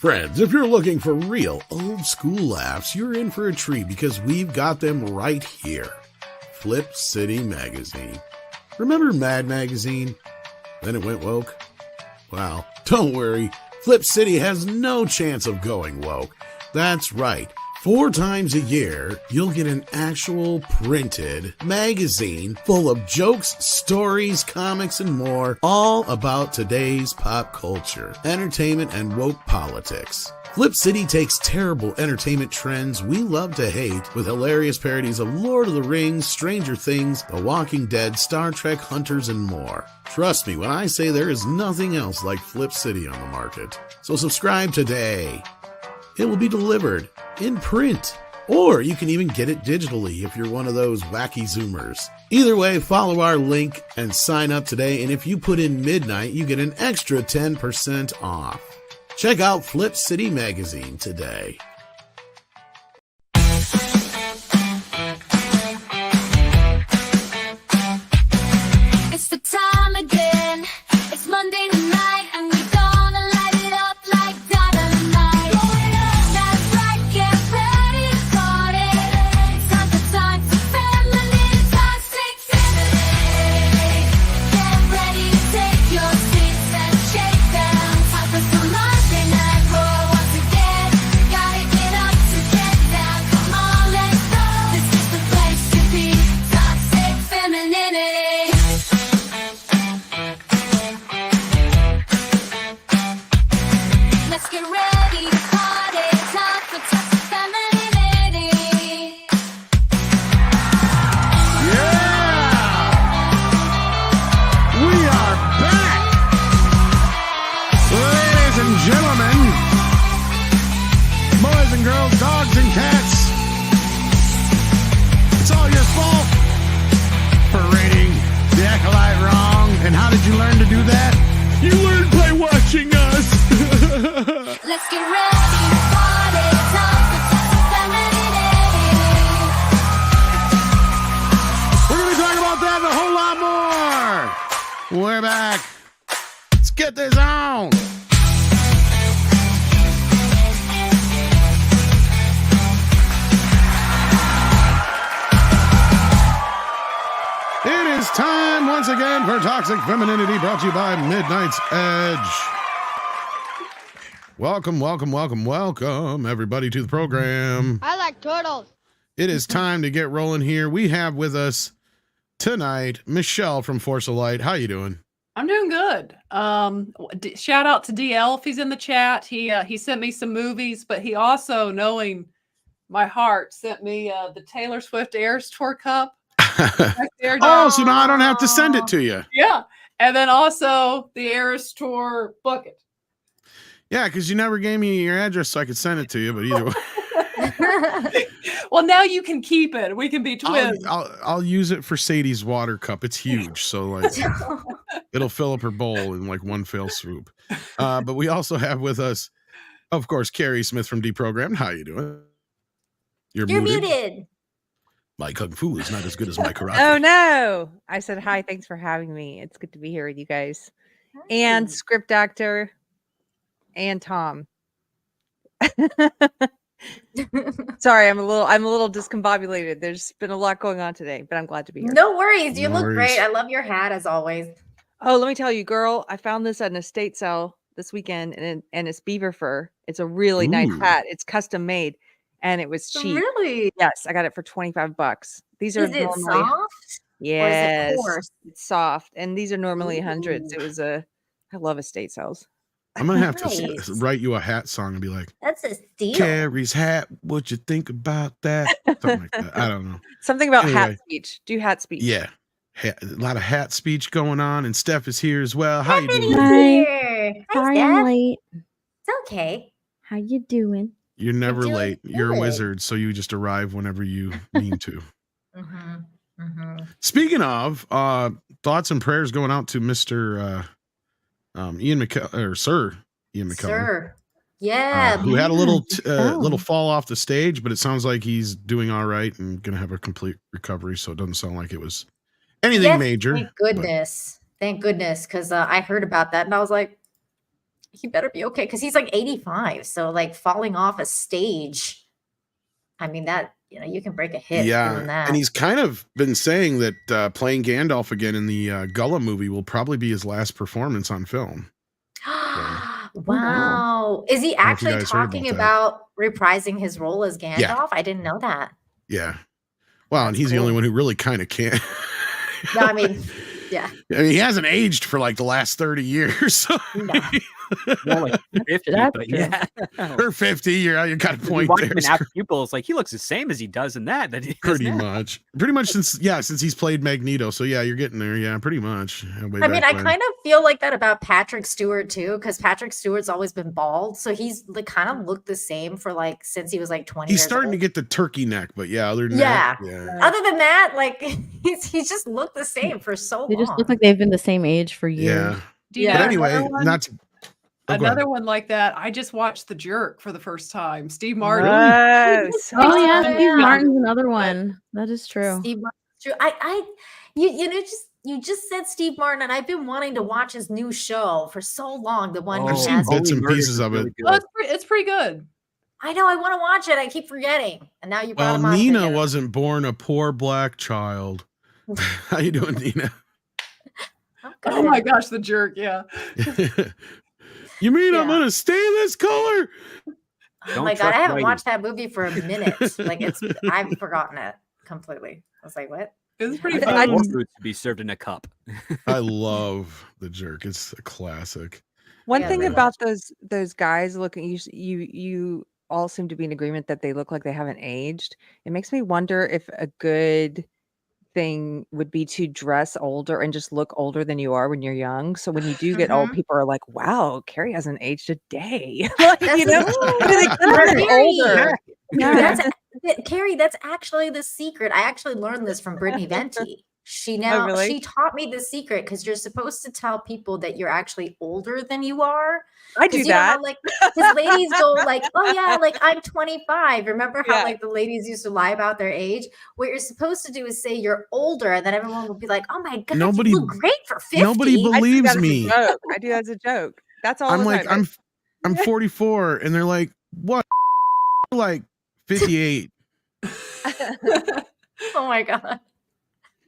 Friends, if you're looking for real old school laughs, you're in for a treat because we've got them right here. Flip City Magazine. Remember Mad Magazine? Then it went woke? Well, don't worry. Flip City has no chance of going woke. That's right. 4 times a year, you'll get an actual printed magazine full of jokes, stories, comics, and more, all about today's pop culture, entertainment, and woke politics. Flip City takes terrible entertainment trends we love to hate with hilarious parodies of Lord of the Rings, Stranger Things, The Walking Dead, Star Trek, Hunters, and more. Trust me when I say there is nothing else like Flip City on the market. So subscribe today. It will be delivered in print, or you can even get it digitally if you're one of those wacky Zoomers. Either way, follow our link and sign up today, and if you put in midnight, you get an extra 10% off. Check out Flip City Magazine today. It's the time again. It's Monday night, and we're gonna light it up like dynamite. That's right, get ready to party. Time for feminine toxic femininity. Get ready to take your seats and shake them. Time for some Monday night roar once again. Gotta get up to get down. Come on, let's go. This is the place to be. Toxic femininity. Let's get ready to party. Time for toxic femininity. We are back, ladies and gentlemen, boys and girls, dogs and cats. It's all your fault for rating the Acolyte wrong. And how did you learn to do that? You learned by watching us. Let's get ready to party. Time for toxic femininity. We're going to be talking about that and a whole lot more. We're back. Let's get this on. It is time once again for Toxic Femininity, brought to you by Midnight's Edge. Welcome, everybody, to the program. I like turtles. It is time to get rolling here. We have with us tonight Michelle from Force of Light. How you doing? I'm doing good. Shout out to DL if he's in the chat. He sent me some movies, but he also, knowing my heart, sent me the Taylor Swift Eras Tour cup. Oh, so now I don't have to send it to you. Yeah, and then also the Eras Tour bucket. Yeah, because you never gave me your address so I could send it to you, but either way. Well, now you can keep it. We can be twins. I'll use it for Sadie's water cup. It's huge, so like it'll fill up her bowl in like one fell swoop. But we also have with us, of course, Carrie Smith from Deprogrammed. How you doing? You're muted. My kung fu is not as good as my karate. Oh no! I said hi. Thanks for having me. It's good to be here with you guys, and script actor, and Tom. Sorry, I'm a little discombobulated. There's been a lot going on today, but I'm glad to be here. No worries. You No look worries. great. I love your hat as always. Oh, let me tell you, girl, I found this at an estate sale this weekend, and it's beaver fur. It's a really nice Ooh. hat. It's custom made, and it was cheap. Really? Yes, I got it for $25. These are Is it normally soft? yes, coarse? it's soft, and these are normally hundreds. It was I love estate sales. I'm gonna have to Nice. write you a hat song and be like, That's a steal. Carrie's hat. What you think about that? Something like that. I don't know. Something about Anyway. hat speech. Do hat speech. Yeah, a lot of hat speech going on, and Steph is here as well. How you Stephanie's doing? here. Hi, Sorry I'm Steph. late. It's okay. How you doing? You're never doing late. You're a good. wizard, so you just arrive whenever you mean to. Mm-hmm. Mm-hmm. Speaking of, thoughts and prayers going out to Mr. Ian McKellen, or Sir Ian McKellen, Sir. Yeah. who had a little Oh. little fall off the stage, but it sounds like he's doing all right and gonna have a complete recovery. So it doesn't sound like it was anything Yes, major. Thank but goodness. Thank goodness. Because I heard about that and I was like, he better be okay because he's like 85. So like falling off a stage, I mean that you can break a hip doing that. And he's kind of been saying that playing Gandalf again in the Gullah movie will probably be his last performance on film. Wow. Is he actually guys heard talking about about reprising his role as Gandalf? Yeah. I didn't know that. Yeah. Well, and That's he's the only cool. one who really kind of can. No, I mean, yeah. I mean, he hasn't aged for like the last 30 years. So No. More like 50, That's but true. yeah. or 50, you got a When you point watch there. him in After Pupils, like he looks the same as he does in that. That he does Pretty now. much since he's played Magneto. So yeah, you're getting there. Yeah, pretty much. I mean, I kind of feel like that about Patrick Stewart too, because Patrick Stewart's always been bald, so he's like kind of looked the same for like since he was like 20. he's years starting old. to get the turkey neck, but yeah, other than Yeah. that, yeah. Other than that, like he's just looked the same for so They long. just look like they've been the same age for years. Yeah. Do you Yeah. But know anyway, another one? not to, go ahead. Another one like that. I just watched The Jerk for the first time. Steve Martin. Oh, so Oh yeah, Oh, Steve yeah. Martin's another one. That is true. Steve Martin's true. You just said Steve Martin, and I've been wanting to watch his new show for so long. The one I've he seen has. bits and Murders pieces is of it. really good. Oh, it's pretty good. I know I want to watch it. I keep forgetting, and now you brought Well, him on. Nina again. wasn't born a poor black child. How you doing, Nina? I'm Oh good. my gosh, The Jerk. Yeah. You mean I'm Yeah. gonna stay this color? Oh Don't my god, I trust haven't Whitey. watched that movie for a minute. Like I've forgotten it completely. I was like, what? It's pretty I fun. want fruits to be served in a cup. I love The Jerk. It's a classic. One Yeah, thing very about those guys looking, you all seem to be in agreement that they look like they haven't aged. It makes me wonder if a good thing would be to dress older and just look older than you are when you're young. So when you do get old, Mhm. people are like, "Wow, Carrie hasn't aged a day." Like, That's you know, the- I mean, they keep getting older. Yeah. Carrie, that's actually the secret. I actually learned this from Brittany Venti. She really? taught me the secret because you're supposed to tell people that you're actually older than you are. I 'Cause do you know how, that. like, because ladies go like, "Oh yeah, like I'm 25." Remember how Yeah. like the ladies used to lie about their age? What you're supposed to do is say you're older, and then everyone will be like, "Oh my god, Nobody- you look great for 50." nobody I do believes that as a me. joke. I do that as a joke. That's all. I'm the like, time. I'm 44, and they're like, what? Like 58. Oh my god,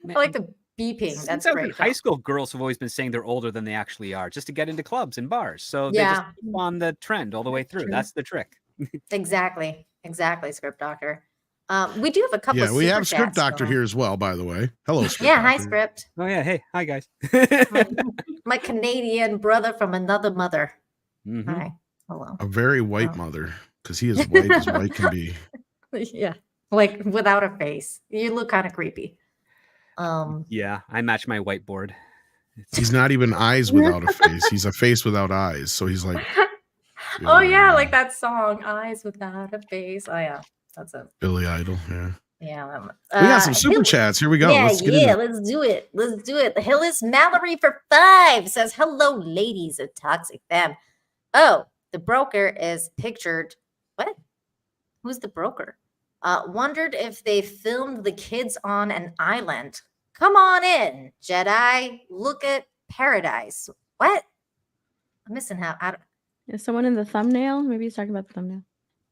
I like the beeping. Since That's I was great. in high school, girls have always been saying they're older than they actually are, just to get into clubs and bars. So they just Yeah. keep on the trend all the way through. True. That's the trick. Exactly, Script Doctor. We do have a couple. Yeah, of we super have Script chats Doctor going. here as well, by the way. Hello, Script Yeah, hi Doctor. Script. Oh yeah, hey, hi guys. My Canadian brother from another mother. Mhm. Hi, hello. A very white Oh. mother, because he is white as white can be. Yeah, like without a face. You look kind of creepy. Yeah, I match my whiteboard. He's not even eyes without a face. He's a face without eyes. So he's like, Oh yeah, like that song, "Eyes Without a Face." Oh yeah, that's it. Billy Idol. Yeah. Yeah. We got some super chats. Here we go. Yeah, Let's get into it. let's do it. Let's do it. The Hillis Mallory for 5 says, "Hello, ladies of Toxic Fam." Oh, the broker is pictured. What? Who's the broker? Wondered if they filmed the kids on an island. Come on in, Jedi. Look at paradise. What? I'm missing how. Is someone in the thumbnail? Maybe he's talking about the thumbnail.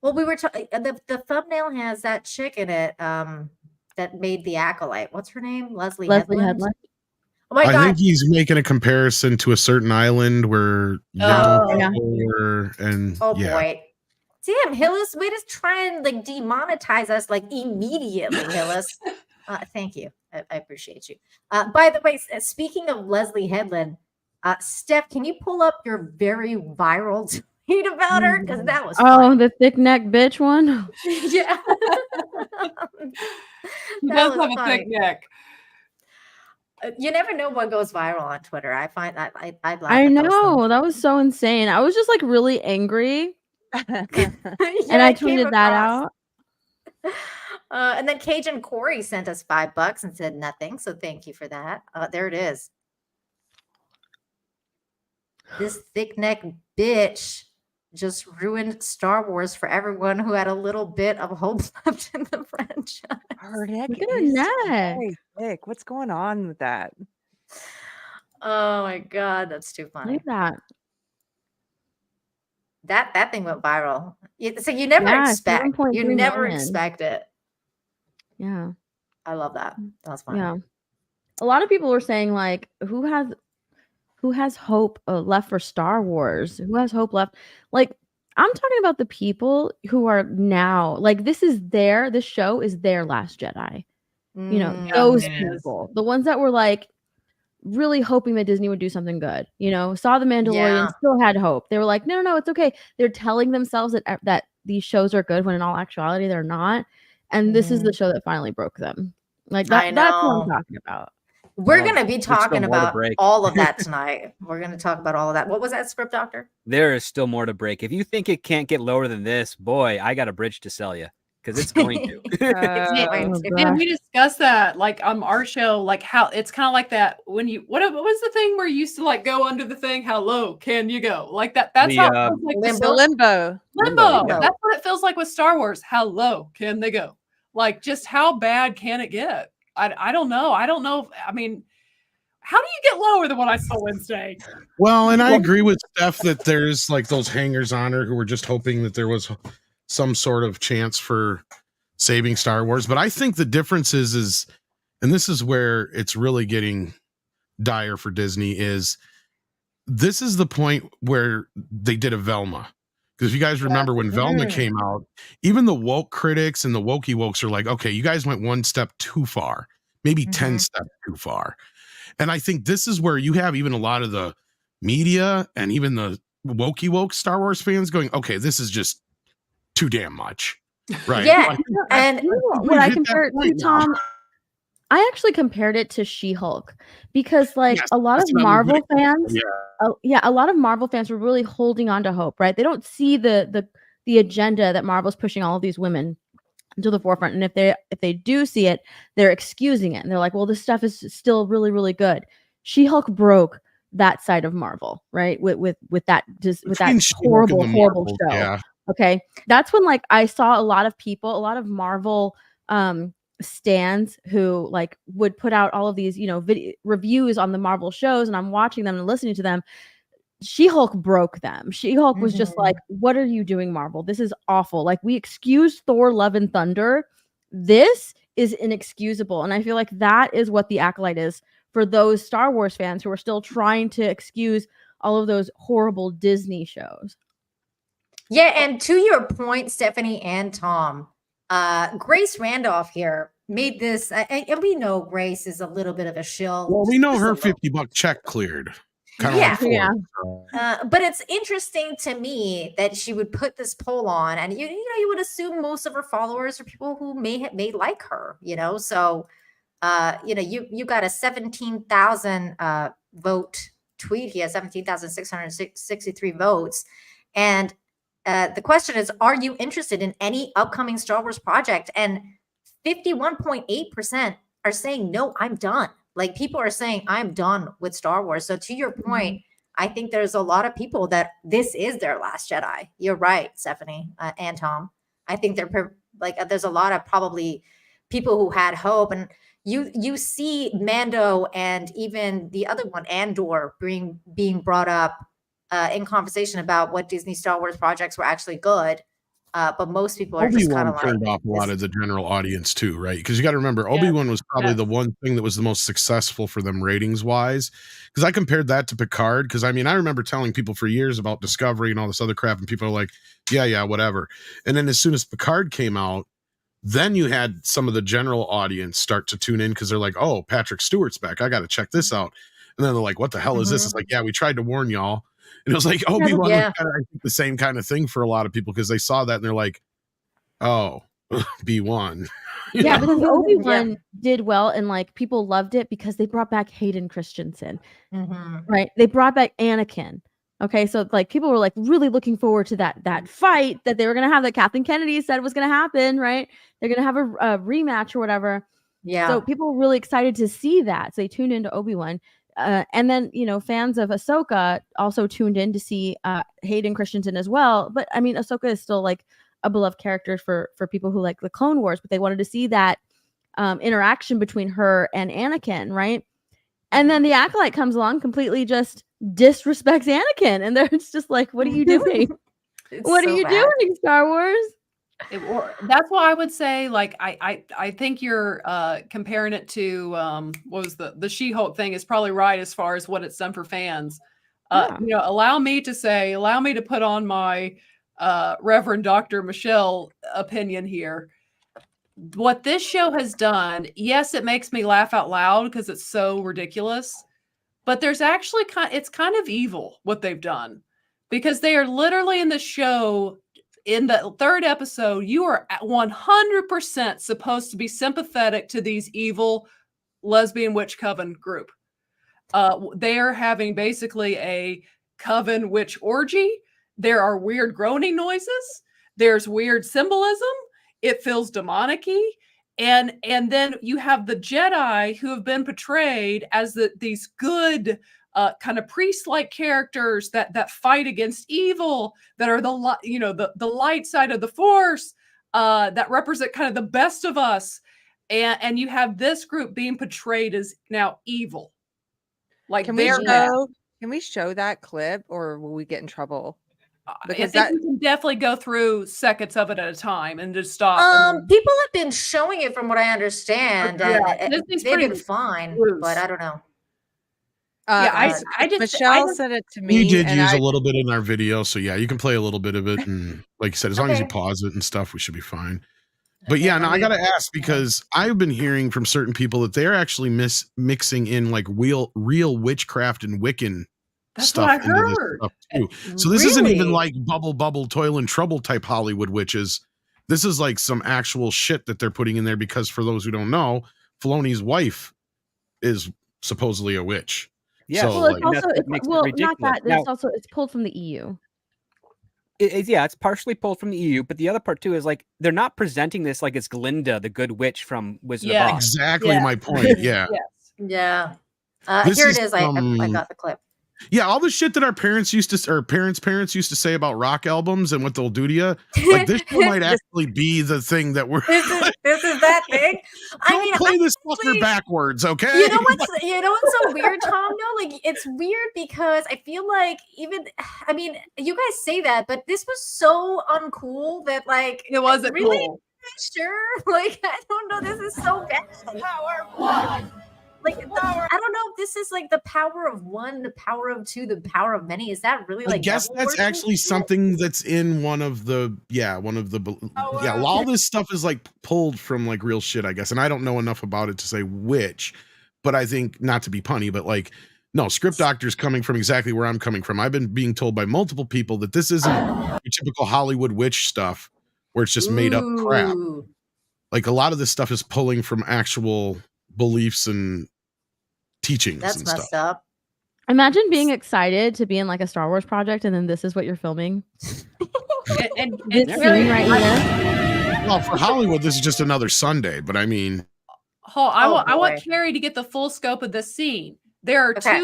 Well, we were talking. The thumbnail has that chick in it. That made the Acolyte. What's her name? Leslie Leslie Headland. Headland. Oh my I god. think he's making a comparison to a certain island where young Oh. Yeah. people were, and Oh yeah. boy. Damn, Hillis, way to try and like demonetize us like immediately, Hillis. Thank you. I appreciate you. By the way, speaking of Leslie Headland, Steph, can you pull up your very viral tweet about her? Because that was Oh, fun. the thick neck bitch one. Yeah. He That does was have a funny. thick neck. You never know what goes viral on Twitter. I find that I laugh I at those know. That was so insane. I was just like really angry. things. And I it came tweeted that across. out. And then Cajun Corey sent us $5 and said nothing. So thank you for that. There it is. This thick neck bitch just ruined Star Wars for everyone who had a little bit of hope left in the franchise. Her neck Look at her is neck. very thick. What's going on with that? Oh my god, that's too funny. Look at that. That thing went viral. So you never Yeah, expect. 7.3 You never million. expect it. Yeah. I love that. That's fun. Yeah. A lot of people were saying like, who has hope left for Star Wars? Who has hope left? Like, I'm talking about the people who are now like, this show is their Last Jedi. You know, Mm, those it is. people, the ones that were like really hoping that Disney would do something good. You know, saw The Mandalorian, Yeah. still had hope. They were like, no, it's okay. They're telling themselves that these shows are good when in all actuality they're not. And this is the show that finally broke them. Like I that's what I'm know. talking about. We're Well, going to be there's still talking more to about break. all of that tonight. We're going to talk about all of that. What was that script, Doctor? There is still more to break. If you think it can't get lower than this, boy, I got a bridge to sell you because it's going to. It's going Oh, to. gosh. And we discussed that like on our show, like how it's kind of like that when you what was the thing where you used to like go under the thing? How low can you go? Like that. That's The, how it feels like with The limbo. Limbo. yeah. That's what it feels like with Star Wars. How low can they go? Like just how bad can it get? I don't know. I don't know. I mean, how do you get lower than what I saw Wednesday? Well, and I agree with Steph that there's like those hangers on her who were just hoping that there was some sort of chance for saving Star Wars. But I think the difference is, and this is where it's really getting dire for Disney, is this is the point where they did a Velma. Because if you guys remember when Velma came out, even the woke critics and the wokey wokes are like, okay, you guys went one step too far, maybe 10 steps too far. And I think this is where you have even a lot of the media and even the wokey woke Star Wars fans going, okay, this is just too damn much. Right. Yeah. So And You know we've what I hit that compare it to, point now. Tom? I actually compared it to She-Hulk because like Yes, a lot of that's what I was Marvel gonna- fans, yeah. a lot of Marvel fans were really holding on to hope, right? They don't see the agenda that Marvel's pushing all of these women to the forefront, and if they do see it, they're excusing it, and they're like, well, this stuff is still really, really good. She-Hulk broke that side of Marvel, right? With that Between She-Hulk and the horrible Marvels, show. yeah. Okay, that's when like I saw a lot of Marvel stands who like would put out all of these reviews on the Marvel shows, and I'm watching them and listening to them. She-Hulk broke them. She-Hulk was just like, what are you doing, Marvel? This is awful. Like, we excused Thor Love and Thunder. This is inexcusable. And I feel like that is what the Acolyte is for those Star Wars fans who are still trying to excuse all of those horrible Disney shows. yeah, and to your point, Stephanie and Tom, Grace Randolph here made this, and we know Grace is a little bit of a shill. Well, we know just a her little. $50 check cleared. Kind of Yeah. like Ford. Yeah. But it's interesting to me that she would put this poll on, and you would assume most of her followers are people who may like her, So, you got a 17,000 vote tweet here, 17,663 votes, and the question is, are you interested in any upcoming Star Wars project? And 51.8% are saying no, I'm done. Like people are saying, I'm done with Star Wars. So to your point, I think there's a lot of people that this is their Last Jedi. You're right, Stephanie and Tom. I think there's a lot of probably people who had hope, and you see Mando and even the other one, Andor, being brought up in conversation about what Disney Star Wars projects were actually good. But most people are just kind Obi-Wan of like, turned off a lot of the general audience too, right? Because you got to remember, Yes. Obi-Wan was probably Yes. the one thing that was the most successful for them ratings wise. Because I compared that to Picard. Because I mean, I remember telling people for years about Discovery and all this other crap, and people are like, yeah, whatever. And then as soon as Picard came out, then you had some of the general audience start to tune in because they're like, oh, Patrick Stewart's back. I got to check this out. And then they're like, what the hell is this? It's like, yeah, we tried to warn y'all. And it was like Obi-Wan was kind of, I think, the same kind of thing for a lot of people because they saw that and they're like, oh, B1. Yeah, because Obi-Wan did well and like people loved it because they brought back Hayden Christensen. Right? They brought back Anakin. Okay, so like people were like really looking forward to that fight that they were gonna have that Kathleen Kennedy said was gonna happen, right? They're gonna have a rematch or whatever. Yeah. So people were really excited to see that. So they tuned into Obi-Wan. And then, fans of Ahsoka also tuned in to see Hayden Christensen as well. But I mean, Ahsoka is still like a beloved character for people who like the Clone Wars, but they wanted to see that interaction between her and Anakin, right? And then the Acolyte comes along, completely just disrespects Anakin, and it's just like, what are you doing? What are so you bad. doing, Star Wars? That's why I would say, like, I think you're comparing it to what was the She-Hulk thing is probably right as far as what it's done for fans. Yeah. You know, allow me to put on my Reverend Dr. Michelle opinion here. What this show has done, yes, it makes me laugh out loud because it's so ridiculous, but there's actually it's kind of evil what they've done, because they are literally in the show. In the third episode, you are 100% supposed to be sympathetic to these evil lesbian witch coven group. They are having basically a coven witch orgy. There are weird groaning noises. There's weird symbolism. It feels demonic-y. And then you have the Jedi who have been portrayed as these good kind of priest-like characters that fight against evil, that are the light side of the Force, that represent kind of the best of us. And you have this group being portrayed as now evil. Like, Can we show that clip, or will we get in trouble? Because I think we can definitely go through seconds of it at a time and just stop. People have been showing it from what I understand, and Disney's they've been pretty fine, loose. but I don't know. Michelle said it to me. We did and use a little bit in our video, so yeah, you can play a little bit of it, and like you said, as long as you Okay. pause it and stuff, we should be fine. But yeah, no, I gotta ask, because I've been hearing from certain people that they're actually mixing in like real witchcraft and Wiccan That's stuff what I into this heard. stuff too. So this isn't even Really? like bubble, toil and trouble type Hollywood witches. This is like some actual shit that they're putting in there, because for those who don't know, Filoni's wife is supposedly a witch. Yeah. So, Well, it's like, also that's what makes it not ridiculous. that. It's Now- also pulled from the EU. It's partially pulled from the EU, but the other part too is like they're not presenting this like it's Glinda, the good witch from Wizard Yeah. of Oz. exactly Yeah. my point. Yeah. Yes. Yeah. This Here is it is. I got the clip. Yeah, all the shit that our parents used to, or parents used to say about rock albums and what they'll do to you, like this show might actually be the thing that we're. This is that thing. Don't play this fucker honestly- backwards, okay? You know what's so weird, Tom? No, like it's weird because I feel like I mean, you guys say that, but this was so uncool that like It wasn't really cool. sure. Like I don't know, this is so bad. Like I don't know if this is like the power of one, the power of two, the power of many. Is that really like? I guess devil that's worship actually shit? something that's in one of the all this stuff is like pulled from like real shit, I guess. And I don't know enough about it to say which, but I think, not to be punny, but like, no, Script Doctor's coming from exactly where I'm coming from. I've been being told by multiple people that this isn't your typical Hollywood witch stuff where it's just made up crap. Ooh. Like a lot of this stuff is pulling from actual beliefs and teachings That's and messed stuff. up. Imagine being excited to be in like a Star Wars project, and then this is what you're filming. And This Carrie, scene right here. Well, for Hollywood, this is just another Sunday, but I mean, I Oh, want boy. Carrie to get the full scope of this scene. There are Okay.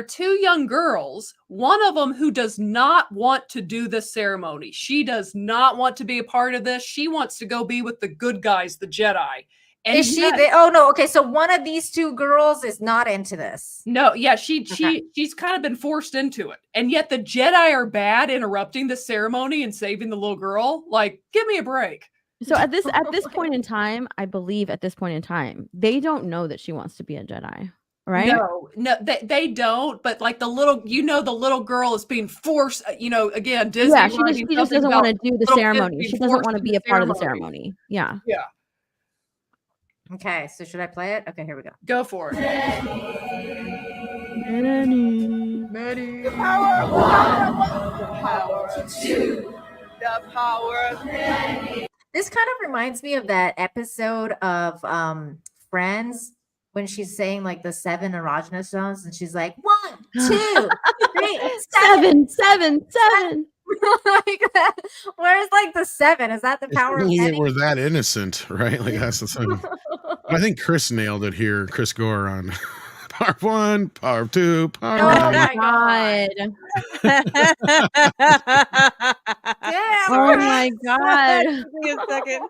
two young girls, one of them who does not want to do this ceremony. She does not want to be a part of this. She wants to go be with the good guys, the Jedi. And Is she? yet- Oh no. Okay, so one of these two girls is not into this. No, yeah, Okay. she's kind of been forced into it. And yet the Jedi are bad, interrupting the ceremony and saving the little girl. Like, give me a break. So at this point in time, I believe at this point in time, they don't know that she wants to be a Jedi, right? No, they don't. But like the little girl is being forced. Again, Disney. Yeah, she just writing something doesn't want to about do the little kids ceremony. being She doesn't forced want to into be a part of the ceremony. Yeah. Yeah, Okay, so should I play it? Okay, here we go. go for it. This kind of reminds me of that episode of Friends when she's saying like the 7 erogenous zones, and she's like 1, 2, 3, 7. Seven. Like that. Where's like the 7? Is that the if power of only it many? were that innocent, right? Like that's the thing. But I think Chris nailed it here. Chris Gore on Power 1, Power 2, Power Oh 3. my God. Damn, Oh Chris. my God. Give me a second.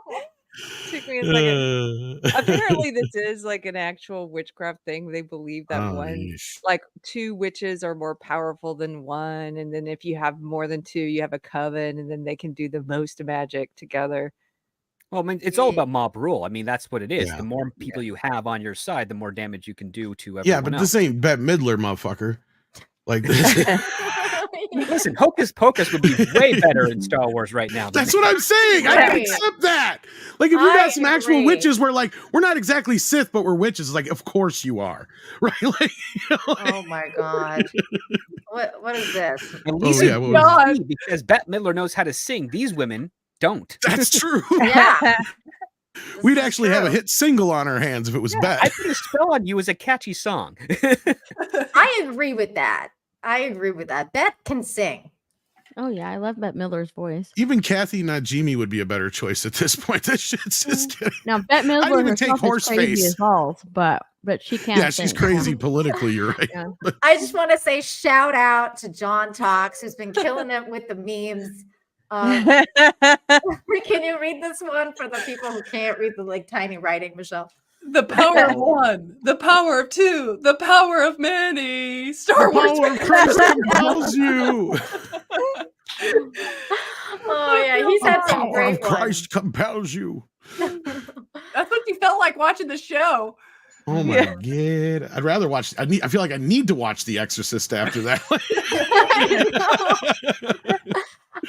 Took me a second. Apparently, this is like an actual witchcraft thing. They believe that yeesh. like 2 witches are more powerful than one, and then if you have more than 2, you have a coven, and then they can do the most magic together. Well, I mean, it's all about mob rule. I mean, that's what it is. Yeah. The more people you have on your side, the more damage you can do to everyone Yeah, but else. this ain't Bette Midler, motherfucker. Like this. Listen, Hocus Pocus would be way better in Star Wars right now. That's what I'm saying. I can Right. accept that. Like if you I got some actual agree. witches, we're like, we're not exactly Sith, but we're witches. It's like, of course you are, right? Like, you know, like- Oh my god. What is this? At least yeah, what was it's me, because Bette Midler knows how to sing. These women don't. that's true. Yeah. This We'd is actually have a true. hit single on our hands if it was I Bette. put a spell on you as a catchy song. I agree with that. Beth can sing. Oh yeah, I love Bette Midler's voice. Even Kathy Najimy would be a better choice at this point. This shit's just getting. Now Bette I'd Midler even take herself is crazy Horseface. as balls, but she can't. Yeah, she's sing. crazy politically. You're right. Yeah. I just want to say shout out to John Talks, who's been killing it with the memes. Can you read this one for the people who can't read the like tiny writing, Michelle? The power of one, the power of two, the power of many. Star Wars. Power of Christ compels you. Oh yeah, he's had some Power of great ones. Christ compels you. That's what you felt like watching the show. Oh my god! I'd rather watch. I feel like I need to watch The Exorcist after that.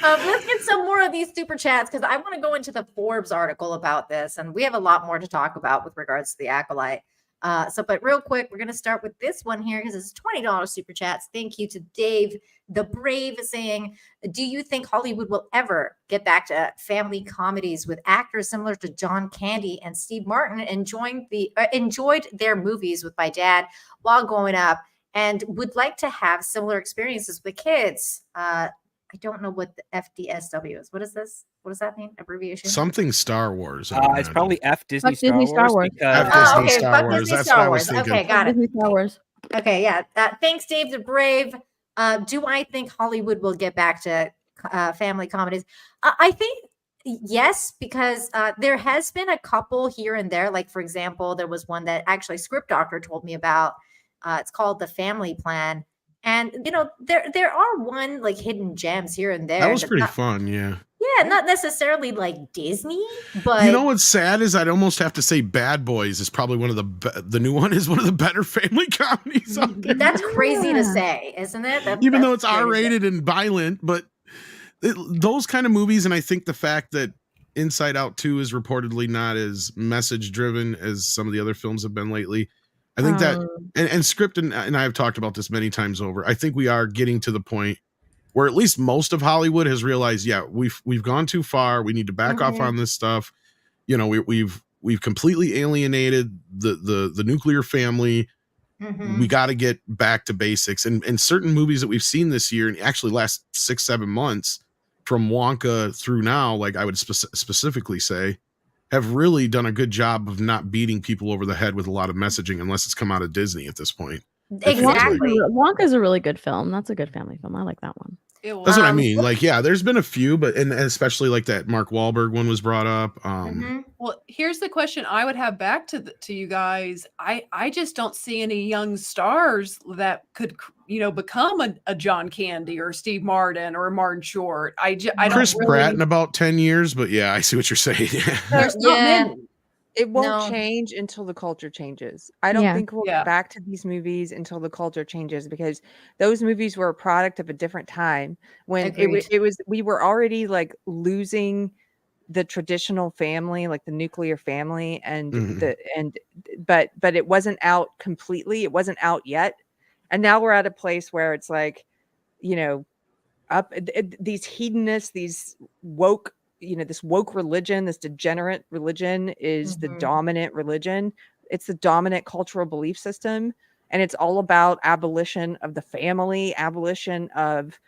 Let's get some more of these super chats because I want to go into the Forbes article about this, and we have a lot more to talk about with regards to the Acolyte. But real quick, we're going to start with this one here because it's $20 super chats. Thank you to Dave the Brave saying, do you think Hollywood will ever get back to family comedies with actors similar to John Candy and Steve Martin enjoyed their movies with my dad while growing up and would like to have similar experiences with kids? I don't know what the FDSW is. What is this? What does that mean? Abbreviation? Something Star Wars. It's probably F Disney, Fuck Disney Star Wars. because F Disney okay. Star Fuck Wars. Disney That's Star what I was Wars. thinking. Okay, got it. Disney Star Wars. Okay, yeah. Thanks, Dave the Brave. Do I think Hollywood will get back to family comedies? I think yes, because there has been a couple here and there. Like, for example, there was one that actually Script Doctor told me about. It's called The Family Plan. And, you know, there are one like hidden gems here and there. That was that's pretty not- fun. Yeah. Yeah, not necessarily like Disney, but You know what's sad is I'd almost have to say Bad Boys is probably one of the new one is one of the better family comedies out there. that's crazy to Yeah. say, isn't it? Even though it's that's crazy. R-rated and violent, but those kind of movies, and I think the fact that Inside Out 2 is reportedly not as message driven as some of the other films have been lately. I think that and Script and I have talked about this many times over. I think we are getting to the point where at least most of Hollywood has realized, yeah, we've gone too far. We need to back off on this stuff. You know, we've completely alienated the nuclear family. Mhm. We got to get back to basics. And certain movies that we've seen this year, and actually last 6-7 months, from Wonka through now, like I would specifically say, have really done a good job of not beating people over the head with a lot of messaging, unless it's come out of Disney at this point. It feels like- Exactly. Wonka's a really good film. That's a good family film. I like that one. It was. That's what I mean. Like, yeah, there's been a few, but and especially like that Mark Wahlberg one was brought up. Mhm. Well, here's the question I would have back to you guys. I just don't see any young stars that could become a John Candy or Steve Martin or a Martin Short. I don't Chris really, Pratt in about 10 years, but yeah, I see what you're saying. There's not Yeah. many. It won't No. change until the culture changes. I don't Yeah. think we'll Yeah. get back to these movies until the culture changes because those movies were a product of a different time when Agreed. it was we were already like losing the traditional family, like the nuclear family, and Mhm. but it wasn't out completely. It wasn't out yet, and now we're at a place where it's like, you know, these hedonists, these woke. This woke religion, this degenerate religion is the Mhm. dominant religion. It's the dominant cultural belief system. And it's all about abolition of the family, abolition of,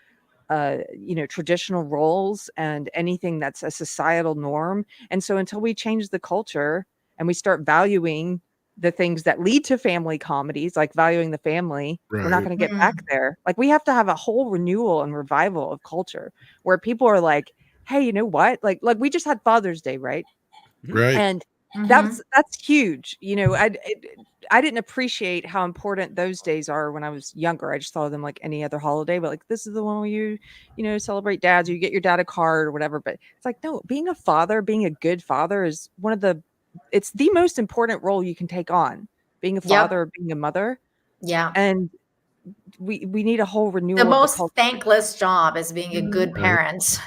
traditional roles and anything that's a societal norm. And so until we change the culture and we start valuing the things that lead to family comedies, like valuing the family, we're not Right. going to get back there. Like we have to have a whole renewal and revival of culture where people are like, hey, you know what? Like we just had Father's Day, right? Right. And Mhm. that's huge. You know, I didn't appreciate how important those days are when I was younger. I just saw them like any other holiday, but like this is the one where you know, celebrate dads, or you get your dad a card or whatever. But it's like, no, being a father, being a good father is it's the most important role you can take on. Being a Yep. father or being a mother. Yeah. And we need a whole renewal The of most culture. thankless job is being a good Right. parent.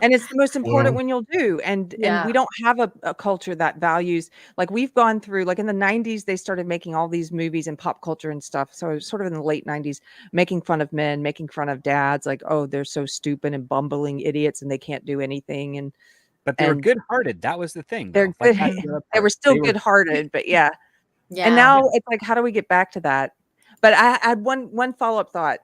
And it's the most important Well- when you'll do. And Yeah. we don't have a culture that values, like we've gone through, like in the 90s, they started making all these movies and pop culture and stuff. So it was sort of in the late 90s, making fun of men, making fun of dads, like, oh, they're so stupid and bumbling idiots and they can't do anything. But they were And good-hearted. That was the thing. they're Though. Like, good. that's the other They were part. still They were- good hearted, but yeah. Yeah. And now it's like, how do we get back to that? But I had one follow-up thought.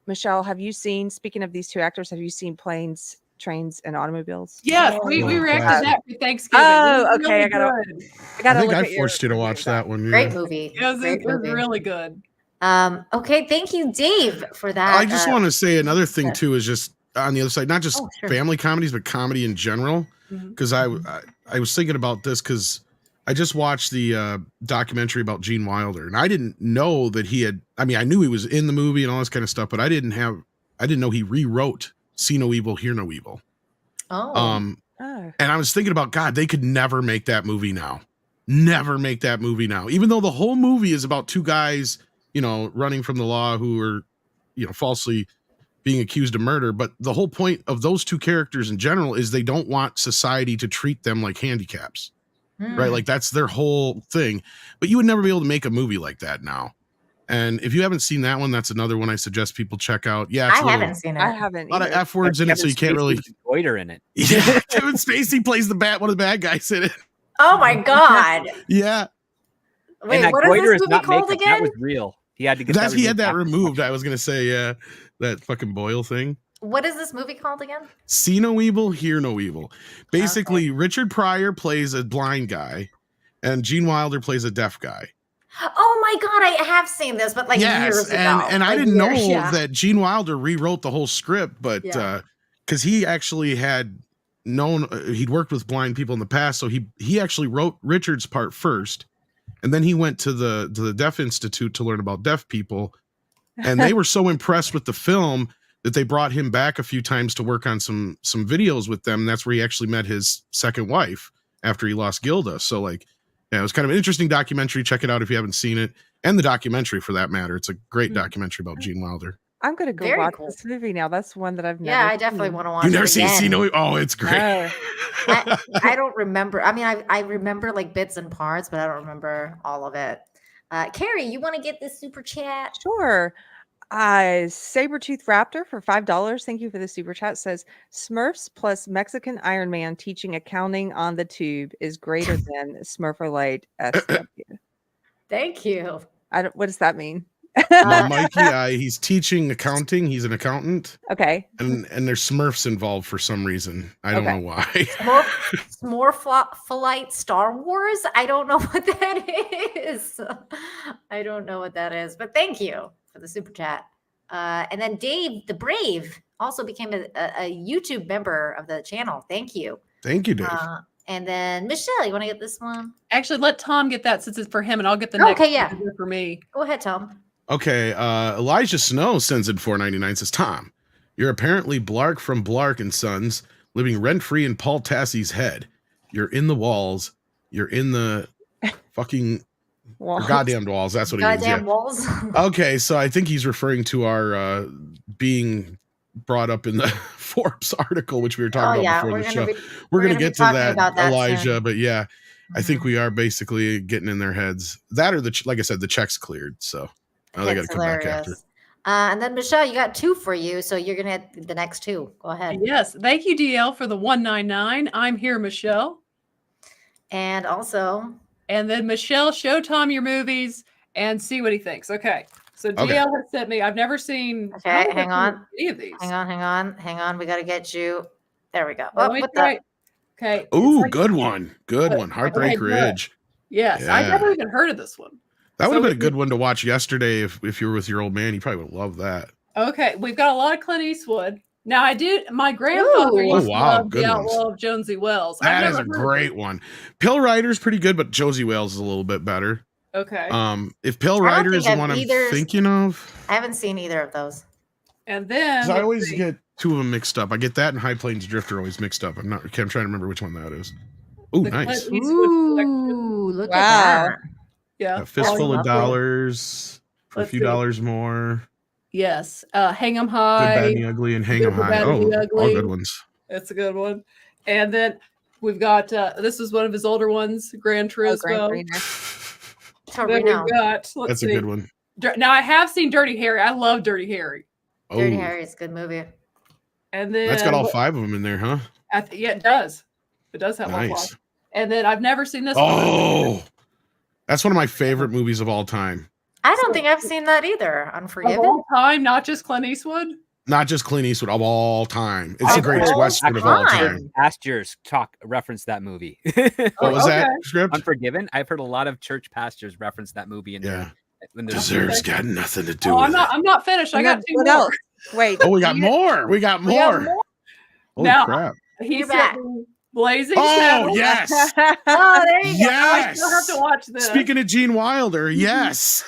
Michelle, have you seen, speaking of these two actors, have you seen Planes, Trains, and Automobiles? Yes, we Oh, reacted God. to that for Thanksgiving. Oh, It was okay, really I gotta- good. I gotta I think look I at your forced you to review watch of that one. Yeah. Great movie. It was Great movie. really good. Okay, thank you, Dave, for that. I just want to say another thing yeah. too is just on the other side, not just Oh, sure. family comedies, but comedy in general. Mhm. Because I was thinking about this because I just watched the documentary about Gene Wilder, and I didn't know that he had. I mean, I knew he was in the movie and all this kind of stuff, but I didn't know he rewrote "See No Evil, Hear No Evil." Oh. Oh. And I was thinking about, God, they could never make that movie now. Never make that movie now. Even though the whole movie is about two guys, you know, running from the law who are, you know, falsely being accused of murder. But the whole point of those two characters in general is they don't want society to treat them like handicaps, right? Hmm. Like that's their whole thing. But you would never be able to make a movie like that now. And if you haven't seen that one, that's another one I suggest people check out. Yeah, it's I a little- haven't seen I it. haven't. a lot of either. F words in it, so you can't really. Goiter in it. Yeah, Kevin Spacey plays one of the bad guys in it. Oh my god! Yeah, Wait, and that what is goiter this is movie not called makeup. again? That was real. He had to get he had that after removed. production. I was gonna say, yeah, that fucking boil thing. What is this movie called again? See no evil, hear no evil. Basically, Richard Pryor plays a blind guy, and Gene Wilder plays a deaf guy. Oh my god, I have seen this, but like years ago. and I Like didn't know years, yeah. that Gene Wilder rewrote the whole script, but Yeah. because he actually had known he'd worked with blind people in the past, so he actually wrote Richard's part first, and then he went to the Deaf Institute to learn about deaf people, and they were so impressed with the film that they brought him back a few times to work on some videos with them. And that's where he actually met his second wife after he lost Gilda. So like, yeah, it was kind of an interesting documentary. Check it out if you haven't seen it, and the documentary for that matter. It's a great documentary about Gene Wilder. I'm gonna go Very watch cool. this movie now. That's one that I've never. Yeah, I definitely seen. want to watch You've never it seen again. See No? Oh, it's great. No. I don't remember. I mean, I remember like bits and parts, but I don't remember all of it. Carrie, you want to get this super chat? Sure. Sabretooth Raptor for $5. Thank you for the super chat. Says Smurfs plus Mexican Iron Man teaching accounting on the tube is greater than Smurferlite SW. Thank you. What does that mean? Well, Mikey, he's teaching accounting. He's an accountant, Okay. and there's Smurfs involved for some reason. I don't Okay. know why. Smurflite Star Wars? I don't know what that is. I don't know what that is, but thank you for the super chat. And then Dave the Brave also became a YouTube member of the channel. Thank you. Thank you, Dave. And then Michelle, you want to get this one? Actually, let Tom get that since it's for him, and I'll get the next Okay, yeah. one for me. Go ahead, Tom. Okay, Elijah Snow sends in $4.99. Says, Tom, you're apparently Blark from Blark and Sons, living rent-free in Paul Tassie's head. You're in the walls. You're in the fucking Well, goddamn walls. That's what he means. Goddamn Yeah. walls. Okay, so I think he's referring to our being brought up in the Forbes article, which we were talking about before the show. We're gonna be get to talking that, about that Elijah. soon. But yeah, I think Mhm. we are basically getting in their heads. That or like I said, the check's cleared. So now they got to That's come back after. hilarious. And then Michelle, you got two for you, so you're gonna get the next two. Go ahead. Yes, thank you, DL, for the 199. I'm here, Michelle. And also, And then Michelle, show Tom your movies and see what he thinks. Okay. So DL Okay. has sent me. I've never seen. Okay, I don't think hang I've seen on. Any of these. hang on. We got to get you. There we go. Let Oh, me what try. the? Okay. it's Ooh, like- good one. Good one. Heartbreak Okay, good. Ridge. Yes, I Yeah. never even heard of this one. That would So have been a we- good one to watch yesterday if you were with your old man. He probably would love that. Okay, we've got a lot of Clint Eastwood. Now I did. My grandfather Ooh. used Oh, to wow, love good The ones. Outlaw of Jonesy Wells. I've That never is a heard of great it. one. Pill Rider's pretty good, but Josie Wales is a little bit better. Okay. If Pill I don't Rider think is the I've one I'm either- thinking of, I haven't seen either of those. And then 'cause I let's always see. get two of them mixed up. I get that and High Plains Drifter always mixed up. I'm trying to remember which one that is. Oh, The Clint nice. Eastwood collection. Ooh, look Wow. at that. Yeah. A fistful of lovely. dollars for a Let's few see. dollars more. Yes. Hang 'em Good, High. Bad, and the Ugly, and Hang 'em Good, the High. Bad, and Oh, the all Ugly. good ones. That's a good one. And then we've got this is one of his older ones, Gran Oh, Gran Turismo. Torino. Then Torino. we've got let's That's a see. good one. Now I have seen Dirty Harry. I love Dirty Harry. Dirty Oh, Harry is a good movie. And then that's got all 5 of them in there, huh? yeah, it does. It does have all Nice. 5. And then I've never seen this one. Oh, that's one of my favorite movies of all time. I don't think I've seen that either. Of Unforgiven. all time, not just Clint Eastwood. Not just Clint Eastwood, of all time. It's the Of greatest all Western of all time. time. Pastors reference that movie. What was that Okay. script? Unforgiven. I've heard a lot of church pastors reference that movie in Yeah. their when they're Deserves got nothing to do Oh, with it. I'm not finished. I And got then 2 what more. else? Wait. Oh, we got you- more. We got We got more. more. Holy Now- crap. He You're sent back. me Blazing Oh, Saddles. yes. Oh, there you go. I still have Yes. to watch this. Speaking of Gene Wilder, yes.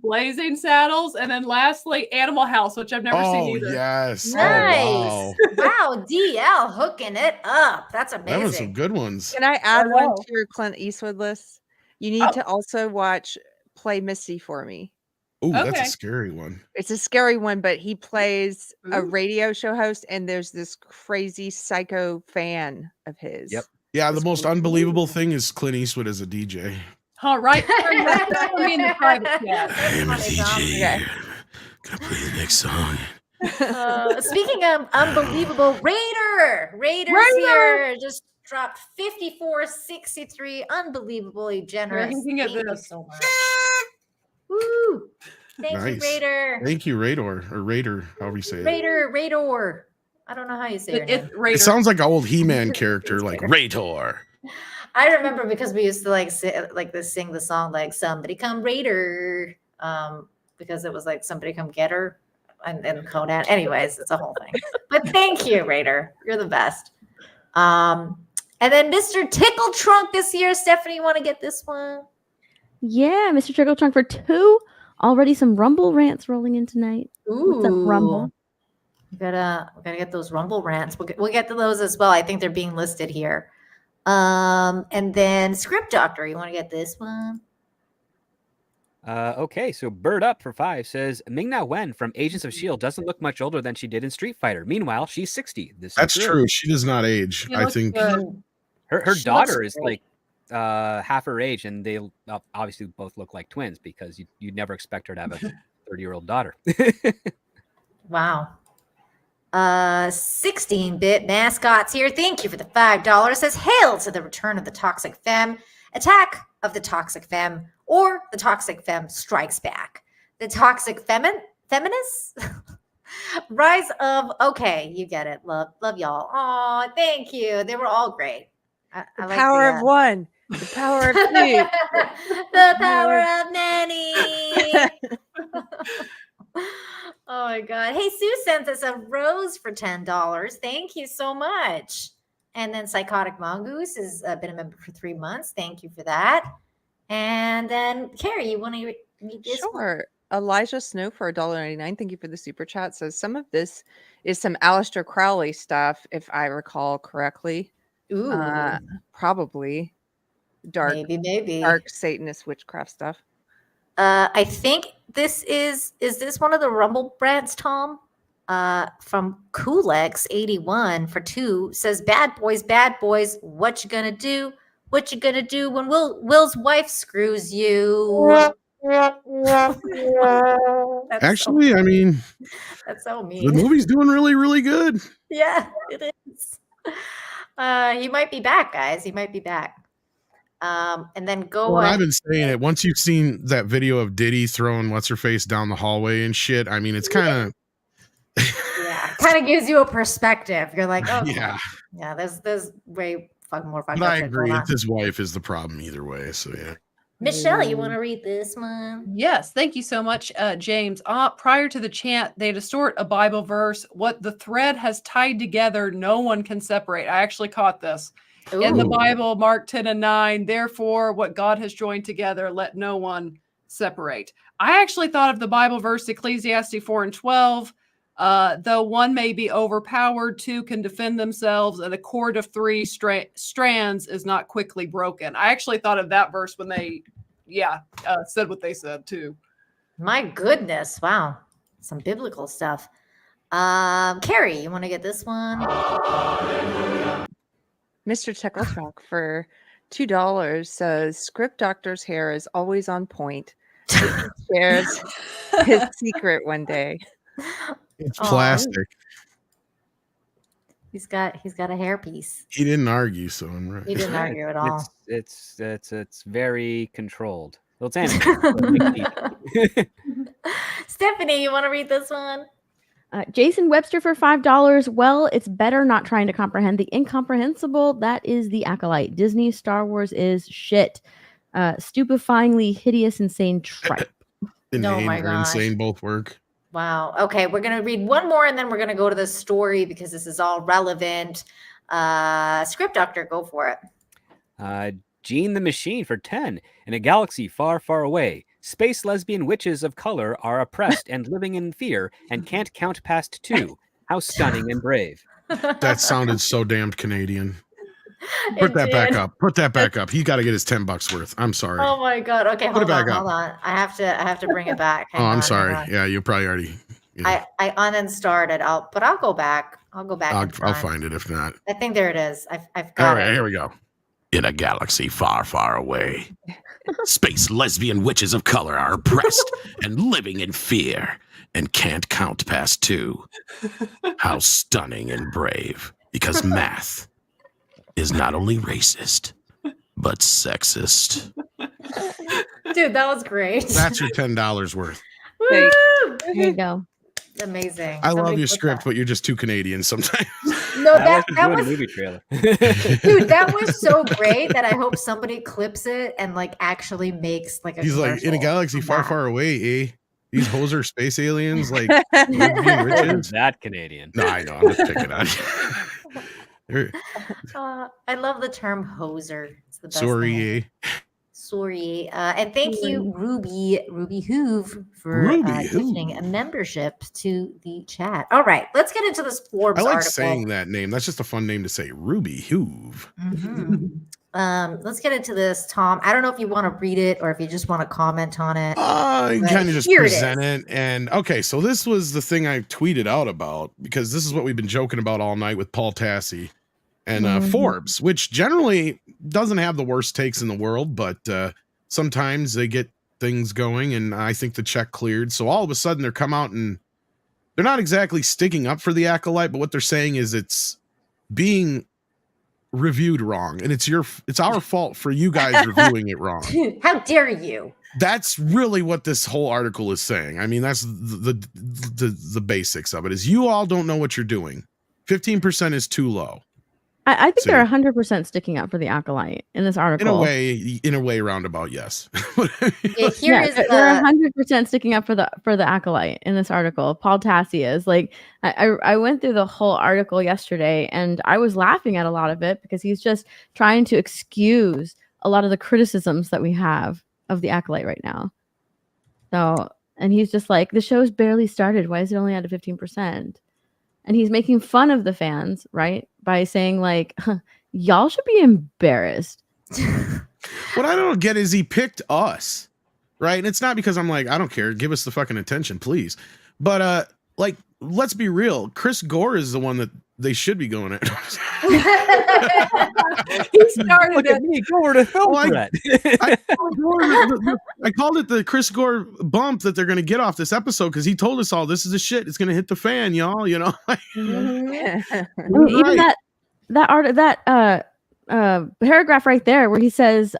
Blazing Saddles, and then lastly, Animal House, which I've never seen Oh, either. yes. Nice. Oh, wow. Wow, DL hooking it up. That's That was some amazing. good ones. Can I add one know. to your Clint Eastwood list? You need Oh. to also watch Play Misty for Me. Ooh, that's Okay. a scary one. It's a scary one, but he plays a Ooh. radio show host, and there's this crazy psycho fan of his. Yep. Yeah, the It's most cool. unbelievable thing is Clint Eastwood as a DJ. All right. That's me in the private chat. I am a funny, Tom. DJ. Okay. Gonna play the next song. Speaking of unbelievable, Raiders here just dropped 54.63. Unbelievably generous. he can get Thank you this. so much. Woo! Thank you, Nice. Raider. Thank you, Rador, or Raider, however you say it. Raider. I don't know how you say your name. Raider. It sounds like an old He-Man character, like Rador. I remember because we used to sing the song like "Somebody Come Raider," because it was like "Somebody Come Get Her" and Conan. Anyways, it's a whole thing. But thank you, Raider. You're the best. And then Mr. Tickle Trunk this year. Stephanie, you want to get this one? Yeah, Mr. Trickle Trunk for 2. Already some Rumble rants rolling in tonight. What's up, Rumble? We gotta get those Rumble rants. We'll get to those as well. I think they're being listed here. And then Script Doctor, you want to get this one? Okay, so Bird Up for 5 says Ming-Na Wen from Agents of S.H.I.E.L.D. doesn't look much older than she did in Street Fighter. Meanwhile, she's 60. This That's is true. She does not age. She I looks think. good. Her She looks daughter is great. like half her age, and they obviously both look like twins because you'd never expect her to have a 30-year-old daughter. Wow. 16-bit mascots here. Thank you for the $5. Says hail to the return of the Toxic Femme, attack of the Toxic Femme, or the Toxic Femme strikes back. The Toxic Feminists? Rise of okay, you get it. Love y'all. Oh, thank you. They were all great. I The like power the, of one. The power of two. the power of many. Oh my god. Hey, Sue sent us a rose for $10. Thank you so much. And then Psychotic Mongoose has been a member for 3 months. Thank you for that. And then Carrie, you want to read this one? Sure. Elijah Snow for $1.99. Thank you for the super chat. So some of this is some Aleister Crowley stuff, if I recall correctly. Ooh, Probably dark maybe. dark Satanist witchcraft stuff. I think this is this one of the Rumble brands, Tom? From Coolx81 for 2 says, "Bad boys, what you gonna do? What you gonna do when Will's wife screws you?" That's Actually, I mean, that's so the mean. movie's doing really, really good. Yeah, it is. He might be back, guys. He might be back. And then go. Well, I've been saying it. Once you've seen that video of Diddy throwing what's her face down the hallway and shit, I mean, it's kind of Yeah, kind of gives you a perspective. You're like, oh, yeah. yeah. There's way fucking more fucking. But I agree. It's his wife is the problem either way. So yeah. Michelle, you want to read this one? Yes, thank you so much, James. Prior to the chant, they distort a Bible verse. What the thread has tied together, no one can separate. I actually caught this. In the Ooh. Bible, Mark 10:9, therefore, what God has joined together, let no one separate. I actually thought of the Bible verse, Ecclesiastes 4:12, though one may be overpowered, two can defend themselves, and a cord of three strands is not quickly broken. I actually thought of that verse when they, said what they said too. My goodness. Wow. Some biblical stuff. Carrie, you want to get this one? Mr. Chucklechuck for $2 says Script Doctor's hair is always on point. He shares his secret one day. It's Aw. plastic. He's got a hairpiece. He didn't argue, so I'm right. He didn't argue at all. It's very controlled. Well, it's animated. Stephanie, you want to read this one? Jason Webster for $5. Well, it's better not trying to comprehend the incomprehensible. That is the Acolyte. Disney Star Wars is shit. Stupefyingly hideous, insane tripe. Inane my or gosh. insane both work. Wow. Okay, we're gonna read one more and then we're gonna go to the story because this is all relevant. Script Doctor, go for it. Gene the Machine for 10. In a galaxy far, far away, space lesbian witches of color are oppressed and living in fear and can't count past 2. How stunning and brave. That sounded so damned Canadian. Put that back up. Put that back up. He got to get his $10 worth. I'm sorry. Oh my god. Okay, Put it hold on, back up. hold on. I have to bring it back. Oh, Hang I'm on, sorry. hang on. Yeah, you probably already. Yeah. I uninstalled it. I'll go back. I'll go back. and I'll find it if not. I think there it is. I've All got right, it. here we go. In a galaxy far, far away, space lesbian witches of color are oppressed and living in fear and can't count past 2. How stunning and brave, because math is not only racist, but sexist. Dude, that was great. That's your $10 worth. Woo! There you go. Amazing. I love Somebody your put script, that. but you're just too Canadian sometimes. No, that doing a was movie trailer. dude, that was so great that I hope somebody clips it and like actually makes like a He's like, in a commercial galaxy on far, that. far away, eh? These hoes are space aliens, like lesbian Wasn't witches. that Canadian? No, I know. I'm just picking on you. I love the term hoser. It's the best Sorry, thing. eh? Sorry. And thank you, Ruby Hoove, for Ruby gifting Hoove. a membership to the chat. All right, let's get into this Forbes I like article. saying that name. That's just a fun name to say. Ruby Hoove. Mhm. Let's get into this, Tom. I don't know if you want to read it or if you just want to comment on it. I But kind of just here it present is. it. And okay, so this was the thing I tweeted out about because this is what we've been joking about all night with Paul Tassi and Mhm. Forbes, which generally doesn't have the worst takes in the world, but sometimes they get things going, and I think the check cleared. So all of a sudden they're come out and they're not exactly sticking up for the Acolyte, but what they're saying is it's being reviewed wrong, and it's our fault for you guys reviewing it wrong. How dare you? That's really what this whole article is saying. I mean, that's the basics of it. Is you all don't know what you're doing. 15% is too low. I think See. they're 100% sticking up for the Acolyte in this article. In a way, roundabout, yes. Yeah, here is they're 100% sticking up for the Acolyte in this article. Paul Tassi is like, I went through the whole article yesterday and I was laughing at a lot of it because he's just trying to excuse a lot of the criticisms that we have of the Acolyte right now. So, and he's just like, the show's barely started. Why is it only at a 15%? And he's making fun of the fans, right? By saying like, y'all should be embarrassed. What I don't get is he picked us, right? And it's not because I'm like, I don't care. Give us the fucking attention, please. But like, let's be real. Chris Gore is the one that they should be going at. He started Look at it. me, go over to film Well, threat. I called it the Chris Gore bump that they're going to get off this episode because he told us all this is a shit. It's going to hit the fan, y'all. You know, I mean, even Right. that paragraph right there where he says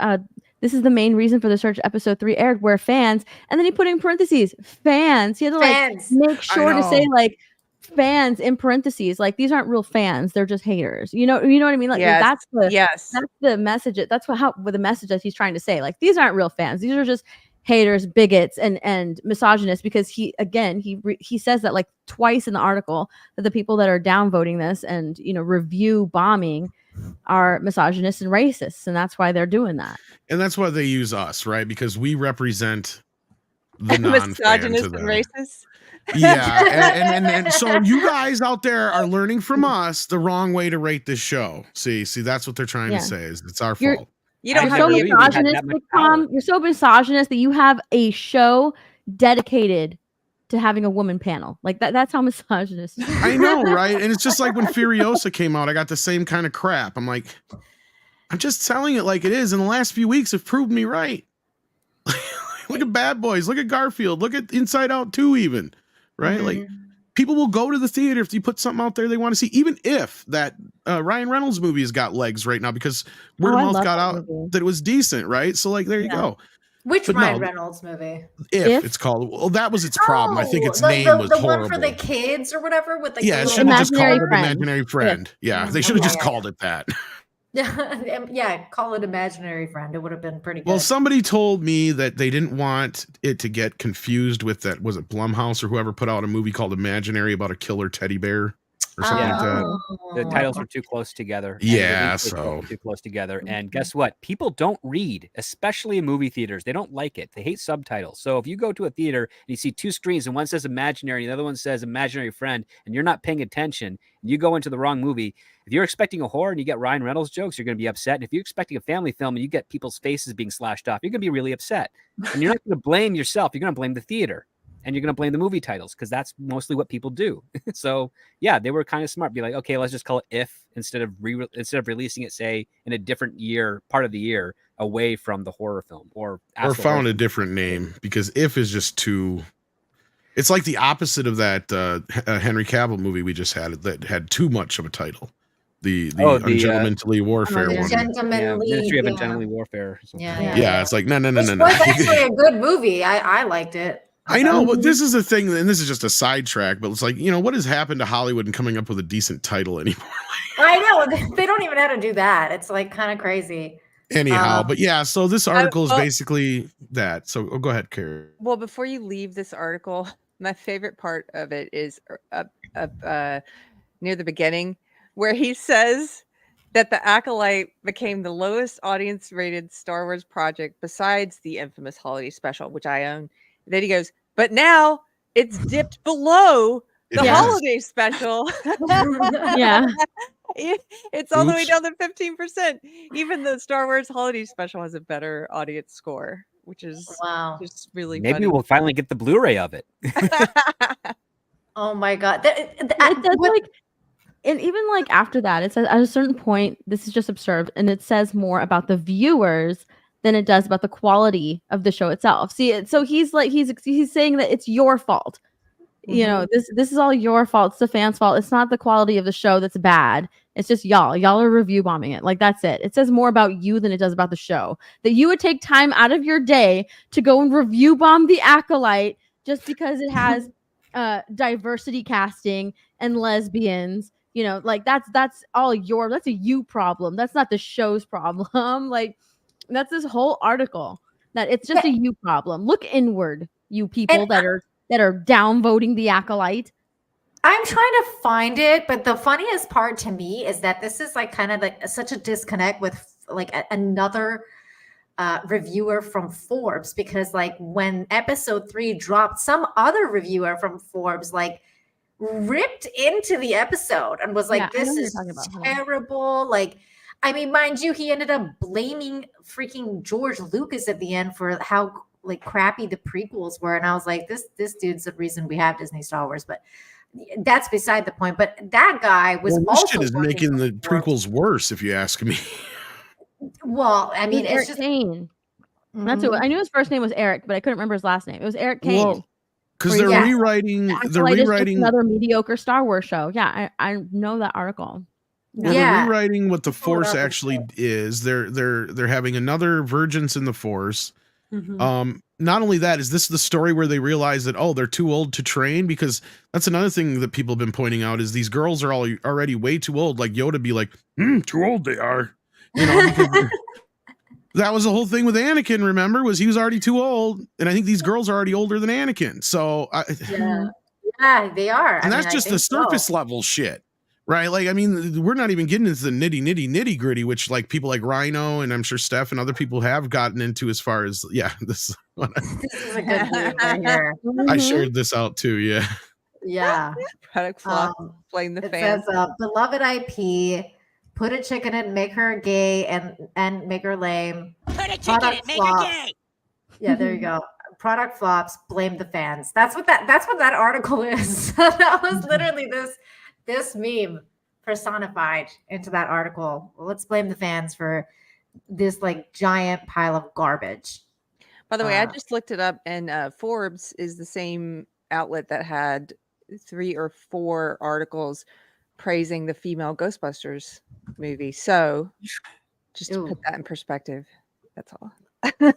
this is the main reason for the search episode 3 aired where fans, and then he put in parentheses fans. He had to like Fans. make sure to say know. like fans in parentheses. Like these aren't real fans; they're just haters. You know what I mean? Like Yes. that's the message. That's with the message that he's trying to say. Like these aren't real fans; these are just haters, bigots, and misogynists. Because he says that like twice in the article that the people that are downvoting this and review bombing are misogynists and racists, and that's why they're doing that. And that's why they use us, right? Because we represent the non-fan misogynist to and them. racist. Yeah, and so you guys out there are learning from us the wrong way to rate this show. See, that's what they're trying to say is it's our fault. You don't I have never to really be had that misogynistic, much Tom. power. You're so misogynist that you have a show dedicated to having a woman panel. Like that's how misogynist you are. I know, right? And it's just like when Furiosa came out, I got the same kind of crap. I'm like, I'm just telling it like it is. And the last few weeks have proved me right. Look at Bad Boys. Look at Garfield. Look at Inside Out 2 even, right? Like people will go to the theater if you put something out there they want to see, even if that Ryan Reynolds movie has got legs right now because word of mouth got out that it was decent, right? So like, there you go. Which But Ryan no, Reynolds movie? If it's called, well, that was its problem. I think its name was the horrible. one for the kids or whatever with like Yeah, the it little should have just called it Imaginary Friend. Imaginary Friend. Yeah, they should have just called it that. Yeah, call it Imaginary Friend. It would have been pretty good. Well, somebody told me that they didn't want it to get confused with that. Was it Blumhouse or whoever put out a movie called Imaginary about a killer teddy bear or something like that? The titles are too close together. and Yeah, release dates so- are too close together. And guess what? People don't read, especially in movie theaters. They don't like it. They hate subtitles. So if you go to a theater and you see two screens and one says Imaginary and the other one says Imaginary Friend, and you're not paying attention, and you go into the wrong movie, if you're expecting a horror and you get Ryan Reynolds jokes, you're going to be upset. And if you're expecting a family film and you get people's faces being slashed off, you're going to be really upset. And you're not going to blame yourself. You're going to blame the theater. And you're going to blame the movie titles because that's mostly what people do. So yeah, they were kind of smart. Be like, okay, let's just call it If instead of releasing it, say, in a different part of the year away from the horror film or found a different name because If is just too. It's like the opposite of that Henry Cavill movie we just had that had too much of a title. The Ungentlemanly Warfare one. Ministry of Ungentlemanly Warfare. Yeah, it's like no. It was actually a good movie. I liked it. I know, but this is the thing, and this is just a sidetrack, but it's like, what has happened to Hollywood and coming up with a decent title anymore? I know. They don't even know how to do that. It's like kind of crazy. Anyhow, but yeah, so this article is basically that. So go ahead, Carrie. Well, before you leave this article, my favorite part of it is near the beginning where he says that the Acolyte became the lowest audience rated Star Wars project besides the infamous holiday special, which I own. Then he goes, but now it's dipped below the holiday special. Yeah. It's all the way down to 15%. Even the Star Wars holiday special has a better audience score, which is just really Maybe funny. we'll finally get the Blu-ray of it. Oh my God. It does like, and even like after that, it says at a certain point, this is just absurd, and it says more about the viewers than it does about the quality of the show itself. See, so he's like he's saying that it's your fault. This is all your fault. It's the fans' fault. It's not the quality of the show that's bad. It's just y'all are review bombing it. Like that's it. It says more about you than it does about the show. That you would take time out of your day to go and review bomb the Acolyte just because it has diversity casting and lesbians. Like that's all that's a you problem. That's not the show's problem. Like that's this whole article that it's just a you problem. Look inward, you people that are downvoting the Acolyte. I'm trying to find it, but the funniest part to me is that this is like kind of like such a disconnect with like another reviewer from Forbes, because like when episode 3 dropped, some other reviewer from Forbes like ripped into the episode and was like, this is terrible. Like, I mean, mind you, he ended up blaming freaking George Lucas at the end for how like crappy the prequels were. And I was like, this dude's the reason we have Disney Star Wars, but that's beside the point. But that guy was also is making the prequels worse, if you ask me. Well, I mean, it's Eric just Kane. That's who I knew his first name was Eric, but I couldn't remember his last name. It was Eric Kane. Because they're rewriting. They're rewriting another mediocre Star Wars show. Yeah, I know that article. Well, they're rewriting what the Force actually is. They're having another Vergence in the Force, Not only that, is this the story where they realize that, oh, they're too old to train? Because that's another thing that people have been pointing out is these girls are all already way too old. Like Yoda be like, too old they are. You know, because that was the whole thing with Anakin, remember, was he was already too old. And I think these girls are already older than Anakin. So Yeah, they are. and that's just the surface level shit. Right. Like, I mean, we're not even getting into the nitty gritty, which like people like Rhino and I'm sure Steph and other people have gotten into as far as, this This is a good move right here. I shared this out too. Yeah. Yeah. Product flop, blame the It fans. says, beloved IP, put a chick in it, make her gay and make her lame. Put a chick in it, make her gay. Yeah, there you go. Product flops, blame the fans. That's what that article is. That was literally this meme personified into that article. Well, let's blame the fans for this like giant pile of garbage. By the way, I just looked it up, and Forbes is the same outlet that had 3 or 4 articles praising the female Ghostbusters movie. So just to put that in perspective, that's all.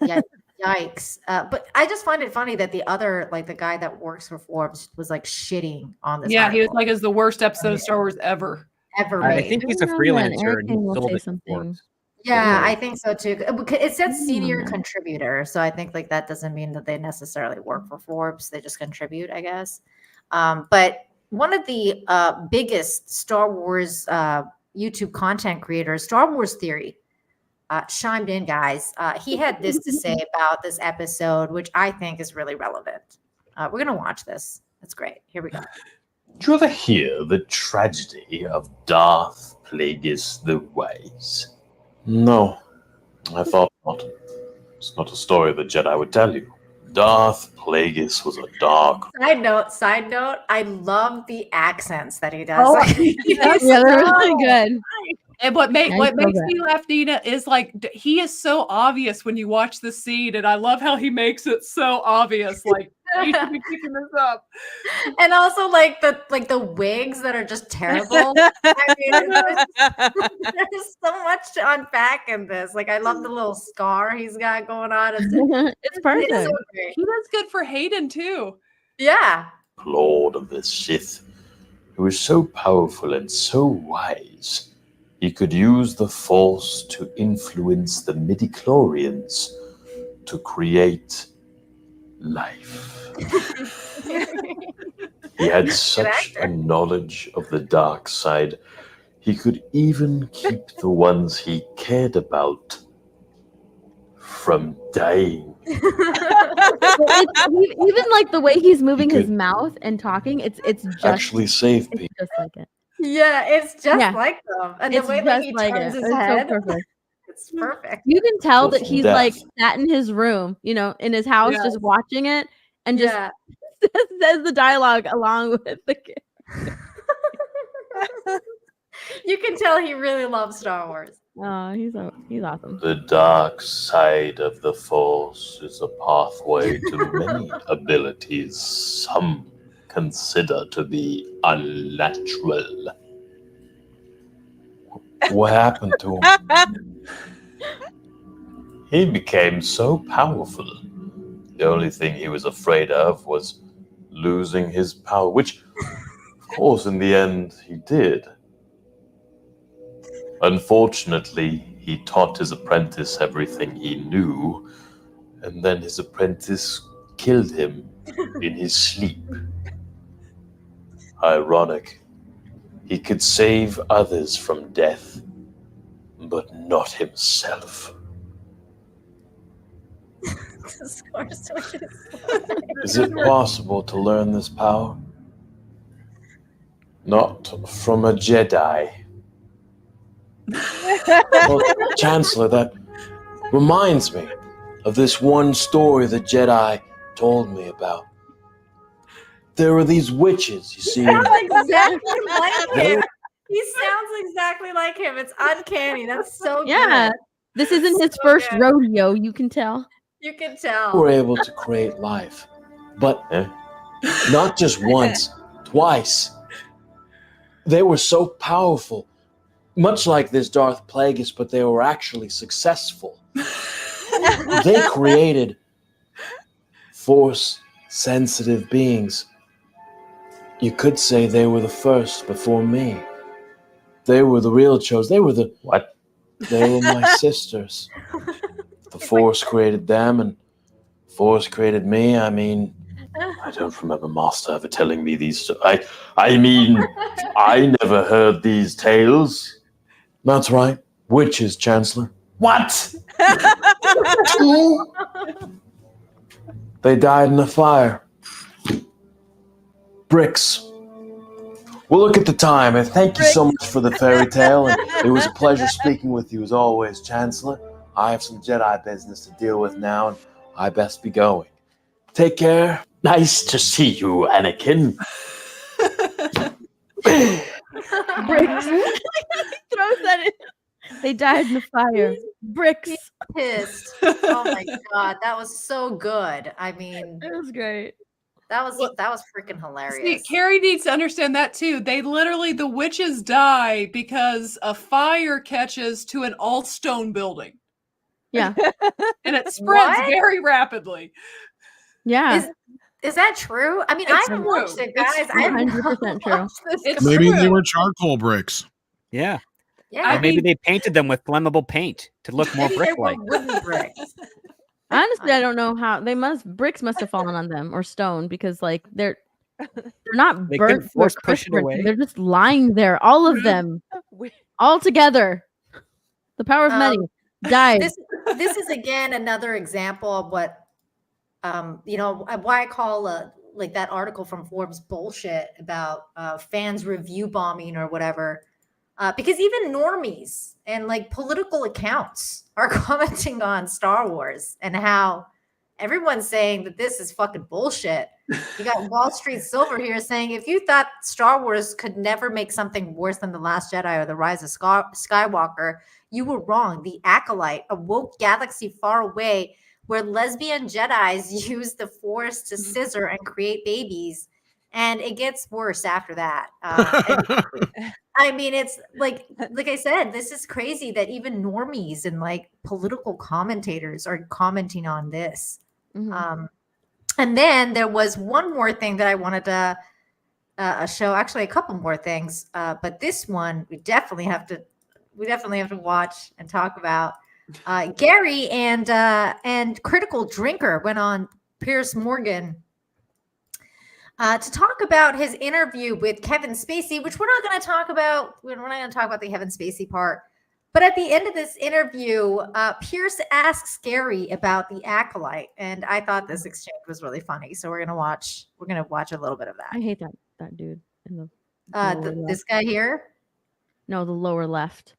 Yeah, yikes. But I just find it funny that the other, like the guy that works for Forbes was like shitting on this. Yeah, article. he was like, it's the worst episode of Star Wars ever. Ever I made. think he's a freelancer. And he sold it to Forbes. Yeah, I think so too. It says senior contributor, so I think like that doesn't mean that they necessarily work for Forbes. They just contribute, I guess. But one of the biggest Star Wars YouTube content creators, Star Wars Theory, chimed in, guys. He had this to say about this episode, which I think is really relevant. We're gonna watch this. That's great. Here we go. Did you ever hear the tragedy of Darth Plagueis the Wise? No, I thought not. It's not a story the Jedi would tell you. Darth Plagueis was a dark... Side note, I love the accents that he does. Oh, yeah, they're really good. And what makes me laugh, Nina, is like he is so obvious when you watch the scene, and I love how he makes it so obvious. Like he should be picking this up, and also like the wigs that are just terrible. I mean, there's so much to unpack in this. Like I love the little scar he's got going on. It's perfect. It's so great. he does good for Hayden too. Yeah. Lord of the Sith, who is so powerful and so wise. He could use the Force to influence the midichlorians to create life. He had such a knowledge of the dark side, he could even keep the ones he cared about from dying. Even like the way he's moving his mouth and talking, it's just Actually save people. just like it. Yeah, it's just like them. And It's the way that just he like turns it. his It's so head, perfect. it's perfect. You can tell that Awful he's death. like sat in his room, in his house, Yes. just watching it and just says the dialogue along with the kid. You can tell he really loves Star Wars. Oh, he's awesome. The dark side of the Force is a pathway to many abilities some consider to be unnatural. What happened to him? He became so powerful. The only thing he was afraid of was losing his power, which, of course, in the end, he did. Unfortunately, he taught his apprentice everything he knew, and then his apprentice killed him in his sleep. Ironic. He could save others from death, but not himself. Is it possible to learn this power? Not from a Jedi. Well, Chancellor, that reminds me of this one story the Jedi told me about. There were these witches, you see. Exactly like him. He sounds exactly like him. It's uncanny. That's so Yeah. good. This isn't his So first good. rodeo, you can tell. You can Were tell. able to create life. But not just once, twice. They were so powerful, much like this Darth Plagueis, but they were actually successful. They created Force-sensitive beings. You could say they were the first before me. They were the real chose. They were the... What? They were my sisters. The Force created them, and Force created me. I mean, I don't remember Master ever telling me these... I mean, I never heard these tales. That's right. Witches, Chancellor. What? 2? They died in a fire. Bricks. Well, look at the time, and thank you so much for the fairy tale, and it was a pleasure speaking with you as always, Chancellor. I have some Jedi business to deal with now, and I best be going. Take care. Nice to see you, Anakin. Bricks. Throws that in. They died in the fire. Bricks. Pissed. Oh my god, that was so good. I mean, It was great. that was freaking See, hilarious. Carrie needs to understand that too. They literally, the witches die because a fire catches to an all stone building. Yeah. And it spreads What? very rapidly. Yeah. Is that true? I mean, I It's haven't true. watched it, It's guys. I haven't 100% true. watched this. It's Maybe they true. were charcoal bricks. Yeah. Yeah, Or maybe they painted them with flammable paint to look more maybe they were brick-like. wooden bricks. Honestly, I don't know how bricks must have fallen on them or stone because like they're not They couldn't burnt to a force push crisp it bricks. away. They're just lying there, all of them, all together. The power of many died. This is again another example of what why I call like that article from Forbes bullshit about fans review bombing or whatever. Because even normies and like political accounts are commenting on Star Wars and how everyone's saying that this is fucking bullshit. You got Wall Street Silver here saying if you thought Star Wars could never make something worse than The Last Jedi or The Rise of Skywalker, you were wrong. The Acolyte, a woke galaxy far away where lesbian Jedis use the Force to scissor and create babies. And it gets worse after that. I mean, it's like I said, this is crazy that even normies and like political commentators are commenting on this. Mhm. And then there was one more thing that I wanted to show. Actually, a couple more things, but this one we definitely have to watch and talk about. Gary and Critical Drinker went on Piers Morgan to talk about his interview with Kevin Spacey, which we're not going to talk about. We're not going to talk about the Kevin Spacey part. But at the end of this interview, Pierce asks Gary about the Acolyte, and I thought this exchange was really funny. So we're gonna watch a little bit of that. I hate that dude in the lower left. This guy here. No, the lower left.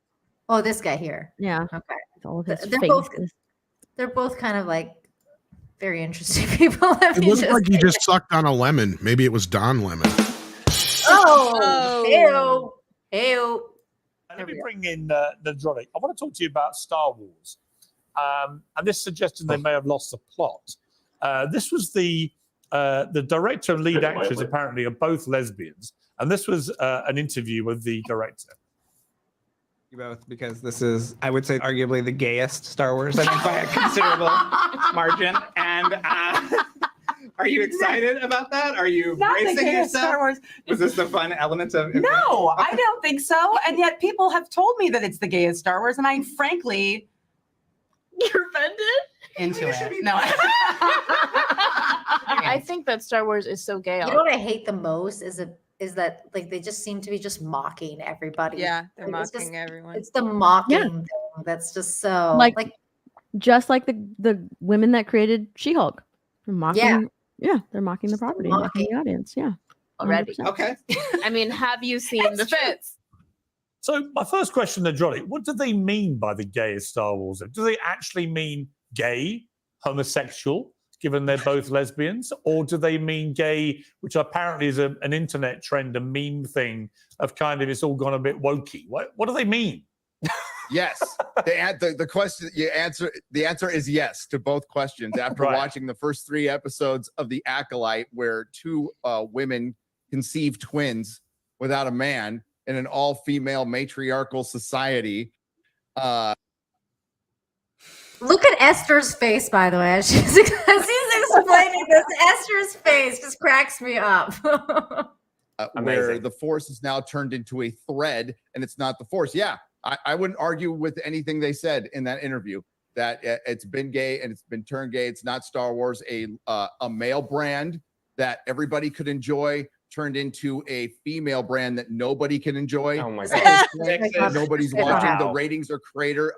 Oh, this guy here. Yeah. Okay. It's all of his They're faces. they're both kind of like very interesting people. Let It me looked just like he say. just sucked on a lemon. Maybe it was Don Lemon. Oh, ew. Let me bring in Nadronic. I want to talk to you about Star Wars. And this suggested they may have lost the plot. This was the director and lead actors apparently are both lesbians. And this was an interview with the director. You both, because this is, I would say, arguably the gayest Star Wars, I think, by a considerable margin. And are you excited about that? Are you Not the bracing gayest yourself? Star Wars. Was this the fun element of? No, I don't think so. And yet people have told me that it's the gayest Star Wars, and I frankly, You're offended? into it. No. I think that Star Wars is so gay. You know what I hate the most is that like they just seem to be just mocking everybody. Yeah, they're Like, it's mocking just- everyone. It's the mocking thing that's just so Like just like the women that created She-Hulk. They're mocking. Yeah, they're mocking the property, mocking the audience. Yeah. Already. 100%. Okay. I mean, have you seen the fits? So my first question, Nadronic, what do they mean by the gayest Star Wars? Do they actually mean gay, homosexual, given they're both lesbians? Or do they mean gay, which apparently is an internet trend, a meme thing of kind of it's all gone a bit wokey? What do they mean? Yes. The question the answer is yes to both questions after Right. watching the first 3 episodes of The Acolyte, where 2 women conceive twins without a man in an all-female matriarchal society. Look at Esther's face, by the way. As she's explaining this. Esther's face just cracks me up. Where the Force is now turned into a thread and it's not the Force. Yeah, I wouldn't argue with anything they said in that interview, that it's been gay and it's been turned gay. It's not Star Wars, a male brand that everybody could enjoy turned into a female brand that nobody can enjoy. Oh my God. Nobody's watching. The ratings are cratered.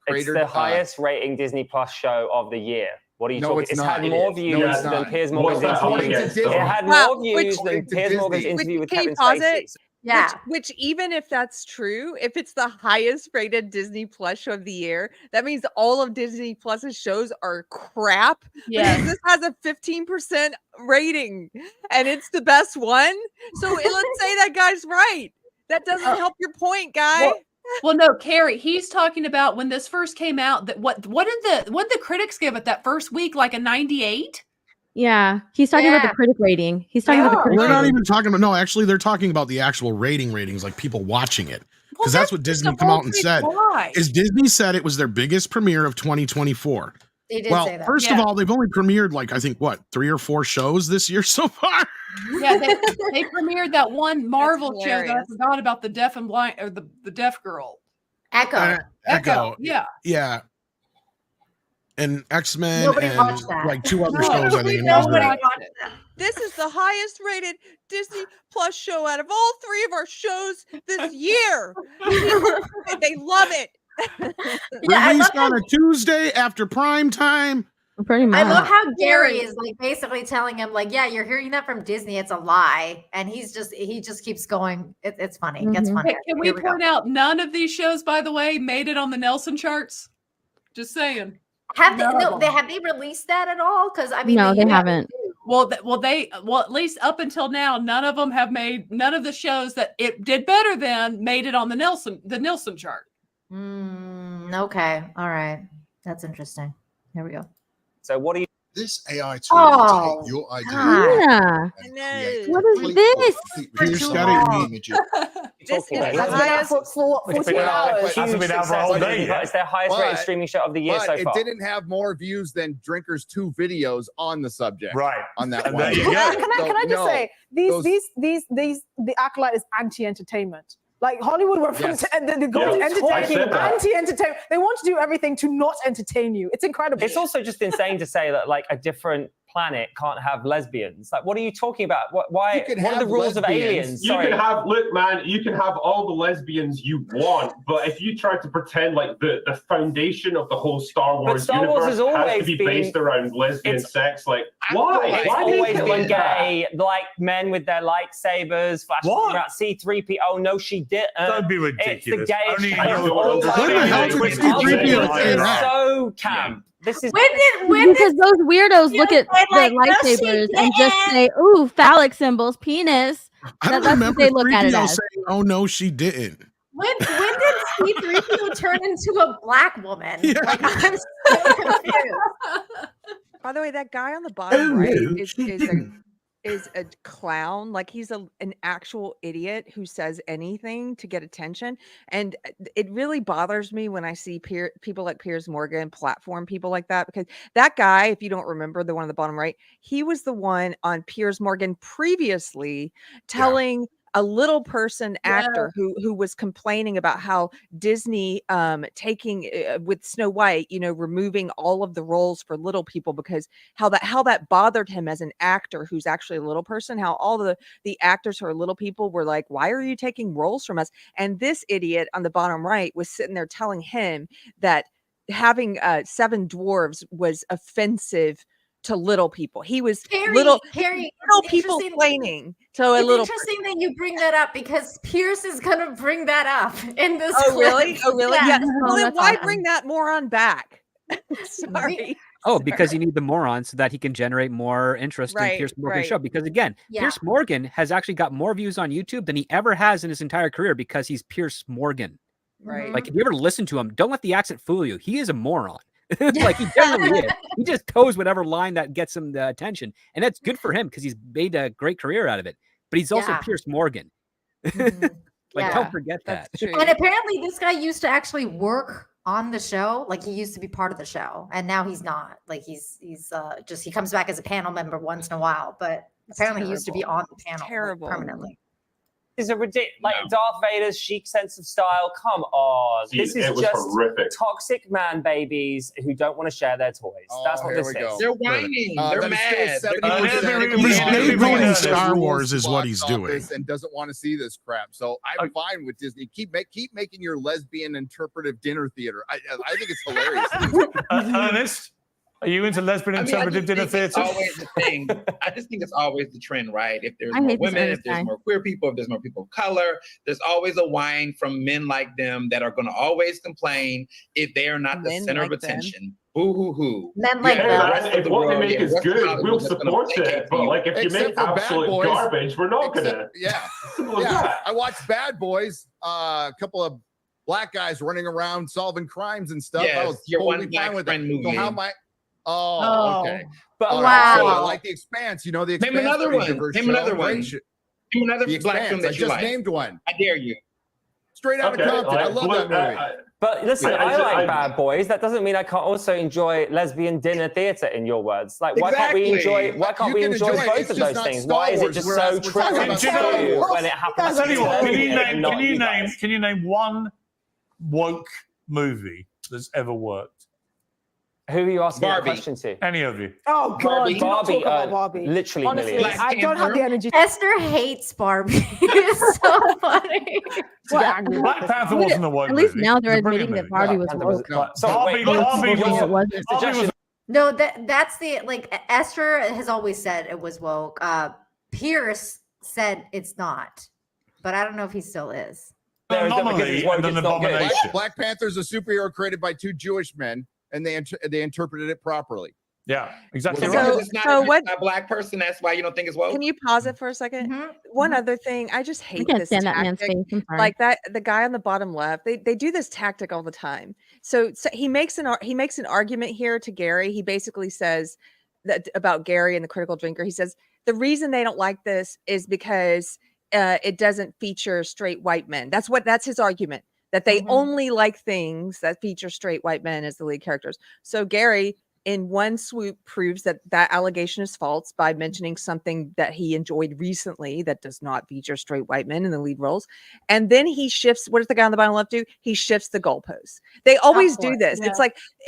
It's the highest rating Disney Plus show of the year. What are you No, talking? it's It's not. had more No, views it's than not. Piers What's Morgan's that interview. against? It had Wow, more views than Piers Morgan's interview with Can you Kevin pause Spacey. it? Yeah. Which even if that's true, if it's the highest rated Disney Plus show of the year, that means all of Disney Plus's shows are crap. Yes. Because this has a 15% rating and it's the best one. So let's say that guy's right. That doesn't help your point, guy. Well, no, Carrie, he's talking about when this first came out. That what did the critics give it that first week? Like a 98? Yeah, he's talking about the critic rating. He's talking about the critic We're not rating. even talking about. No, actually, they're talking about the actual ratings, like people watching it, because that's what Disney come out and said. Is Disney said it was their biggest premiere of 2024. They did Well, say that. first of all, they've only premiered like I think 3 or 4 shows this year so far. Yeah, they premiered that one Marvel show that I hilarious. forgot about, the deaf and blind, or the deaf girl. Echo. Echo. Yeah. Yeah. And X-Men Nobody and watched that. like 2 other No, shows, I think. Nobody watched that. This is the highest rated Disney Plus show out of all 3 of our shows this year. They love it. Yeah, I Released love on a Tuesday after prime time. Pretty much. I love how Gary is like basically telling him, like, yeah, you're hearing that from Disney. It's a lie. And he just keeps going. It's funny. It gets funny. Can we point out none of these shows, by the way, made it on the Nelson charts? Just saying. Have they? None of No, them. have they released that at all? Because I mean, No, they haven't. Well, at least up until now, none of them have made. None of the shows that it did better than made it on the Nielsen chart. Okay, all right, that's interesting. Here we go. So what do you? This AI tool will take your idea. Yeah. and create What is complete this? complete Here's redesign got of it. the images. This is the That's highest. It's been out for a whole day. Yeah? It's their highest rated But- streaming show of the year But so it far. didn't have more views than Drinkers 2 videos on the subject. Right. On that And one. there you go. Can I just say those- the Acolyte is anti-entertainment. Like Hollywood were from Yes. they go to Yeah, I entertain, said that. anti-entertainment. They want to do everything to not entertain you. It's incredible. It's also just insane to say that like a different planet can't have lesbians. Like, what are you talking about? Why? You can What are the have rules of lesbians. aliens? You Sorry. can have, look, man, you can have all the lesbians you want, but if you try to pretend like the foundation of the whole Star Wars Star Wars universe has has to always be been- based around lesbian it's- sex, like, why? It's Why always make it been like that? gay, like men with their lightsabers, flashing What? around C-3PO. Oh no, she didn't. Don't be It's ridiculous. the gayest Only show you of don't all understand. time. When the hell did C-3PO say It's that? so camp. This is Because those weirdos look at said, like, the no, she lightsabers and just say, "Ooh, phallic symbols, penis." I don't That's what remember they look at it 3PO as. saying, "Oh no, she didn't." When did C-3PO turn into a black woman? Yeah. Like, I'm so confused. By the way, that guy on the bottom Oh, right no, is a clown. Like he's an actual idiot who says anything to get attention. And it really bothers me when I see people like Piers Morgan platform people like that, because that guy, if you don't remember, the one on the bottom right, he was the one on Piers Morgan previously telling a little person actor who was complaining about how Disney taking with Snow White, removing all of the roles for little people, because how that bothered him as an actor who's actually a little person, how all the actors who are little people were like, why are you taking roles from us? And this idiot on the bottom right was sitting there telling him that having 7 dwarves was offensive to little people. He was Carrie, little Carrie, people interesting- complaining to a It's little interesting that you bring that up because Pierce is gonna bring that up in this. Oh, clip. really? Oh, really? Yeah. Yeah. Well, then that's why awesome. bring that moron back? Sorry. Oh, because you need the moron so that he can generate more interest in Right, Piers Morgan's right. show. Because again, Yeah. Piers Morgan has actually got more views on YouTube than he ever has in his entire career because he's Piers Morgan. Right. Like if you ever listen to him, don't let the accent fool you. He is a moron. Like he generally is. He just toes whatever line that gets him the attention. And that's good for him because he's made a great career out of it. But he's also Yeah. Piers Morgan. Like, Yeah. don't forget that. And apparently, this guy used to actually work on the show. Like, he used to be part of the show, and now he's not. Like, he's just he comes back as a panel member once in a while, but apparently he used to be on the panel like, permanently. Is a ridiculous, like Darth Vader's chic sense of style. Come on, See, this is it was just horrific. toxic man babies who don't want to share their toys. That's what here this we go. is. They're whining. They're They're mad. He's debuting Star Wars is what he's doing. And doesn't want to see this crap. So I'm fine with Disney. Keep making your lesbian interpretive dinner theater. I think it's hilarious. Ernest, are you into lesbian interpretive dinner theater? It's always the thing. I just think it's always the trend, right? If there's I more hate this women, Ernest if there's guy. more queer people, if there's more people of color, there's always a whine from men like them that are going to always complain if they are not the Men center like of them. attention. Boo hoo hoo. Men like Yeah, them. man, if what they make is good, we'll support it. But like, if you Except make for Bad absolute Boys. garbage, we're not gonna. Yeah. Simple as Yeah. that. I watched Bad Boys. A couple of black guys running around solving crimes and stuff. I Yes, was your totally one black fine with friend that. So movie. how am I? Oh, Oh. okay. But All right, so I Wow. like The Expanse. You know, The Expanse. Name another pretty one. diverse Name show. another Great one. shit. Name another The black film Expanse. that I you just like. named one. I dare you. Straight out Okay, of Compton. I like, love look, that movie. But listen, I I like just- Bad Boys. That doesn't mean I can't also enjoy lesbian dinner theater. In your words, like why can't we Exactly. enjoy? Why can't You we can enjoy enjoy it. both It's of just those not things? Star Why is it Wars, just whereas so we're talking tricky about to Star do Wars. when it happens Tell to be you what, lesbian and not you guys? can you name one woke movie that's ever worked? Who are you asking that Barbie. question to? Any of you? Oh God, Barbie. do not talk about Barbie. Literally Honestly, millions. I don't have the energy. Esther hates Barbie. It's so funny. to get angry Black about this. Panther wasn't a woke At least movie. now It was they're a brilliant admitting that movie. Barbie was Panther was- woke. But So Barbie, wait, Barbie It was wasn't. Barbie was No, that's the like Esther has always said it was woke. Pierce said it's not, but I don't know if he still is. an There is that because anomaly it's woke, and an it's not good. abomination. Black Panther's a superhero created by two Jewish men, and they interpreted it properly. Yeah, exactly Well, right. because it's not so a, what- a black person, that's why you don't think it's woke. Can you pause it for a 2nd? Mhm. One other thing, I just I hate can't this stand that man's tactic. face. I'm sorry. Like that, the guy on the bottom left, they do this tactic all the time. So he makes an argument here to Gary. He basically says that about Gary and the critical drinker. He says the reason they don't like this is because it doesn't feature straight white men. That's his argument, that they only like things that feature straight white men as the lead characters. So Gary, in one swoop, proves that allegation is false by mentioning something that he enjoyed recently that does not feature straight white men in the lead roles. And then he shifts. What does the guy on the bottom left do? He shifts the goalposts. They always do course, this. yeah.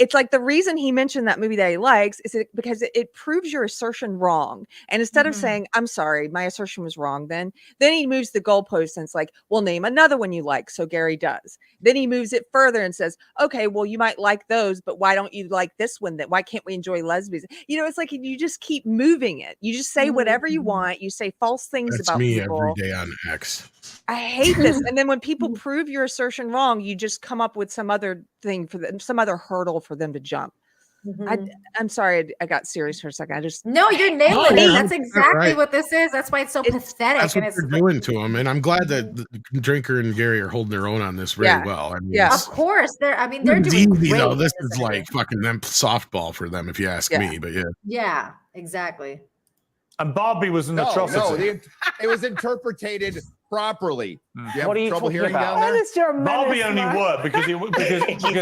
It's like the reason he mentioned that movie that he likes is because it proves your assertion wrong. And instead of saying, "I'm sorry, my assertion was wrong," then he moves the goalpost and it's like, "Well, name another one you like." So Gary does. Then he moves it further and says, "Okay, well, you might like those, but why don't you like this one? Why can't we enjoy lesbians?" You know, it's like you just keep moving it. You just say whatever you want. You say false things That's about me people. every day on X. I hate this. And then when people prove your assertion wrong, you just come up with some other thing for them, some other hurdle for them to jump. I'm sorry, I got serious for a second. I just No, you're nailing No, it. you're That's 100% exactly right. what this is. That's why it's so pathetic. That's And what it's they're doing to him, and I'm glad that the Drinker and Gary are holding their own on this very Yeah. well. I mean, Yeah. of course they're. I mean, they're it's doing easy great. though. This in is interview. like fucking them softball for them, if you ask Yeah. me. But yeah, Yeah, exactly. And Barbie was an atrocity. No, it was interpreted properly. You have What are you trouble talking hearing about? down there? Ernest, you're a Barbie menace, only man. worked because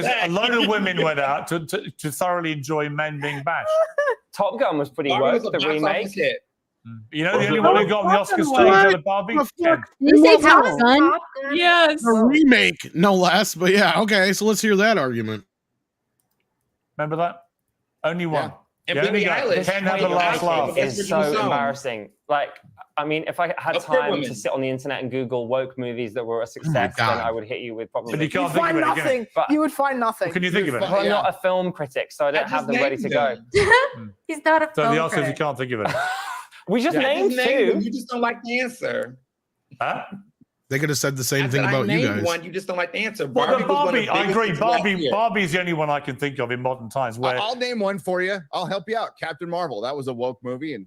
a load of women went out to thoroughly enjoy men being bashed. Top Gun was pretty Barbie woke. was a The box remake. office hit. You know, the only one who got on the Oscar stage out of Barbie? Ken. You say Top Top Gun? Gun? Yes. a remake, no less. But yeah, okay. So let's hear that argument. Remember that? Only one. And You only Billie got Eilish Ken have the played last Eilish laugh. with Is so original song. embarrassing. Like, I mean, if I had Of Queer time to Women. sit on the internet and Google woke movies that were a success, then God. I would hit you with probably. But you You'd can't think find of it again. nothing. But- You would find nothing. What can you think of it? Well, I'm Yeah. not a film critic, so I don't I have just them ready to named go. them. He's not a So film the answer is you critic. can't think of it. We just Yeah. I named just named two. them. You just don't like the answer. Huh? They could have said the same I thing said I about you named guys. one. You just don't like the answer. Well, Barbie the was one of the Barbie, I biggest agree. hits last year. Barbie's the only one I can think of in modern times where I'll name one for you. I'll help you out. Captain Marvel. That was a woke movie, and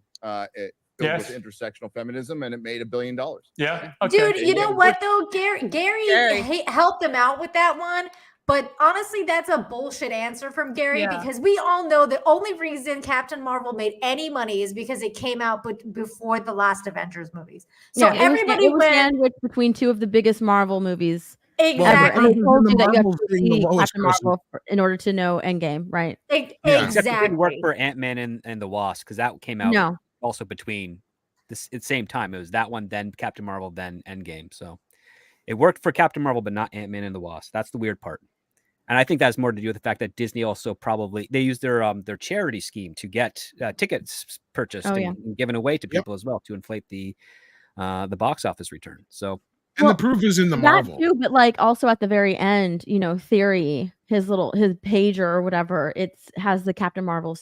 it filled Yes. with intersectional feminism, and it made $1 billion. yeah, okay. Dude, you know what though? Gary Gary. helped him out with that one, But honestly, that's a bullshit answer from Gary Yeah. because we all know the only reason Captain Marvel made any money is because it came out before the last Avengers movies. So Yeah, everybody it was went sandwiched between two of the biggest Marvel movies ever. exactly. And they told you that you have Marvels to being the see lowest Captain grossing. Marvel in order to know Endgame, right? Yeah. Except it didn't work Exactly. for Ant-Man and the Wasp because that came out No. also between at the same time. It was that one, then Captain Marvel, then Endgame. So it worked for Captain Marvel, but not Ant-Man and the Wasp. That's the weird part. And I think that's more to do with the fact that Disney also probably they use their charity scheme to get tickets purchased and given away to people as well to inflate the box office return. So And the proof is in the Marvel. That too, but like also at the very end, you know, Theory, his pager or whatever, has the Captain Marvel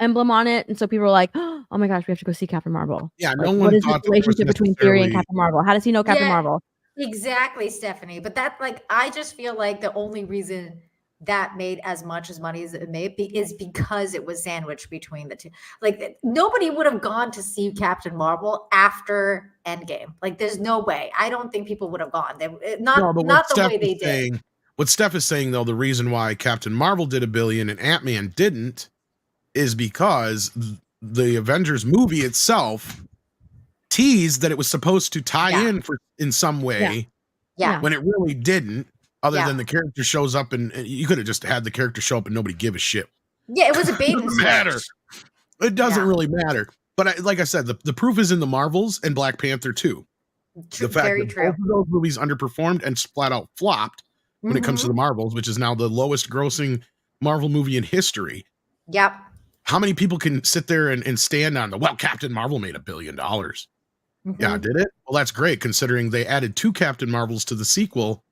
emblem on it, and so people are like, "Oh my gosh, we have to go see Captain Marvel." Yeah, like, no what one is the thought that there was relationship between Theory and necessarily- Captain Marvel? How does he know Captain Yeah, Marvel? Exactly, Stephanie. But that, like, I just feel like the only reason that made as much as money as it made is because it was sandwiched between the two. Like, nobody would have gone to see Captain Marvel after Endgame. Like, there's no way. I don't think people would have gone. No, but Not the Steph way they is did. saying, what Steph is saying, though, the reason why Captain Marvel did $1 billion and Ant-Man didn't is because the Avengers movie itself teased that it was supposed to tie in some way Yeah. when it really didn't, other Yeah. than the character shows up and you could have just had the character show up and nobody give a shit. Yeah, it was a bait and Doesn't switch. matter. It doesn't really matter. But like I said, the proof is in the Marvels and Black Panther 2. The fact very that true. both of those movies underperformed and flat out flopped when it comes to the Marvels, which is now the lowest grossing Marvel movie in history. Yep. How many people can sit there and stand on Captain Marvel made $1 billion? Yeah, did it? Well, that's great considering they added 2 Captain Marvels to the sequel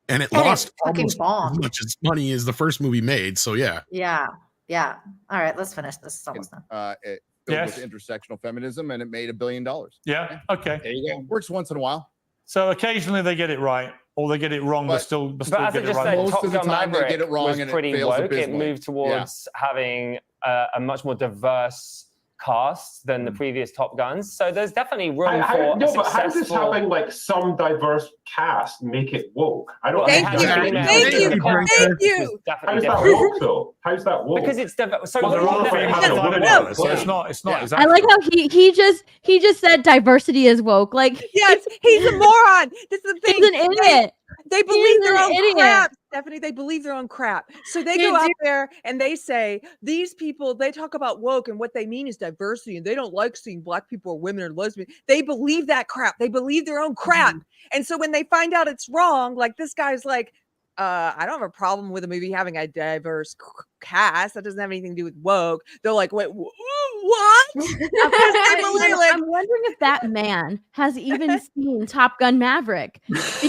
and it lost almost as much as money as the first movie made. So yeah. Yeah. Yeah. All right, let's finish this. It's almost done. It Yes. with intersectional feminism, and it made $1 billion. Yeah. Okay. There you go. Works once in a while. So occasionally they get it right, or they get it wrong, but still But get as I it just right. said, Most Top of the Gun time they Maverick get it wrong was and it pretty fails woke. It abysmally. moved towards having a much more diverse cast than the previous Top Guns. So there's definitely room for a But how does successful... having like some diverse cast make it woke? I don't. Thank you. Thank you. How's that woke though? How's that woke? Because it's so Well, they're all female and a woman on it, So it's not. It's not. I like how he just said diversity is woke. Like Yes, he's a moron. This is the thing. He's an idiot. They believe their own idiot. crap, Stephanie. They believe their own crap. So they go out there and they say, these people, they talk about woke and what they mean is diversity and they don't like seeing black people or women or lesbians. They believe that crap. They believe their own crap. And so when they find out it's wrong, like this guy's like, I don't have a problem with a movie having a diverse cast. That doesn't have anything to do with woke. They're like, wait, what? I'm wondering if that man has even seen Top Gun Maverick.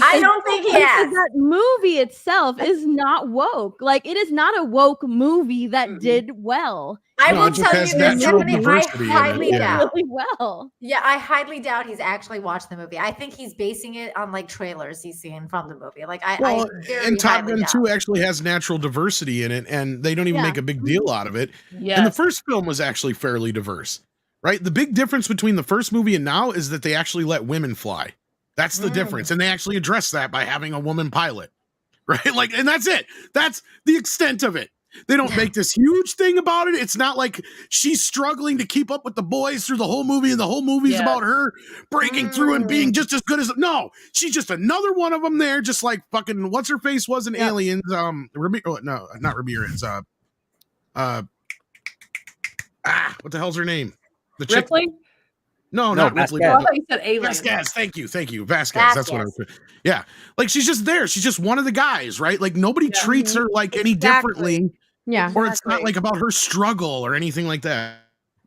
I don't think he has. That movie itself is not woke. Like it is not a woke movie that did well. I will tell you this, Stephanie, I highly doubt. Really well. Yeah, I highly doubt he's actually watched the movie. I think he's basing it on like trailers he's seen from the movie. Like I very and Top highly Gun doubt. 2 actually has natural diversity in it, and they don't even make a big deal out of it. And the Yes. first film was actually fairly diverse, right? The big difference between the first movie and now is that they actually let women fly. That's the difference. And they actually address that by having a woman pilot, right? Like, and that's it. That's the extent of it. They don't make this huge thing about it. It's not like she's struggling to keep up with the boys through the whole movie, and the whole movie is about her breaking through and being just as good as no. She's just another one of them there, just like fucking what's her face was in Aliens. No, not Ramirez. What the hell's her name? The chick. Ripley? No, No, not Ripley. Oh, I thought you said Aliens. Vasquez, thank you. Vasquez. That's what I was. Yeah, like she's just there. She's just one of the guys, right? Like nobody treats her like any differently. Yeah, or it's not like about her struggle or anything like that.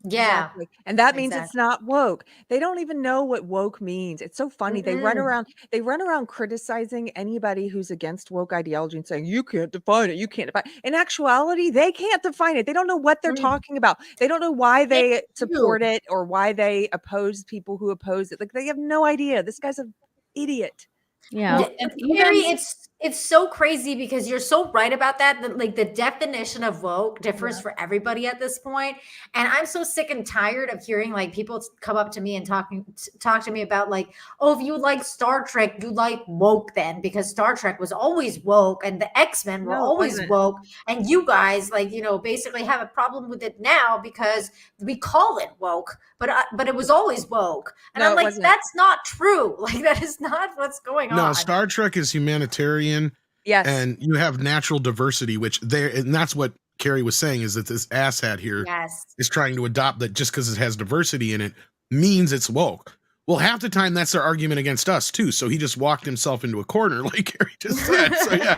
Yeah. Exactly. And that means it's not woke. They don't even know what woke means. It's so funny. They run around criticizing anybody who's against woke ideology and saying, you can't define it. You can't define it. In actuality, they can't define it. They don't know what they're talking about. They don't know why they support it or why they oppose people who oppose it. Like they have no idea. This guy's an idiot. Yeah. And Carrie, even it's so crazy because you're so right about that. That like the definition of woke differs for everybody at this point. And I'm so sick and tired of hearing like people come up to me and talk to me about like, oh, if you like Star Trek, you like woke then because Star Trek was always woke and the X-Men were No, it always wasn't. woke. And you guys like, basically have a problem with it now because we call it woke, but it was always woke. And No, I'm it like, wasn't. that's not true. Like that is not what's going No, on. Star Trek is humanitarian. Yes. And you have natural diversity, and that's what Carrie was saying, is that this asshat here is trying to adopt that just because it has diversity in it means it's woke. Well, half the time that's their argument against us too. So he just walked himself into a corner, like Carrie just said. So yeah.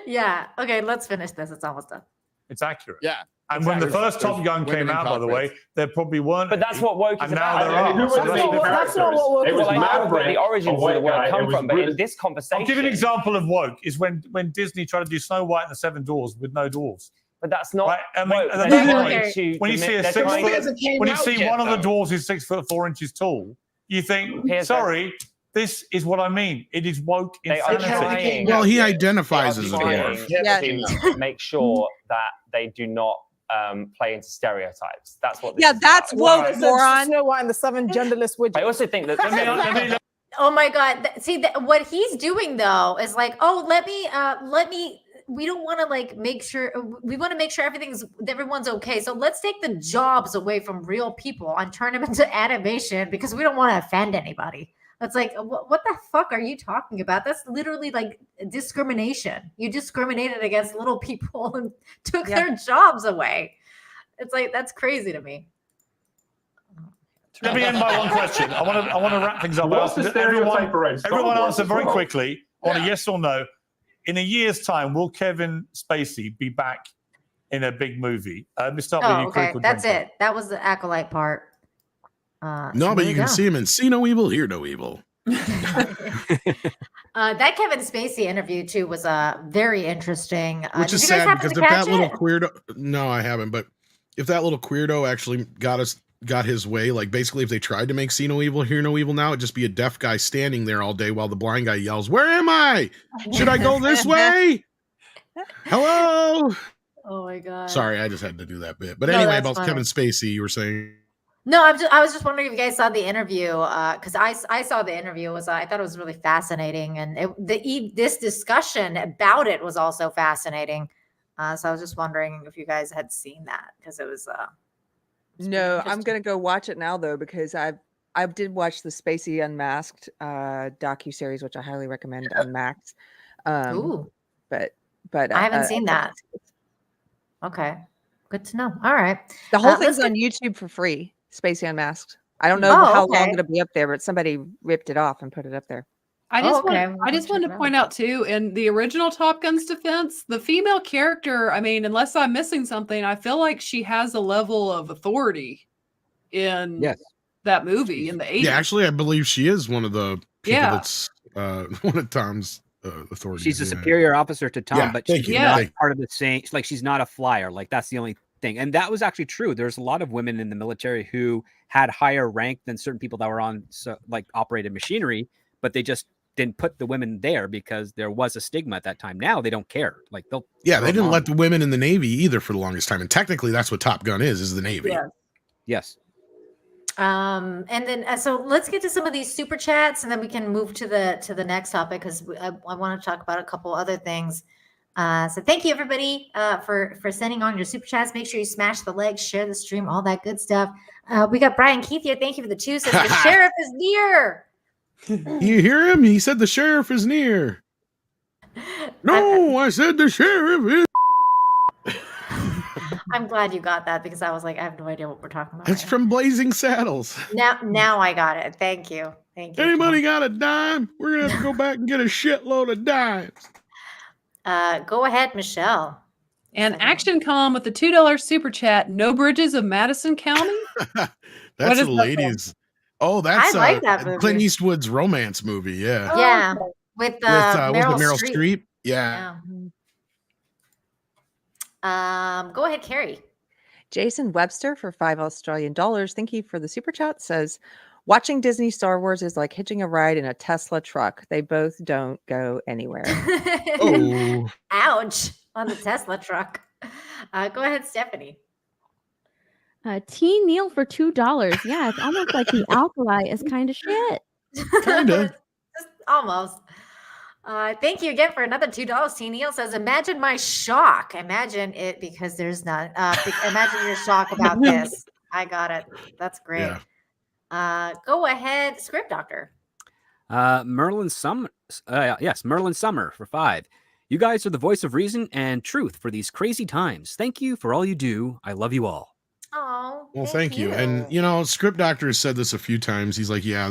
Yeah. Okay, let's finish this. It's almost done. It's accurate. Yeah. And when the first Top Gun women came in out, by the way, cockpits. there probably weren't. But that's any, what woke is and now about. there are. Who was So the main that's not what woke characters? It was was Well, I know where the Maverick, origins a of the white word guy. come It was from, but in Bruce. this conversation, I'll give you an example of woke is when Disney tried to do Snow White and the Seven Dwarfs with no dwarves. But that's not. Right? I mean, woke. at the They're moment, trying to when you see a they're 6 trying- foot, when you see one of the dwarves is 6'4" tall, you think, Here's sorry, this is what I mean. It is woke They are insanity. trying. Well, he They identifies are as a trying dwarf. to make sure that they do not play into stereotypes. That's what. This Yeah, is that's about. woke, It's moron. Snow White and the 7 genderless widgets. I also think that. Oh my God. See, what he's doing though is like, oh, let me. We don't want to like make sure we want to make sure everyone's okay. So let's take the jobs away from real people and turn them into animation because we don't want to offend anybody. That's like, what the fuck are you talking about? That's literally like discrimination. You discriminated against little people and took their jobs away. It's like, that's crazy to me. Let me end by one question. I want to wrap things up. What's the stereotype around Star Everyone Wars answer as very well? quickly on a yes or no. In a year's time, will Kevin Spacey be back in a big movie? Let's start with Oh, you, okay. Critical That's Drinker. it. That was the Acolyte part. No, so but there you can go. see him in See No Evil, Hear No Evil. That Kevin Spacey interview too was very interesting. Which did is you guys sad happen because to if catch that little it? queerdo, no, I haven't, but if that little queerdo actually got his way, like basically if they tried to make See No Evil, Hear No Evil now, it'd just be a deaf guy standing there all day while the blind guy yells, "Where am I? Should I go this way? Hello?" Oh my God. Sorry, I just had to do that bit. But No, anyway, that's about funny. Kevin Spacey, you were saying. No, I was just wondering if you guys saw the interview because I saw the interview. I thought it was really fascinating, and this discussion about it was also fascinating. So I was just wondering if you guys had seen that because it was. No, I'm gonna go watch it now though because I did watch the Spacey Unmasked docu-series, which I highly recommend on Max. Ooh. But I haven't seen that. Okay, good to know. All right, the whole let's thing's on YouTube for free. Spacey Unmasked. I don't know how long it'll be up there, but somebody ripped it off and put it up there. I just okay. want to point out too, in the original Top Gun's defense, the female character, I mean, unless I'm missing something, I feel like she has a level of authority in that movie in the 80s. Yeah, actually, I believe she is one of the people Yeah. that's one of Tom's authorities. She's a yeah. superior officer to Tom, Yeah, but thank she's you. not Thank you. part of the same. Like she's not a flyer. Like that's the only thing, and that was actually true. There's a lot of women in the military who had higher rank than certain people that were on operated machinery, but they just didn't put the women there because there was a stigma at that time. Now they don't care. Like they'll Yeah, throw they them didn't on. let the women in the Navy either for the longest time, and technically that's what Top Gun is the Navy. Yeah. Yes. And then so let's get to some of these super chats, and then we can move to the next topic because I want to talk about a couple other things. So thank you everybody for sending on your super chats. Make sure you smash the like, share the stream, all that good stuff. We got Brian Keith here. Thank you for the 2. Says the sheriff is near. You hear him? He said the sheriff is near. No, I said the sheriff is. I'm glad you got that because I was like, I have no idea what we're talking about. It's from Blazing Saddles. Now I got it. Thank you. Thank you. Anybody got a dime? We're gonna have to go back and get a shitload of dimes. Go ahead, Michelle. And ActionCom with the $2 super chat. No Bridges of Madison County. That's What is the that ladies. Oh, that's I like that movie. Clint Eastwood's romance movie. Yeah. Yeah, with Was it Meryl Meryl Streep. Streep? Yeah. Go ahead, Carrie. Jason Webster for $5 Australian. Thank you for the super chat. Says, Watching Disney Star Wars is like hitching a ride in a Tesla truck. They both don't go anywhere. Oh. Ouch on the Tesla truck. Go ahead, Stephanie. T Neil for $2. Yeah, it's almost like the Acolyte is kind of shit. Kinda. Just almost. Thank you again for another $2. T Neil says, "Imagine my shock. Imagine it because there's none. Imagine your shock about this." I got it. That's great. Yeah. Go ahead, Script Doctor. Merlin Summer. Yes, Merlin Summer for 5. You guys are the voice of reason and truth for these crazy times. Thank you for all you do. I love you all. Oh, Well, thank you. And Script Doctor has said this a few times. He's like, yeah,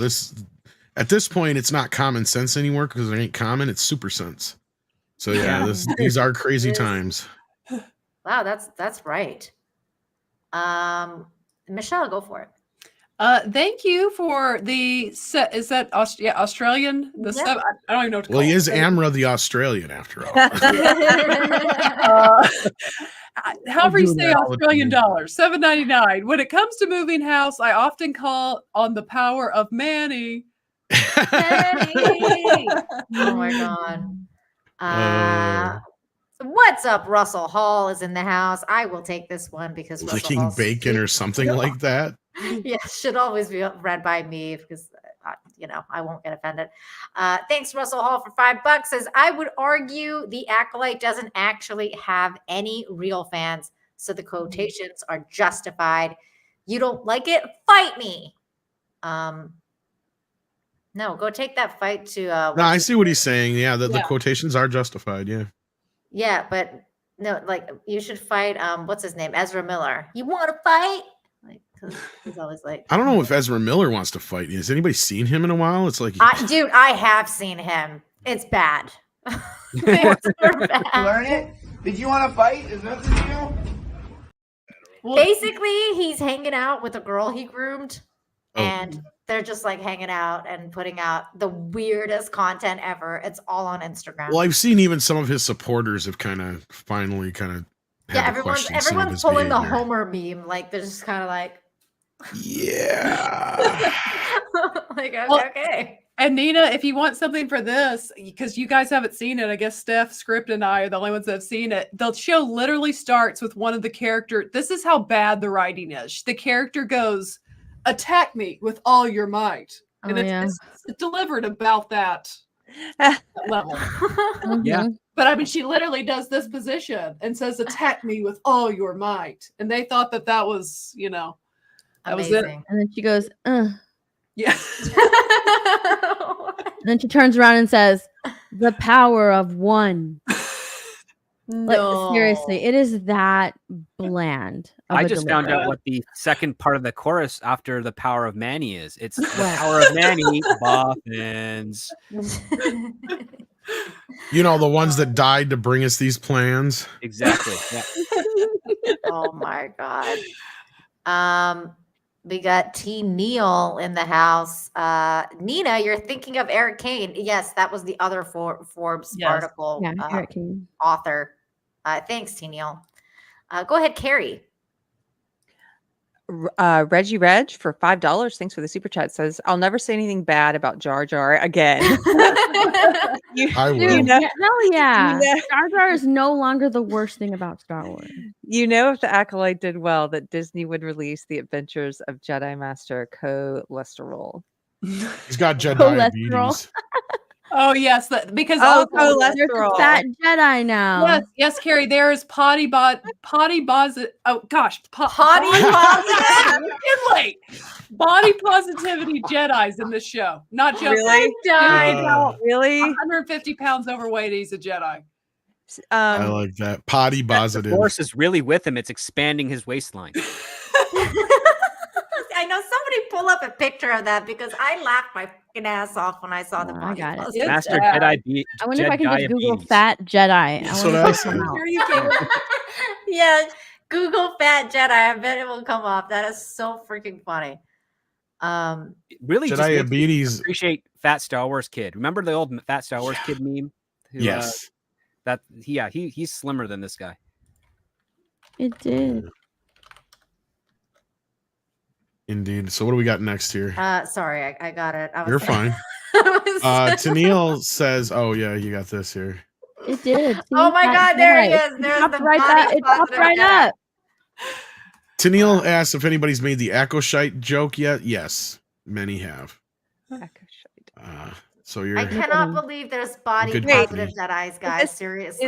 at this point, it's not common sense anymore because it ain't common. It's super sense. So yeah, these are crazy times. Wow, that's right. Michelle, go for it. Thank you for the set. Is that Australian? The Yep. I don't even know what to call Well, he it. is Amra the Australian after all. However you doing say that all the Australian time. dollars, $7.99. When it comes to moving house, I often call on the power of Manny. Manny! Oh my god. So what's up? Russell Hall is in the house. I will take this one because Russell Licking Hall's bacon or something like that. yeah, should always be read by me because I won't get offended. Thanks, Russell Hall, for $5. Says, I would argue the Acolyte doesn't actually have any real fans, so the quotations are justified. You don't like it? Fight me. No, go take that fight to. No, I see what he's saying. Yeah, the quotations are justified. Yeah. Yeah, but no, like you should fight. What's his name? Ezra Miller. You want to fight? Like, 'cause he's always like. I don't know if Ezra Miller wants to fight. Has anybody seen him in a while? It's like, Dude, I have seen him. It's bad. It's bad. Learn it? Did you want to fight? Is that the deal? Basically, he's hanging out with a girl he groomed, and they're just like hanging out and putting out the weirdest content ever. It's all on Instagram. well, I've seen even some of his supporters have finally Yeah, everyone's pulling the Homer meme. Like they're just kind of like, yeah, like Well, okay. And Nina, if you want something for this, because you guys haven't seen it, I guess Steph, Script, and I are the only ones that have seen it. The show literally starts with one of the characters. This is how bad the writing is. The character goes, "Attack me with all your might," and it's delivered about that level. Yeah. But I mean, she literally does this position and says, "Attack me with all your might," and they thought that was, that was it. Amazing. And then she goes, Yeah. And then she turns around and says, "The power of one." Like seriously, it is that bland. I just found out what the second part of the chorus after the power of Manny is. It's the power of Manny, Boffins. The ones that died to bring us these plans. Exactly. Yeah. Oh my god. We got T Neil in the house. Nina, you're thinking of Eric Kane. Yes, that was the other Forbes article Eric Kane. author. Thanks, T Neil. Go ahead, Carrie. Reggie Reg for $5. Thanks for the super chat. Says, I'll never say anything bad about Jar Jar again. I will. Hell yeah. Jar Jar is no longer the worst thing about Star Wars. If the Acolyte did well, that Disney would release The Adventures of Jedi Master Cholesterol. He's got Jedi diabetes. Oh yes, because there's a fat Jedi now. Yes, Carrie. There is potty positive. Oh gosh, potty positive. Late. Body positivity Jedis in this show. Not just really. Really, 150 pounds overweight. He's a Jedi. I like that. Potty positive. The Force is really with him. It's expanding his waistline. I know somebody pull up a picture of that because I laughed my fucking ass off when I saw the body. I got it. positive. Master Jedi. I wonder if I can just Google fat Jedi. That's what I said. Yeah, Google fat Jedi. I bet it will come up. That is so freaking funny. Really, Jedi just makes me diabetes. appreciate Fat Star Wars Kid. Remember the old Fat Star Wars Kid meme? Yes. He's slimmer than this guy. It did. Indeed. So what do we got next here? Sorry, I got it. You're fine. Tennille says, "Oh yeah, you got this here." It did. Oh my God, there he is. It There's popped the right body up. It popped positive right Jedi. up. Tennille asks if anybody's made the Acolyte joke yet. Yes, many have. So you're. I cannot believe there's body Good positive company. Jedis, guys. Seriously.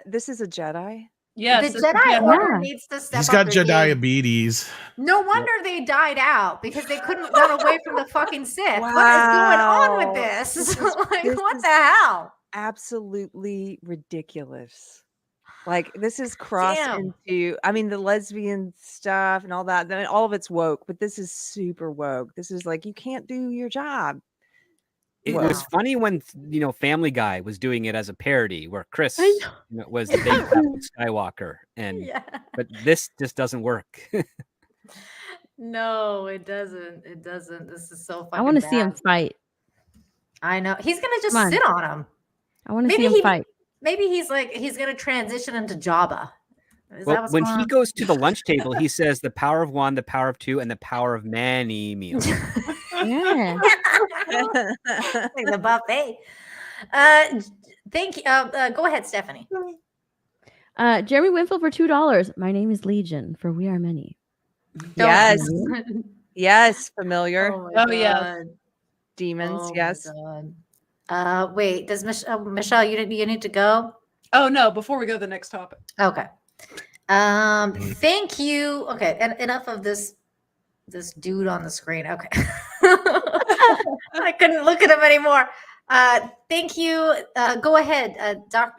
This is a Jedi? Yes, the it's a Jedi Jedi. Order needs to step He's up got their game. Jediabetes. No wonder they died out because they couldn't run away from the fucking Sith. What is going on with this? Like, what the hell? Absolutely ridiculous. Like, this is crossed Damn. into, I mean, the lesbian stuff and all that. I mean, all of it's woke, but this is super woke. This is like, you can't do your job. It was funny when Family Guy was doing it as a parody, where Chris was the big Skywalker, and but this just doesn't work. No, it doesn't. It doesn't. This is so fucking I want to see him bad. fight. I know. He's gonna just Come on. sit on him. I want to see him fight. Maybe he's gonna transition into Jabba. Is that Well, what's when going he on? goes to the lunch table, he says the power of one, the power of two, and the power of many meals. Yeah. Like the buffet. Thank you. Go ahead, Stephanie. Jeremy Winfield for $2. My name is Legion, for we are many. Yes. Yes, familiar. Oh, yes. Demons, Oh, yes. my God. Wait, does Michelle, you need to go? Oh no, before we go to the next topic. Okay. Thank you. Okay, and enough of this dude on the screen. Okay. I couldn't look at him anymore. Thank you. Go ahead,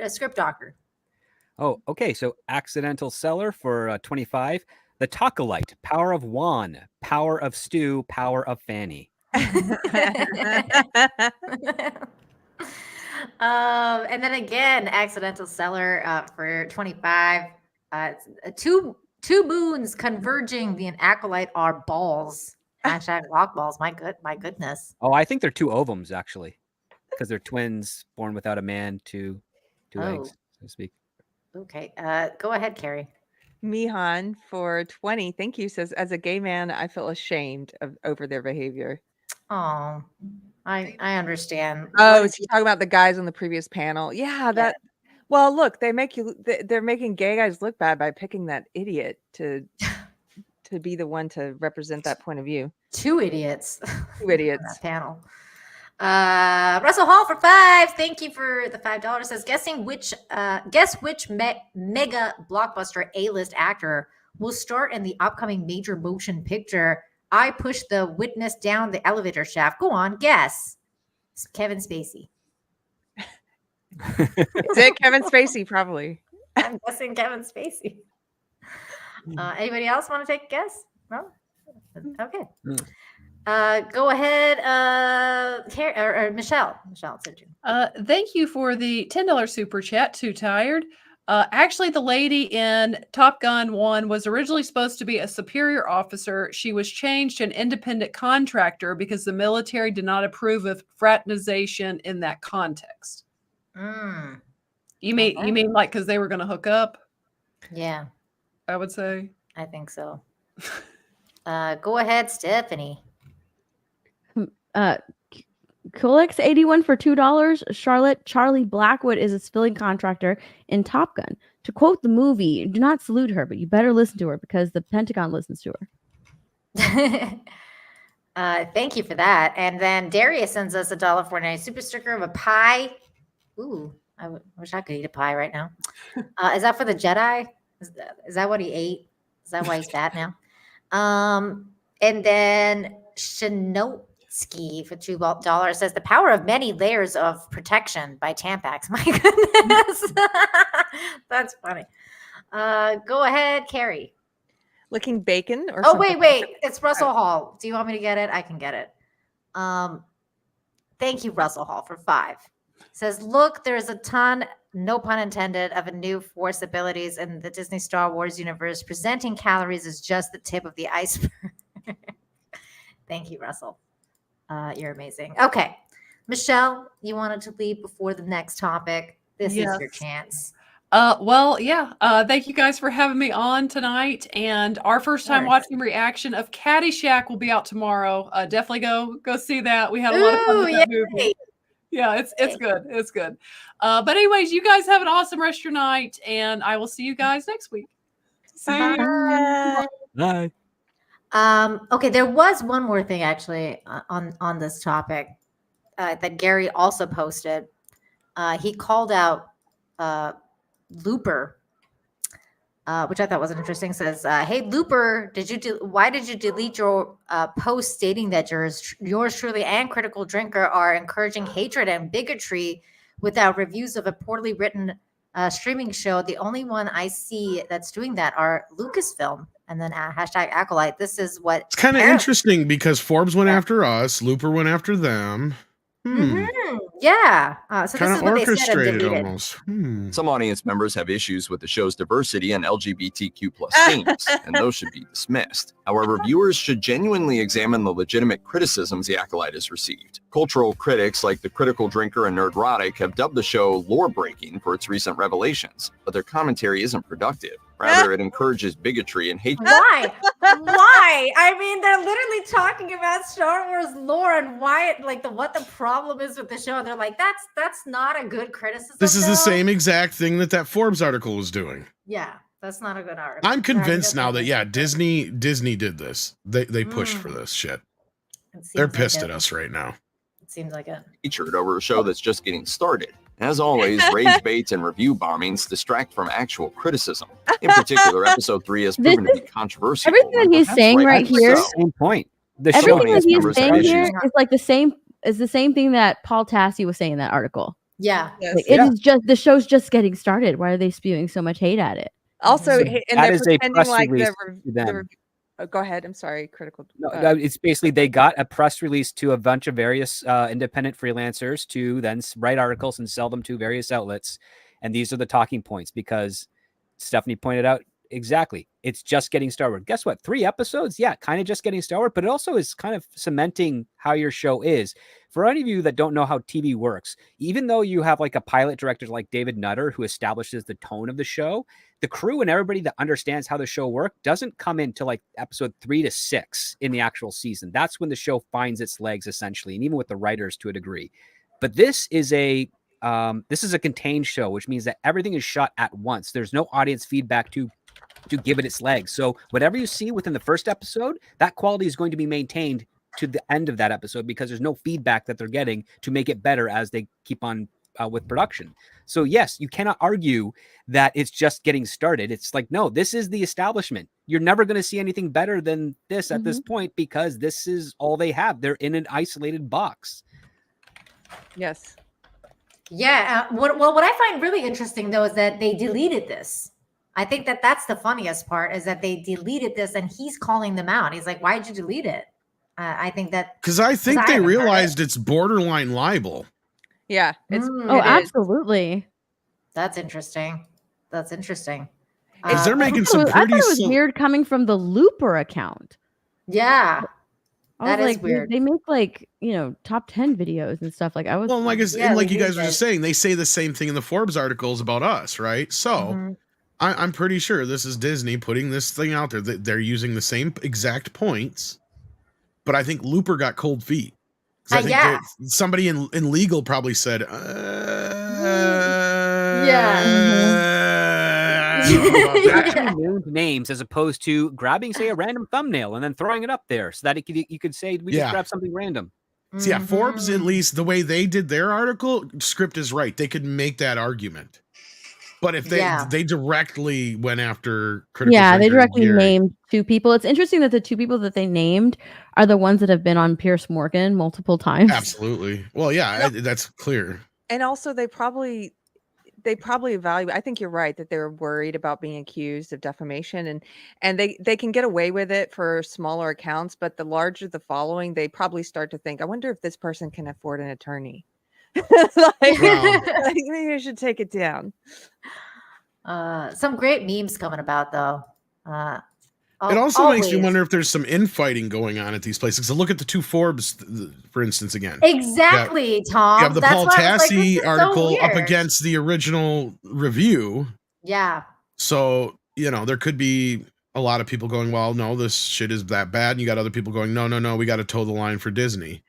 script doctor. Oh, okay. So accidental seller for 25. The Acolyte, power of Juan, power of Stu, power of Fanny. And then again, accidental seller for 25. Two moons converging. The Acolyte are balls. Hashtag lock balls. My goodness. Oh, I think they're two ovums actually, because they're twins born without a man, two eggs, so to speak. Okay. Go ahead, Carrie. Mihan for 20. Thank you. Says, as a gay man, I feel ashamed over their behavior. Oh, I understand. Oh, is he talking about the guys on the previous panel? Yeah, that. Well, look, they're making gay guys look bad by picking that idiot to be the one to represent that point of view. Two idiots. Two idiots. On that panel. Russell Hall for 5. Thank you for the $5. Says guess which mega blockbuster A-list actor will start in the upcoming major motion picture. I pushed the witness down the elevator shaft. Go on, guess. It's Kevin Spacey. Is it Kevin Spacey? Probably. I'm guessing Kevin Spacey. Anybody else want to take a guess? No? Okay. Go ahead, or Michelle. Michelle, it's your turn. Thank you for the $10 super chat. Too tired. Actually, the lady in Top Gun 1 was originally supposed to be a superior officer. She was changed to an independent contractor because the military did not approve of fraternization in that context. You mean like because they were going to hook up? Yeah, I would say. I think so. Go ahead, Stephanie. Coolix 81 for $2. Charlotte Charlie Blackwood is a civilian contractor in Top Gun. To quote the movie, do not salute her, but you better listen to her because the Pentagon listens to her. Thank you for that. And then Darius sends us $1.49 super sticker of a pie. Ooh, I wish I could eat a pie right now. Is that for the Jedi? Is that what he ate? Is that why he's fat now? And then Shinotsky for $2 says the power of many layers of protection by Tampax. My goodness. That's funny. Go ahead, Carrie. Licking bacon or Oh, something? wait. It's Russell Hall. Do you want me to get it? I can get it. Thank you, Russell Hall, for 5. Says, look, there's a ton, no pun intended, of a new force abilities in the Disney Star Wars universe. Presenting calories is just the tip of the iceberg. Thank you, Russell. You're amazing. Okay. Michelle, you wanted to leave before the next topic. This is your chance. Well, yeah. Thank you guys for having me on tonight. And our first time watching reaction of Caddyshack will be out tomorrow. Definitely go see that. We had a lot of fun Ooh, with that yay. movie. Yeah, it's good. It's good. But anyways, you guys have an awesome rest of your night, and I will see you guys next week. See you. Bye. Okay, there was one more thing actually on this topic that Gary also posted. He called out Looper, which I thought was interesting. Says, "Hey Looper, why did you delete your post stating that yours truly and Critical Drinker are encouraging hatred and bigotry without reviews of a poorly written streaming show? The only one I see that's doing that are Lucasfilm." And then hashtag Acolyte. This is what It's kind of interesting because Forbes went after us, Looper went after them. Yeah. So this Kind is of what they said and orchestrated deleted. almost. Some audience members have issues with the show's diversity and LGBTQ plus themes, and those should be dismissed. However, viewers should genuinely examine the legitimate criticisms the Acolyte has received. Cultural critics like the Critical Drinker and Nerdrotic have dubbed the show lore-breaking for its recent revelations, but their commentary isn't productive. Rather, it encourages bigotry and hatred. Why? Why? I mean, they're literally talking about Star Wars lore and why, what the problem is with the show. And they're like, that's not a good criticism. This is the though. same exact thing that Forbes article was doing. Yeah, that's not a good article. I'm convinced now that Disney did this. They pushed for this shit. They're pissed at us right now. It seems like it. Featured over a show that's just getting started. As always, rage baits and review bombings distract from actual criticism. In particular, episode 3 has proven to be controversial. Everything that he's saying right here, Same point. The everything that he's saying have here issues. is like the same thing that Paul Tassi was saying in that article. Yeah. Like, it is just the show's just getting started. Why are they spewing so much hate at it? Also, So and that they're is a pretending press like release the to them. go ahead. I'm sorry. Critical. No, it's basically they got a press release to a bunch of various independent freelancers to then write articles and sell them to various outlets. And these are the talking points because Stephanie pointed out exactly. It's just getting started. Guess what? 3 episodes. Yeah, kind of just getting started, but it also is kind of cementing how your show is. For any of you that don't know how TV works, even though you have like a pilot director like David Nutter who establishes the tone of the show, the crew and everybody that understands how the show works doesn't come into like episode 3 to 6 in the actual season. That's when the show finds its legs essentially, and even with the writers to a degree. But this is a contained show, which means that everything is shot at once. There's no audience feedback to give it its legs. So whatever you see within the first episode, that quality is going to be maintained to the end of that episode because there's no feedback that they're getting to make it better as they keep on with production. So yes, you cannot argue that it's just getting started. It's like, no, this is the establishment. You're never going to see anything better than this at this point because this is all they have. They're in an isolated box. Yes. Yeah. What I find really interesting though is that they deleted this. I think that's the funniest part is that they deleted this and he's calling them out. He's like, "Why'd you delete it?" I think that Because I think they haven't heard it. realized it's borderline libel. Yeah. It's Oh, absolutely. That's interesting. That's interesting. Because they're making some I thought pretty it was weird coming from the Looper account. Yeah. I That was is like, weird. They make like, top 10 videos and stuff. Like I was Well, like Yeah, like they you do guys were just saying, they say the same thing in the Forbes articles about us, right? So I'm pretty sure this is Disney putting this thing out there. That they're using the same exact points, but I think Looper got cold feet. 'Cause I think Yeah. somebody in legal probably said, Actually named names as opposed to grabbing, say, a random thumbnail and then throwing it up there so that you could say we just Yeah. grabbed something random. So yeah, Forbes, at least the way they did their article, script is right. They could make that argument. But if they directly went after Critical Yeah, they Drinker and directly Gary. named 2 people. It's interesting that the 2 people that they named are the ones that have been on Pierce Morgan multiple times. Absolutely. Well, yeah, that's clear. And also they probably evaluate. I think you're right that they're worried about being accused of defamation and they can get away with it for smaller accounts, but the larger the following, they probably start to think, I wonder if this person can afford an attorney. Maybe I should take it down. Some great memes coming about though. It also makes me always. wonder if there's some infighting going on at these places. So look at the 2 Forbes, for instance, again. Exactly, Tom. You have the That's Paul why I was like, this Tassi is so article up weird. against the original review. Yeah. So, there could be a lot of people going, well, no, this shit is that bad. And you got other people going, no, we got to toe the line for Disney.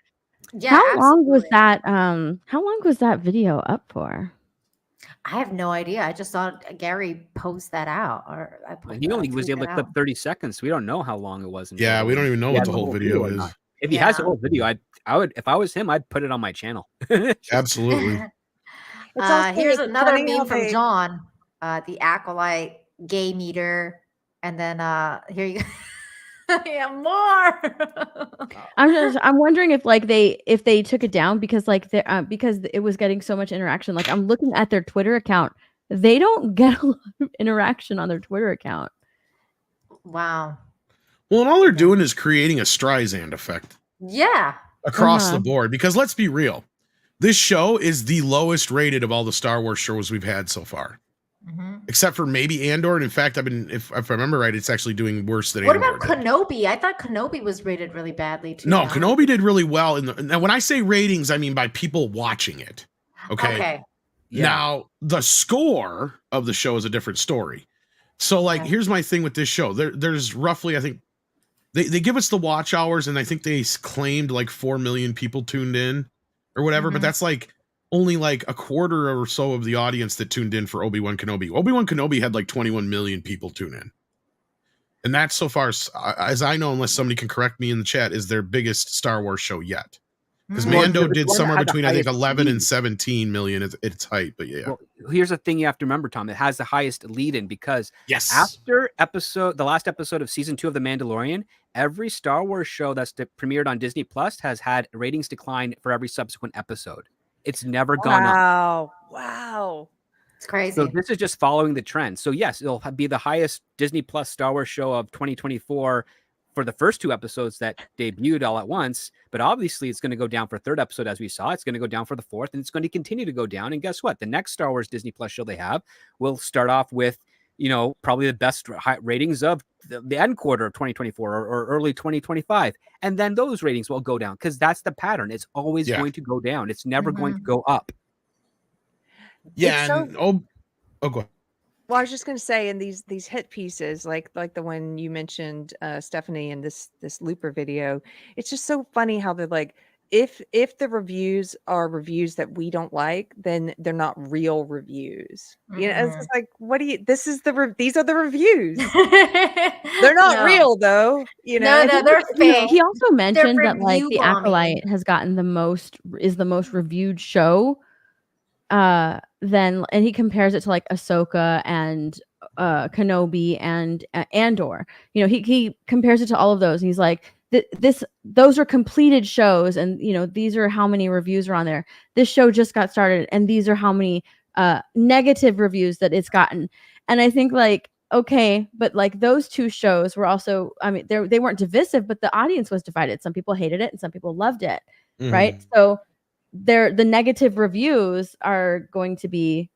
Yeah. How long was absolutely. that? How long was that video up for? I have no idea. I just saw Gary post that out, or I put. He only was tweet able to that clip out. 30 seconds. So we don't know how long it was. In Yeah, total. we don't even know He what has the a whole video or is. not. If he has a Yeah. whole video, I would, if I was him, I'd put it on my channel. Absolutely. Here's it's another funny how meme from they- John, the Acolyte gay meter, and then here you go. Yeah, more. I'm wondering if they took it down because because it was getting so much interaction. Like I'm looking at their Twitter account. They don't get a lot of interaction on their Twitter account. Wow. Well, and all they're doing is creating a Streisand effect Yeah. across the board. Because let's be real, this show is the lowest rated of all the Star Wars shows we've had so far, except for maybe Andor. And in fact, if I remember right, it's actually doing worse than What Andor. about Kenobi? I thought Kenobi was rated really badly too. No, Kenobi did really well. Now, when I say ratings, I mean by people watching it. Okay. Now, the score of the show is a different story. So, here's my thing with this show. There's roughly, I think, they give us the watch hours, and I think they claimed 4 million people tuned in or whatever, but that's only a quarter or so of the audience that tuned in for Obi-Wan Kenobi. Obi-Wan Kenobi had 21 million people tune in. And that, so far as I know, unless somebody can correct me in the chat, is their biggest Star Wars show yet. Because Mando did somewhere between, I think, 11 and 17 million at its height. But yeah. Well, here's the thing you have to remember, Tom. It has the highest lead-in because after the last episode of season 2 of The Mandalorian, every Star Wars show that's premiered on Disney Plus has had ratings decline for every subsequent episode. It's never gone up. Wow. It's crazy. So this is just following the trend. So yes, it'll be the highest Disney Plus Star Wars show of 2024 for the first 2 episodes that debuted all at once. But obviously it's going to go down for 3rd episode, as we saw. It's going to go down for the 4th, and it's going to continue to go down. And guess what? The next Star Wars Disney Plus show they have will start off with, probably the best ratings of the end quarter of 2024 or early 2025. And then those ratings will go down because that's the pattern. It's always going to go down. It's never going to go up. Yeah. Go ahead. Well, I was just going to say, in these hit pieces, like the one you mentioned, Stephanie, in this Looper video, it's just so funny how they're like, if the reviews are reviews that we don't like, then they're not real reviews. It's just like, what do you? These are the reviews. They're not real, though. No, they're fake. He also mentioned that review the bombing. Acolyte has gotten the most reviewed show. And he compares it to Ahsoka and Kenobi and Andor. He compares it to all of those, and he's like, those are completed shows, and these are how many reviews are on there. This show just got started, and these are how many negative reviews that it's gotten. And I think okay, but those 2 shows were also, I mean, they weren't divisive, but the audience was divided. Some people hated it and some people loved it, right? So the negative reviews are going to be,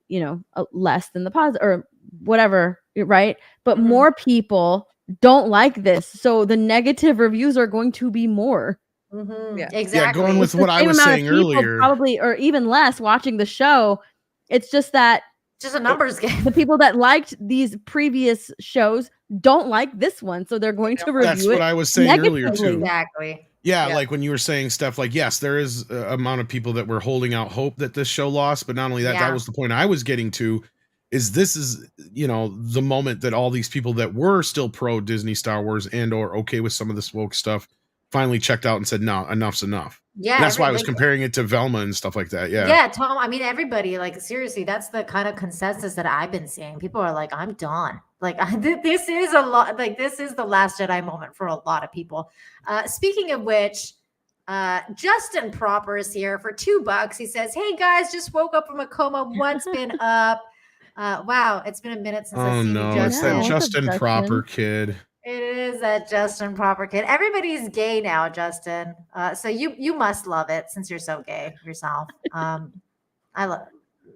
less than the positive or whatever, right? But more people don't like this, so the negative reviews are going to be more. Exactly. Yeah, going with It's what the I same was amount of saying people earlier. probably, or even less, watching the show. It's just that just a numbers game. The people that liked these previous shows don't like this one, so they're going to review it. That's what I was saying earlier too. Exactly. Yeah, like when you were saying stuff yes, there is a amount of people that were holding out hope that this show lost, but not only that, that was the point I was getting to, is this is, the moment that all these people that were still pro Disney Star Wars and or okay with some of this woke stuff finally checked out and said, no, enough's enough. Yeah. And that's why I was comparing it to Velma and stuff like that. Yeah. Yeah, Tom. I mean, everybody, seriously, that's the kind of consensus that I've been seeing. People are like, I'm done. This is a lot. This is the Last Jedi moment for a lot of people. Speaking of which, Justin Proper is here for $2. He says, "Hey guys, just woke up from a coma. What's been up?" Wow, it's been a minute since I've seen you, Justin. It's that Justin Proper kid. It is that Justin Proper kid. Everybody's gay now, Justin. So you must love it since you're so gay yourself.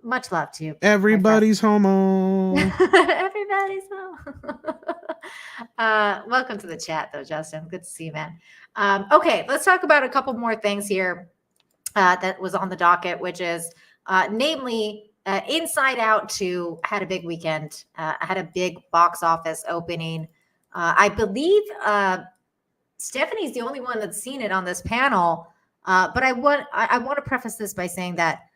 Much love to you. Everybody's homo. Everybody's homo. Welcome to the chat, though, Justin. Good to see you, man. Okay, let's talk about a couple more things here that was on the docket, which is namely Inside Out 2 had a big weekend. Had a big box office opening. I believe Stephanie's the only one that's seen it on this panel. But I want to preface this by saying that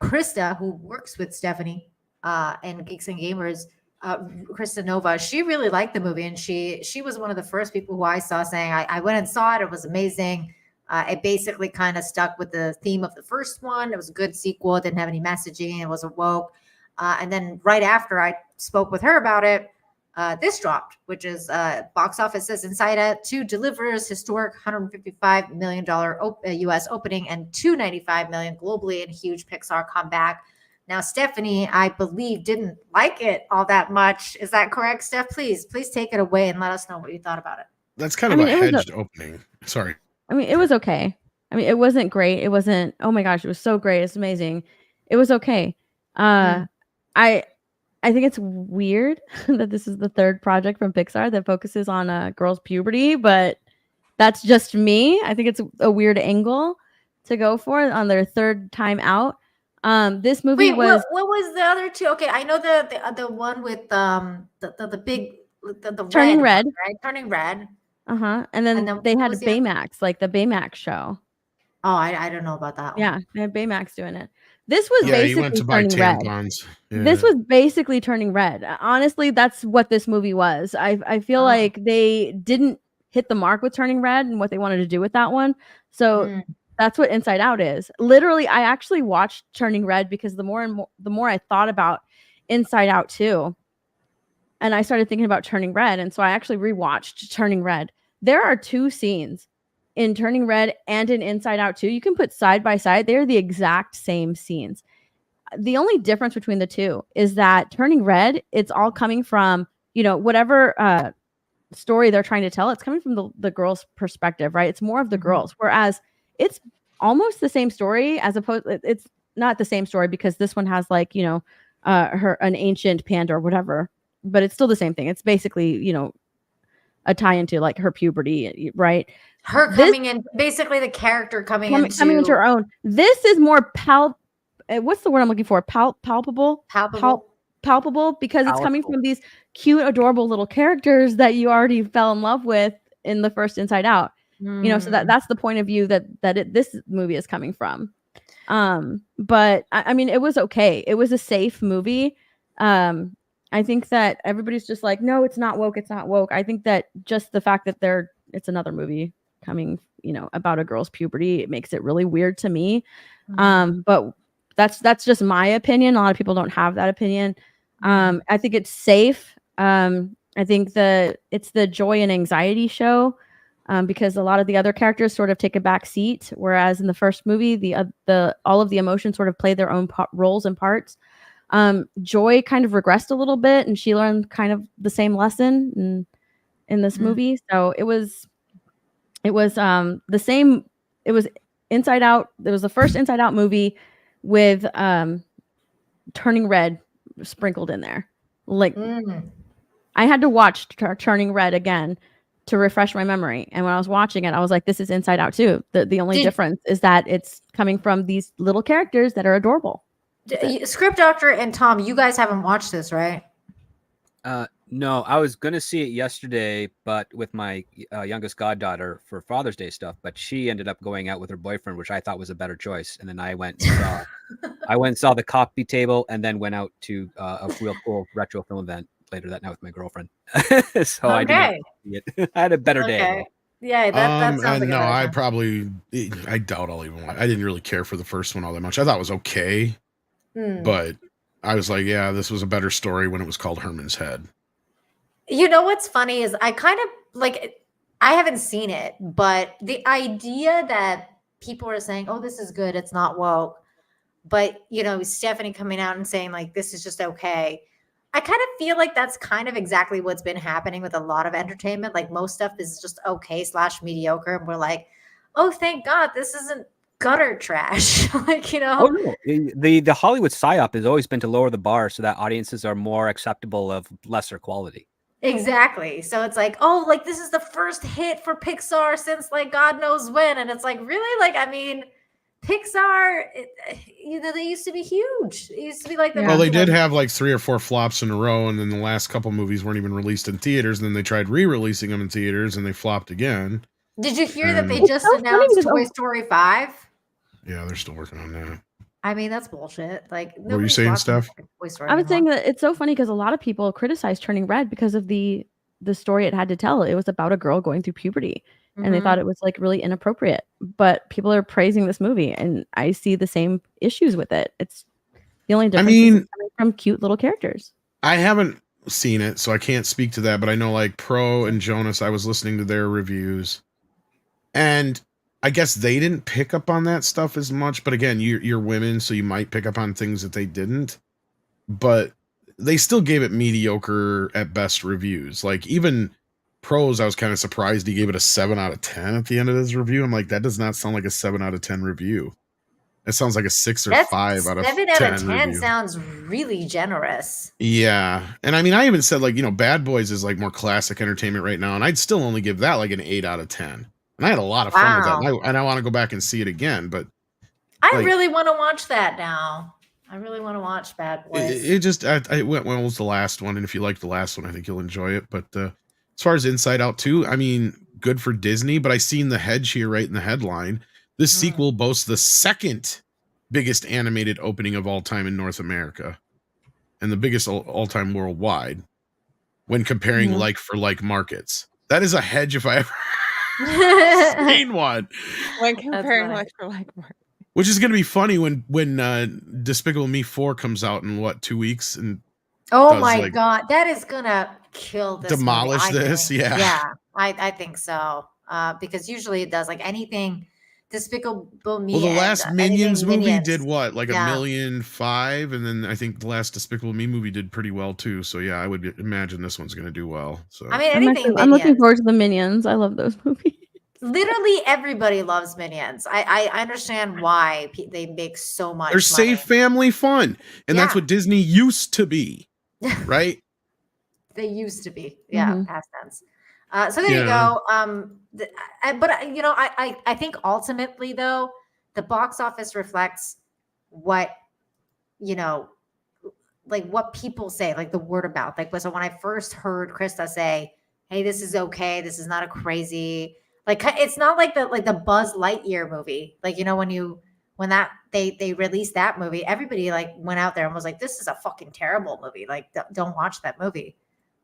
Krista, who works with Stephanie and Geeks and Gamers, Krista Nova, she really liked the movie, and she was one of the first people who I saw saying, I went and saw it. It was amazing. It basically kind of stuck with the theme of the first one. It was a good sequel. It didn't have any messaging. It was woke. And then right after I spoke with her about it, this dropped, which is box office says Inside Out 2 delivers historic $155 million US opening and $295 million globally, and huge Pixar comeback. Now, Stephanie, I believe, didn't like it all that much. Is that correct, Steph? Please take it away and let us know what you thought about it. That's kind of a hedged opening. Sorry. I mean, it was okay. I mean, it wasn't great. It wasn't, oh my gosh, it was so great. It's amazing. It was okay. I think it's weird that this is the third project from Pixar that focuses on a girl's puberty, but that's just me. I think it's a weird angle to go for on their third time out. This movie was what was the other two? Okay, I know the one with the big the Turning Red, one, right? Turning Red. And then they had Baymax, like the Baymax show. Oh, I don't know about that one. Yeah, they had Baymax doing it. This was you basically went to buy Turning Red. tampons. Yeah. This was basically Turning Red. Honestly, that's what this movie was. I feel like they didn't hit the mark with Turning Red and what they wanted to do with that one. So that's what Inside Out is. Literally, I actually watched Turning Red because the more I thought about Inside Out 2, and I started thinking about Turning Red, and so I actually rewatched Turning Red. There are two scenes in Turning Red and in Inside Out 2. You can put side by side. They're the exact same scenes. The only difference between the two is that Turning Red, it's all coming from, whatever story they're trying to tell. It's coming from the girl's perspective, right? It's more of the girls. Whereas it's almost the same story as opposed, it's not the same story because this one has like, an ancient panda or whatever, but it's still the same thing. It's basically, a tie into like her puberty, right? Her coming in, basically the character coming into her own. This is more what's the word I'm looking for? Palpable because it's coming from these cute, adorable little characters that you already fell in love with in the first Inside Out. So that's the point of view that this movie is coming from. But I mean, it was okay. It was a safe movie. I think that everybody's just like, no, it's not woke. It's not woke. I think that just the fact that it's another movie coming, about a girl's puberty, it makes it really weird to me. But that's just my opinion. A lot of people don't have that opinion. I think it's safe. I think it's the joy and anxiety show, because a lot of the other characters sort of take a back seat, whereas in the first movie, the all of the emotions sort of play their own roles and parts. Joy kind of regressed a little bit, and she learned kind of the same lesson in this movie. So it was the same. It was Inside Out. It was the first Inside Out movie with Turning Red sprinkled in there. Like I had to watch Turning Red again to refresh my memory, and when I was watching it, I was like, "This is Inside Out too." The only difference is that it's coming from these little characters that are adorable. Script Doctor and Tom, you guys haven't watched this, right? No, I was going to see it yesterday, but with my youngest goddaughter for Father's Day stuff, but she ended up going out with her boyfriend, which I thought was a better choice. And then I went and saw the coffee table, and then went out to a real cool retro film event later that night with my girlfriend. So I did not see it. I had a better day. Yeah, that sounds like no, I doubt I'll even watch. I didn't really care for the first one all that much. I thought it was okay. But I was like, yeah, this was a better story when it was called Herman's Head. You know what's funny is I kind of like, I haven't seen it, but the idea that people are saying, oh, this is good, it's not woke, but Stephanie coming out and saying like, this is just okay. I kind of feel like that's kind of exactly what's been happening with a lot of entertainment. Like most stuff is just okay / mediocre. And we're like, oh, thank God this isn't gutter trash. Like, Oh, no. The Hollywood psyop has always been to lower the bar so that audiences are more acceptable of lesser quality. Exactly. So it's like, oh, like this is the first hit for Pixar since like God knows when. And it's like, really? Like, I mean, Pixar, they used to be huge. It used to be like the Well, they did like, have like 3 or 4 flops in a row, and then the last couple movies weren't even released in theaters. And then they tried re-releasing them in theaters, and they flopped again. Did you hear that they And- just so funny announced because- Toy Story 5? Yeah, they're still working on that. I mean, that's bullshit. Like, What were you saying, Steph? Toy Story I was saying anymore. that it's so funny because a lot of people criticized Turning Red because of the story it had to tell. It was about a girl going through puberty, and they Mhm. thought it was like really inappropriate. But people are praising this movie, and I see the same issues with it. It's the only difference is mean- it's coming from cute little characters. I haven't seen it, so I can't speak to that. But I know like Pro and Jonas, I was listening to their reviews, and I guess they didn't pick up on that stuff as much. But again, you're women, so you might pick up on things that they didn't. But they still gave it mediocre at best reviews. Like even Pros, I was kind of surprised he gave it a 7 out of 10 at the end of his review. I'm like, that does not sound like a 7 out of 10 review. It sounds like a 6 or That's 5 out of 10. 7 out of 10 review. sounds really generous. Yeah. And I mean, I even said like, Bad Boys is like more classic entertainment right now. And I'd still only give that like an 8 out of 10. And I had a lot of fun with that. And I want to go back and see it again. But I like, really want to watch that now. I really want to watch Bad Boys. it just, I went, well, it was the last one. And if you like the last one, I think you'll enjoy it. But as far as Inside Out 2, I mean, good for Disney. But I seen the hedge here right in the headline. This sequel boasts the second biggest animated opening of all time in North America. And the biggest all time worldwide when comparing like for like markets. That is a hedge if I ever seen one. When comparing like for like more. Which is going to be funny when Despicable Me 4 comes out in what, 2 weeks, and Oh does, my like, god, that is gonna kill this. demolish movie, I this? think. Yeah. Yeah, I think so. Because usually it does like anything Despicable Me. Well, the and last anything Minions movie Minions. did what, like Yeah. 1,000,005, and then I think the last Despicable Me movie did pretty well too. So yeah, I would imagine this one's going to do well. So I mean, I'm anything looking Minions. forward to the Minions. I love those movies. Literally everybody loves Minions. I understand why they make so much. they're money. safe family fun, and that's Yeah. what Disney used to be, right? They used to be, yeah, Mhm. past tense. So there you Yeah. go. But I think ultimately though, the box office reflects what like what people say, like the word of mouth. Like, so when I first heard Krista say, "Hey, this is okay. This is not a crazy." Like, it's not like the Buzz Lightyear movie. Like, when they released that movie, everybody like went out there and was like, "This is a fucking terrible movie. Like, don't watch that movie."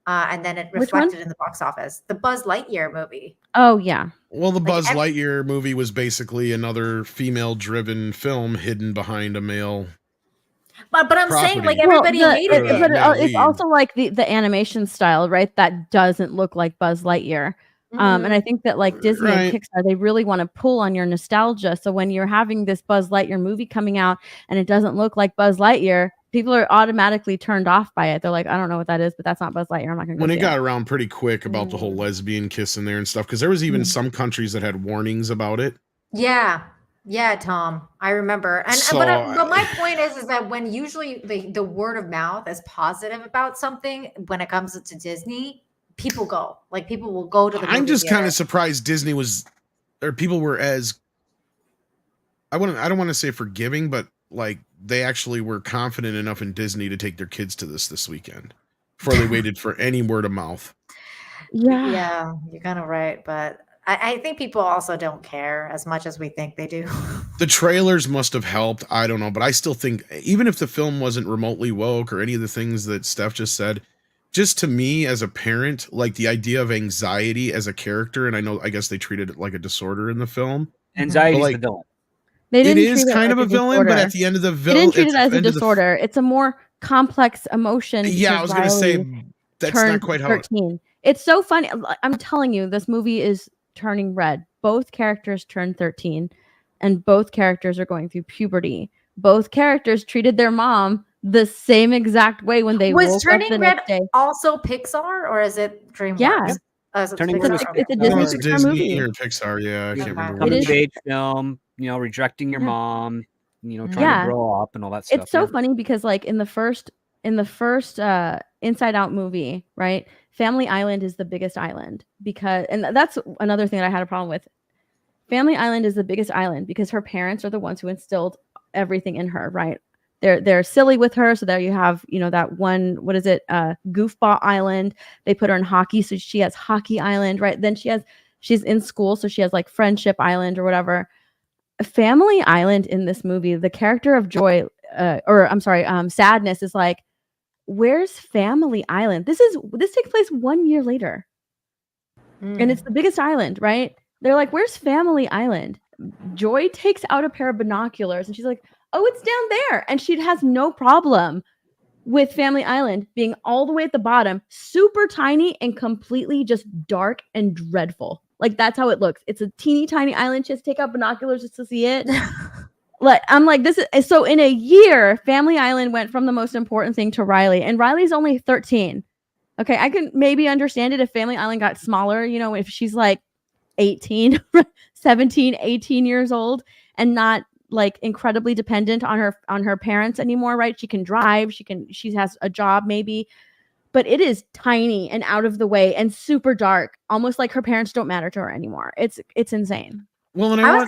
And then it Which one? reflected in the box office. The Buzz Lightyear movie. Oh yeah. Well, the Like, Buzz Lightyear movie was basically another female-driven film hidden behind a male. But I'm saying like property. everybody hated it. But male it's lead. also like the animation style, right? That doesn't look like Buzz Lightyear. And I think that like Disney and Right. Pixar, they really want to pull on your nostalgia. So when you're having this Buzz Lightyear movie coming out and it doesn't look like Buzz Lightyear, people are automatically turned off by it. They're like, I don't know what that is, but that's not Buzz Lightyear. I'm not going to go When see it got around pretty quick about the whole Mm. lesbian kiss in there and stuff, because there was even some countries that had warnings about it. Yeah, Tom, I remember. And So, but my point is that when usually the word of mouth is positive about something, when it comes to Disney, people go. Like people will go to the. I'm movie just kind theater. of surprised Disney was, or people were as, I don't want to say forgiving, but like they actually were confident enough in Disney to take their kids to this weekend before they waited for any word of mouth. Yeah, you're kind of right, but I think people also don't care as much as we think they do. The trailers must have helped. I don't know, but I still think even if the film wasn't remotely woke or any of the things that Steph just said, just to me as a parent, like the idea of anxiety as a character, and I guess they treated it like a disorder in the film. Anxiety is But, the villain. They it didn't is treat it kind like of a villain, but at the end of the they didn't treat it as a end of the disorder. It's a more complex emotion. Yeah, I because was gonna say Riley that's not turned quite how. 13. It's so funny. I'm telling you, this movie is turning red. Both characters turned 13, and both characters are going through puberty. Both characters treated their mom the same exact way when they Was woke up Turning the Red next day. also Pixar or is it DreamWorks? Yeah. Oh, is it Turning Pixar? Red is Okay. It's a I don't know Disney if it's Pixar Disney movie. or Pixar. Yeah, I can't remember. Coming What of age film, rejecting your Yeah. mom, trying Yeah. to grow up and all that stuff. It's so yeah. funny because like in the first Inside Out movie, right? Family Island is the biggest island because, and that's another thing that I had a problem with. Family Island is the biggest island because her parents are the ones who instilled everything in her, right? They're silly with her. So there you have, that one, what is it? Goofball Island. They put her in hockey. So she has Hockey Island, right? Then she's in school. So she has like Friendship Island or whatever. Family Island in this movie, the character of Joy, Sadness is like, where's Family Island? This takes place 1 year later. And it's the biggest island, right? They're like, where's Family Island? Joy takes out a pair of binoculars and she's like, oh, it's down there. And she has no problem with Family Island being all the way at the bottom, super tiny and completely just dark and dreadful. Like, that's how it looks. It's a teeny tiny island. She has to take out binoculars just to see it. Like, I'm like, this is so in a year, Family Island went from the most important thing to Riley, and Riley's only 13. Okay, I can maybe understand it if Family Island got smaller, if she's like 18, 17, 18 years old and not like incredibly dependent on her parents anymore, right? She can drive, she has a job maybe, but it is tiny and out of the way and super dark, almost like her parents don't matter to her anymore. It's insane. Well, and I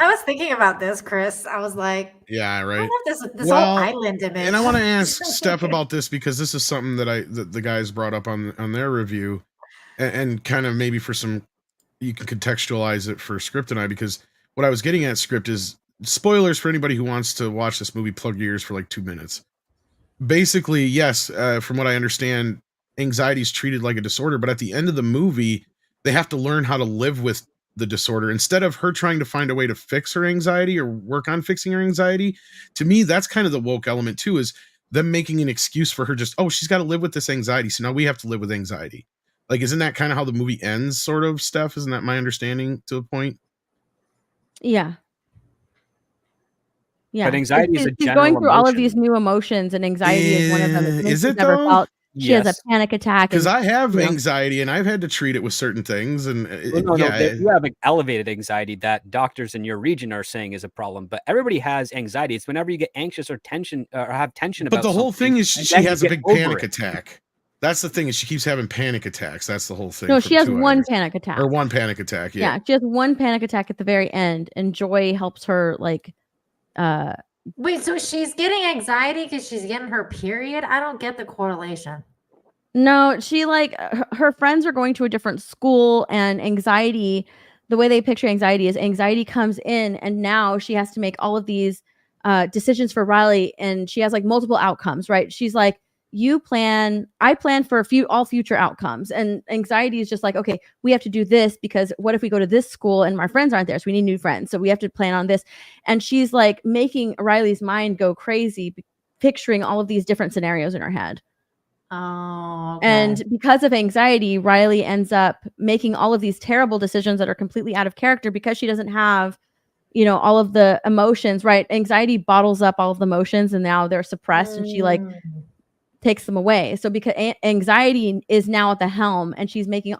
was thinking about this, Chris. I was like, yeah, right. I love this whole island image. And I want to ask Steph about this because this is something that the guys brought up on their review, and kind of maybe for some, you can contextualize it for Script and I, because what I was getting at, Script, is spoilers for anybody who wants to watch this movie. Plug your ears for like 2 minutes. Basically, yes, from what I understand, anxiety is treated like a disorder, but at the end of the movie, they have to learn how to live with the disorder instead of her trying to find a way to fix her anxiety or work on fixing her anxiety. To me, that's kind of the woke element too, is them making an excuse for her, just, oh, she's got to live with this anxiety, so now we have to live with anxiety. Like, isn't that kind of how the movie ends, sort of, Steph? Isn't that my understanding to a point? Yeah. But anxiety is a she's general going through all of emotion. these new emotions, and anxiety is one of them. It's Is it never though? felt. She has a panic attack. Because and, I have anxiety and I've had to treat it with certain things. And You have elevated anxiety that doctors in your region are saying is a problem. But everybody has anxiety. It's whenever you get anxious or tension or have tension about but the whole something, thing is and she then you has a get big over panic it. attack. That's the thing, is she keeps having panic attacks. That's the whole thing. No, from she has two one items. panic attack. Or one panic attack. Yeah, she has one panic attack at the very end, and Joy helps her like. Wait, so she's getting anxiety because she's getting her period? I don't get the correlation. No, she like her friends are going to a different school, and anxiety, the way they picture anxiety is anxiety comes in, and now she has to make all of these decisions for Riley, and she has like multiple outcomes, right? She's like, I plan for all future outcomes, and anxiety is just like, okay, we have to do this because what if we go to this school and my friends aren't there, so we need new friends, so we have to plan on this. And she's like making Riley's mind go crazy, picturing all of these different scenarios in her head. Oh, okay. And because of anxiety, Riley ends up making all of these terrible decisions that are completely out of character because she doesn't have, all of the emotions, right? Anxiety bottles up all of the emotions, and now they're suppressed, and she like takes them away. So because anxiety is now at the helm, and she's making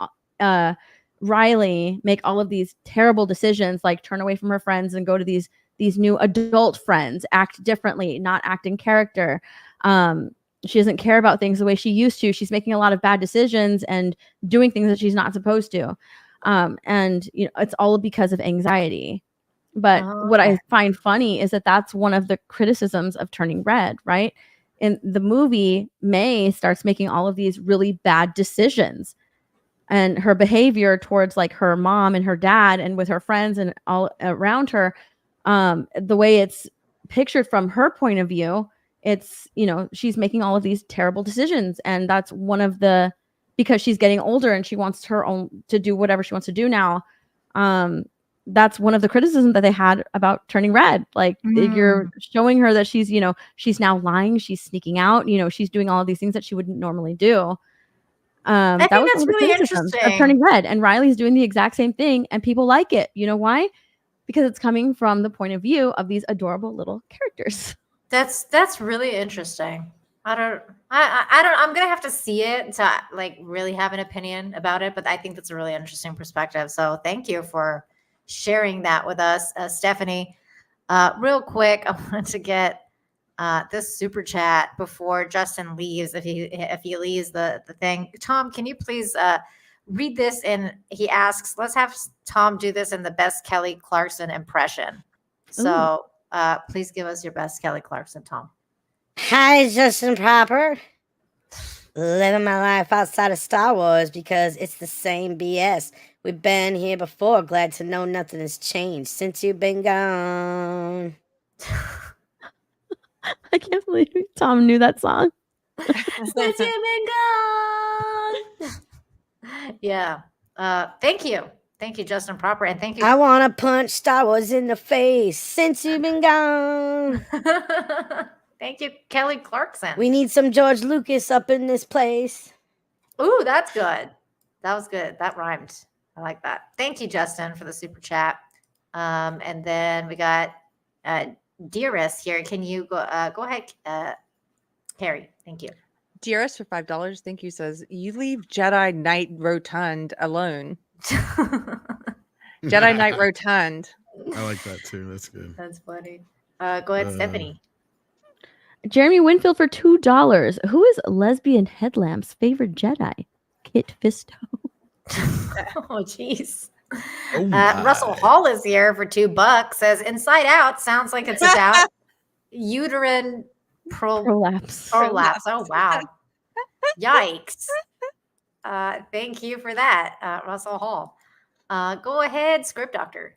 Riley make all of these terrible decisions, like turn away from her friends and go to these new adult friends, act differently, not act in character. She doesn't care about things the way she used to. She's making a lot of bad decisions and doing things that she's not supposed to. And it's all because of anxiety. But what I find funny is that that's one of the criticisms of Turning Red, right? In the movie, May starts making all of these really bad decisions, and her behavior towards like her mom and her dad and with her friends and all around her, the way it's pictured from her point of view, it's, she's making all of these terrible decisions. And that's one of the, because she's getting older and she wants her own to do whatever she wants to do now. That's one of the criticisms that they had about Turning Red. Like, you're showing her that she's, she's now lying, she's sneaking out, she's doing all of these things that she wouldn't normally do. I think that's really interesting. Of Turning Red, and Riley's doing the exact same thing, and people like it. You know why? Because it's coming from the point of view of these adorable little characters. That's really interesting. I don't. I'm gonna have to see it to like really have an opinion about it. But I think that's a really interesting perspective. So thank you for sharing that with us, Stephanie. Real quick, I wanted to get this super chat before Justin leaves. If he leaves the thing, Tom, can you please read this? And he asks, let's have Tom do this in the best Kelly Clarkson impression. So Please give us your best Kelly Clarkson, Tom. Hi, Justin Proper. Living my life outside of Star Wars because it's the same BS. We've been here before. Glad to know nothing has changed since you've been gone. I can't believe Tom knew that song. Since you've been gone. Yeah. Thank you. Thank you, Justin Proper. And thank you. I want to punch Star Wars in the face since you've been gone. Thank you, Kelly Clarkson. We need some George Lucas up in this place. Ooh, that's good. That was good. That rhymed. I like that. Thank you, Justin, for the super chat. And then we got Dearest here. Can you go ahead, Carrie? Thank you. Dearest for $5. Thank you. Says you leave Jedi Knight Rotund alone. Jedi Knight Rotund. I like that too. That's good. That's funny. Go ahead, Stephanie. Jeremy Winfield for $2. Who is Lesbian Headlamp's favorite Jedi? Kit Fisto. Oh, jeez. Oh my. Russell Hall is here for $2. Says Inside Out sounds like it's about uterine Prolapse. prolapse. Oh, wow. Yikes. Thank you for that, Russell Hall. Go ahead, Script Doctor.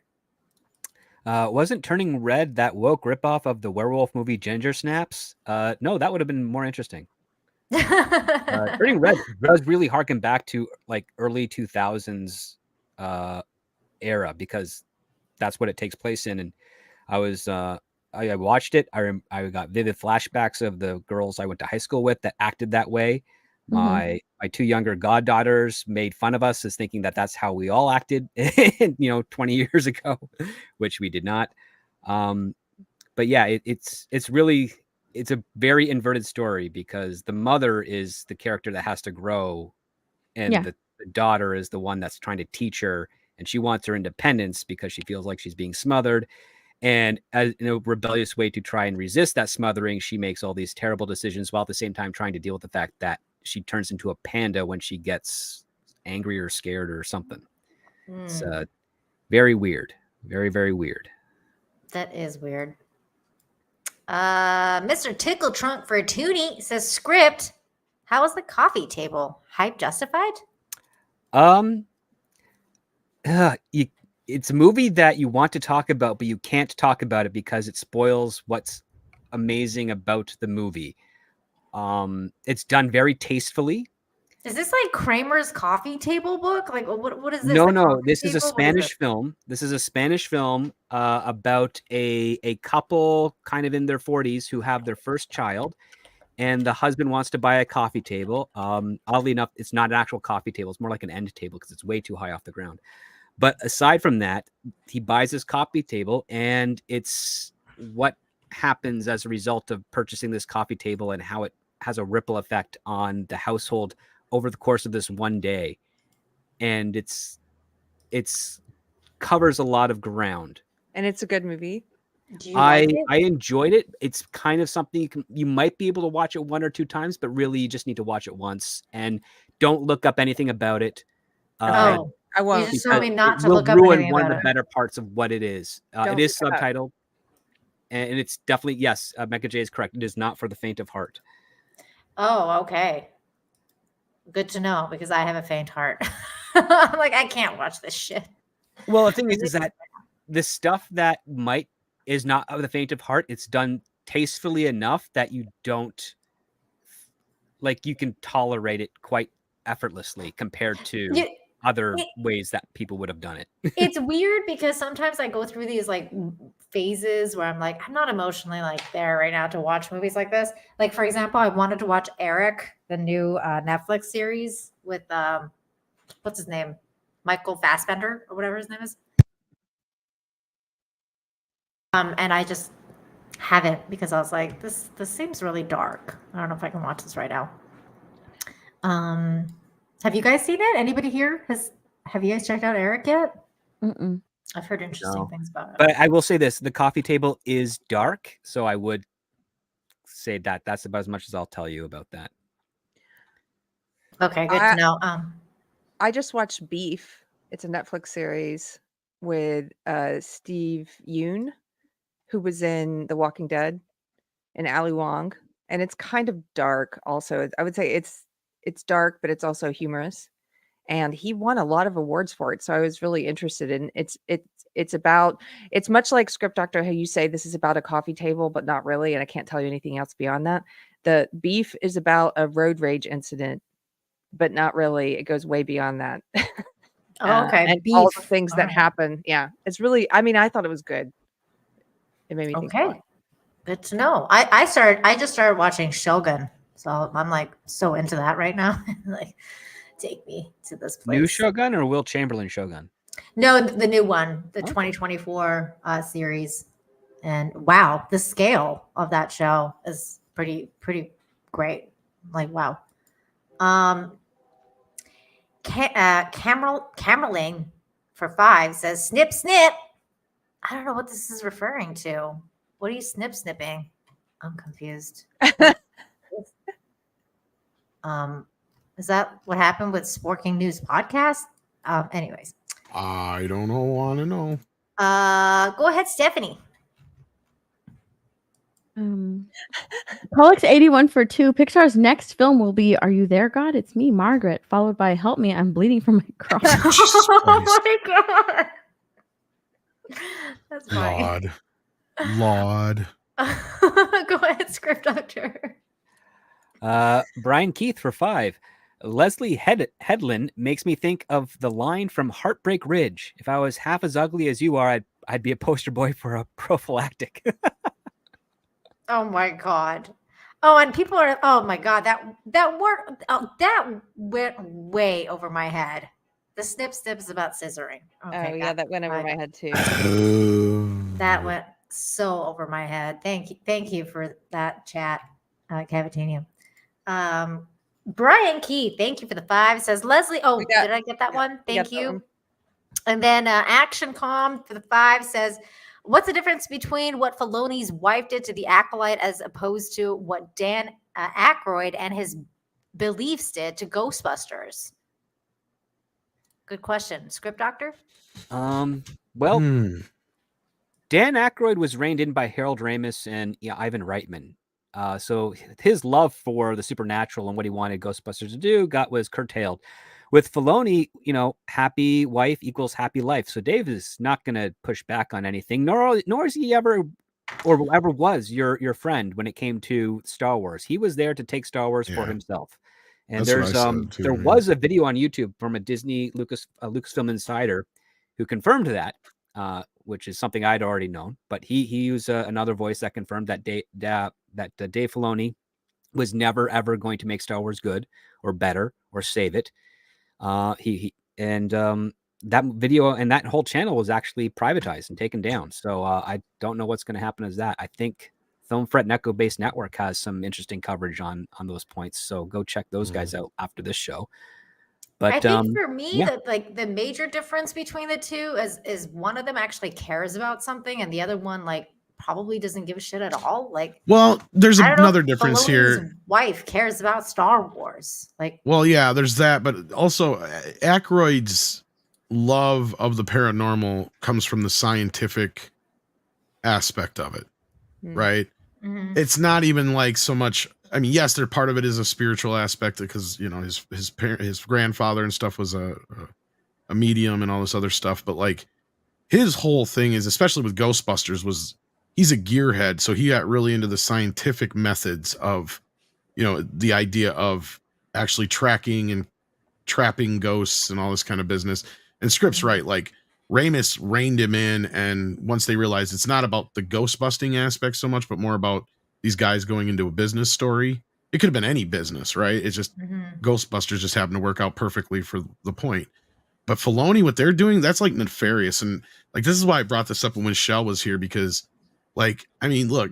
Wasn't Turning Red that woke ripoff of the werewolf movie Ginger Snaps? No, that would have been more interesting. Turning Red does really harken back to like early 2000s era because that's what it takes place in. And I was I watched it. I got vivid flashbacks of the girls I went to high school with that acted that way. My two younger goddaughters made fun of us as thinking that that's how we all acted, 20 years ago, which we did not. But yeah, it's a very inverted story because the mother is the character that has to grow, and the daughter is the one that's trying to teach her, and she wants her independence because she feels like she's being smothered. And as in a rebellious way to try and resist that smothering, she makes all these terrible decisions while at the same time trying to deal with the fact that she turns into a panda when she gets angry or scared or something. It's very weird. Very, very weird. That is weird. Mr. Tickle Trunk for a toonie says Script. How was the coffee table? Hype justified? It's a movie that you want to talk about, but you can't talk about it because it spoils what's amazing about the movie. It's done very tastefully. Is this like Kramer's coffee table book? Like what is this? No. This is a Spanish film. This is a Spanish film about a couple kind of in their 40s who have their first child, and the husband wants to buy a coffee table. Oddly enough, it's not an actual coffee table. It's more like an end table because it's way too high off the ground. But aside from that, he buys this coffee table, and it's what happens as a result of purchasing this coffee table and how it has a ripple effect on the household over the course of this one day. And it's covers a lot of ground. And it's a good movie. I enjoyed it. It's kind of something you might be able to watch it one or two times, but really you just need to watch it once and don't look up anything about it. I won't. You just told me not to will look up ruin anything one of about the it. better parts of what it is. Don't It is look it up. subtitled, and it's definitely yes. Mecca J is correct. It is not for the faint of heart. Oh, okay. Good to know because I have a faint heart. I'm like, I can't watch this shit. Well, the thing is that the stuff that is not of the faint of heart. It's done tastefully enough that you don't you can tolerate it quite effortlessly compared to other ways that people would have done it. It's weird because sometimes I go through these like phases where I'm like, I'm not emotionally like there right now to watch movies like this. Like, for example, I wanted to watch Eric, the new Netflix series with what's his name? Michael Fassbender or whatever his name is. And I just haven't because I was like, this seems really dark. I don't know if I can watch this right now. Have you guys seen it? Anybody here have you guys checked out Eric yet? Mm-mm. I've heard interesting things about it. But I will say this: the coffee table is dark, so I would say that that's about as much as I'll tell you about that. Okay, good to know. I just watched Beef. It's a Netflix series with Steve Yoon, who was in The Walking Dead, and Ali Wong, and it's kind of dark. Also, I would say it's dark, but it's also humorous. And he won a lot of awards for it, so I was really interested in it's about it's much like Script Doctor, how you say this is about a coffee table, but not really, and I can't tell you anything else beyond that. The Beef is about a road rage incident, but not really. It goes way beyond that. Oh, okay. And all the Beef. things that Alright. happen. Yeah, it's really. I mean, I thought it was good. It made me think. Okay. Good to know. I just started watching Shogun, so I'm like so into that right now. Like, take me to this place. New Shogun or Will Chamberlain Shogun? No, the new one, the 2024 series. And wow, the scale of that show is pretty great. Like, wow. Camerling for 5 says snip snip. I don't know what this is referring to. What are you snipping? I'm confused. Is that what happened with Sporking News podcast? Anyways. I don't know. Want to know? Go ahead, Stephanie. Pollock's81 for 2. Pixar's next film will be Are You There, God? It's Me, Margaret, followed by Help Me, I'm Bleeding from My Cross. Oh my god. That's funny. Lord. Go ahead, Script Doctor. Brian Keith for 5. Leslie Headland makes me think of the line from Heartbreak Ridge. If I was half as ugly as you are, I'd be a poster boy for a prophylactic. Oh my god. Oh, and people are. Oh my god, that word. Oh, that went way over my head. The snip is about scissoring. Okay, Yeah, that went over my head too. That went so over my head. Thank you for that chat, Cavatanium. Brian Key, thank you for the 5. Says Leslie. Oh, did I get that one? Thank you. And then ActionCom for the 5 says, what's the difference between what Filoni's wife did to the Acolyte as opposed to what Dan Aykroyd and his beliefs did to Ghostbusters? Good question. Script Doctor? Well, Dan Aykroyd was reined in by Harold Ramis and Ivan Reitman. So his love for the supernatural and what he wanted Ghostbusters to do was curtailed. With Filoni, happy wife equals happy life. So Dave is not going to push back on anything, nor is he ever was your friend when it came to Star Wars. He was there to take Star Wars for himself. And That's what I said, too, there was a video on YouTube from a Disney Lucasfilm insider who confirmed that, which is something I'd already known. But he used another voice that confirmed that Dave Filoni was never ever going to make Star Wars good or better or save it. That video and that whole channel was actually privatized and taken down. So I don't know what's going to happen as that. I think Film Fret and Echo Base Network has some interesting coverage on those points. So go check those guys out after this show. But I think for me, the major difference between the two is one of them actually cares about something and the other one probably doesn't give a shit at all. Well, there's I don't know another if difference Filoni's here. wife cares about Star Wars. Well, yeah, there's that, but also Aykroyd's love of the paranormal comes from the scientific aspect of it, right? Mhm. It's not even so much. I mean, yes, there part of it is a spiritual aspect because his grandfather and stuff was a medium and all this other stuff, but his whole thing is, especially with Ghostbusters, he's a gearhead, so he got really into the scientific methods of the idea of actually tracking and trapping ghosts and all this kind of business. And Script's right, Ramis reined him in, and once they realized it's not about the ghost busting aspect so much, but more about these guys going into a business story. It could have been any business, right? It's just Ghostbusters just happened to work out perfectly for the point. But Filoni, what they're doing, that's nefarious. And this is why I brought this up when Shell was here, because look,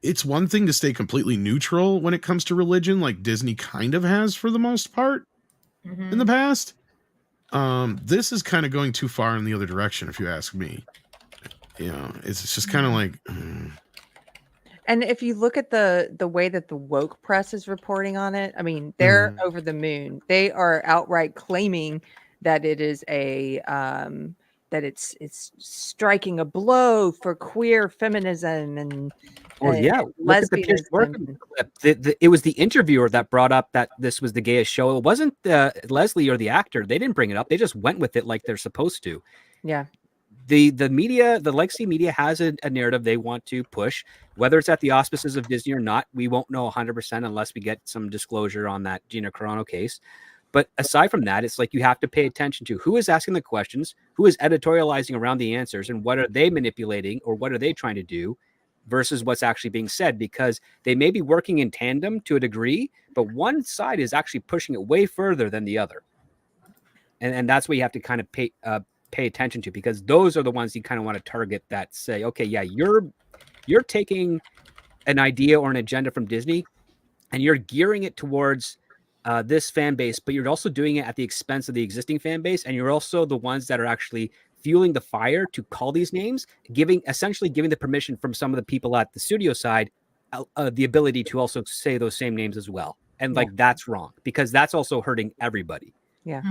it's one thing to stay completely neutral when it comes to religion, like Disney kind of has for the most part in the past. This is kind of going too far in the other direction, if you ask me. It's just kind of And if you look at the way that the woke press is reporting on it, I mean, they're over the moon. They are outright claiming that it is a that it's striking a blow for queer feminism and Well, yeah, look at the Pierce lesbianism. Brosnan clip. It was the interviewer that brought up that this was the gayest show. It wasn't Leslie or the actor. They didn't bring it up. They just went with it like they're supposed to. Yeah. The media, the legacy media has a narrative they want to push, whether it's at the auspices of Disney or not. We won't know 100% unless we get some disclosure on that Gina Carano case. But aside from that, it's like you have to pay attention to who is asking the questions, who is editorializing around the answers, and what are they manipulating or what are they trying to do versus what's actually being said, because they may be working in tandem to a degree, but one side is actually pushing it way further than the other. And that's what you have to kind of pay attention to, because those are the ones you kind of want to target that say, okay, yeah, you're taking an idea or an agenda from Disney and you're gearing it towards this fan base, but you're also doing it at the expense of the existing fan base. And you're also the ones that are actually fueling the fire to call these names, essentially giving the permission from some of the people at the studio side, the ability to also say those same names as well. And like, that's wrong, because that's also hurting everybody. Yeah.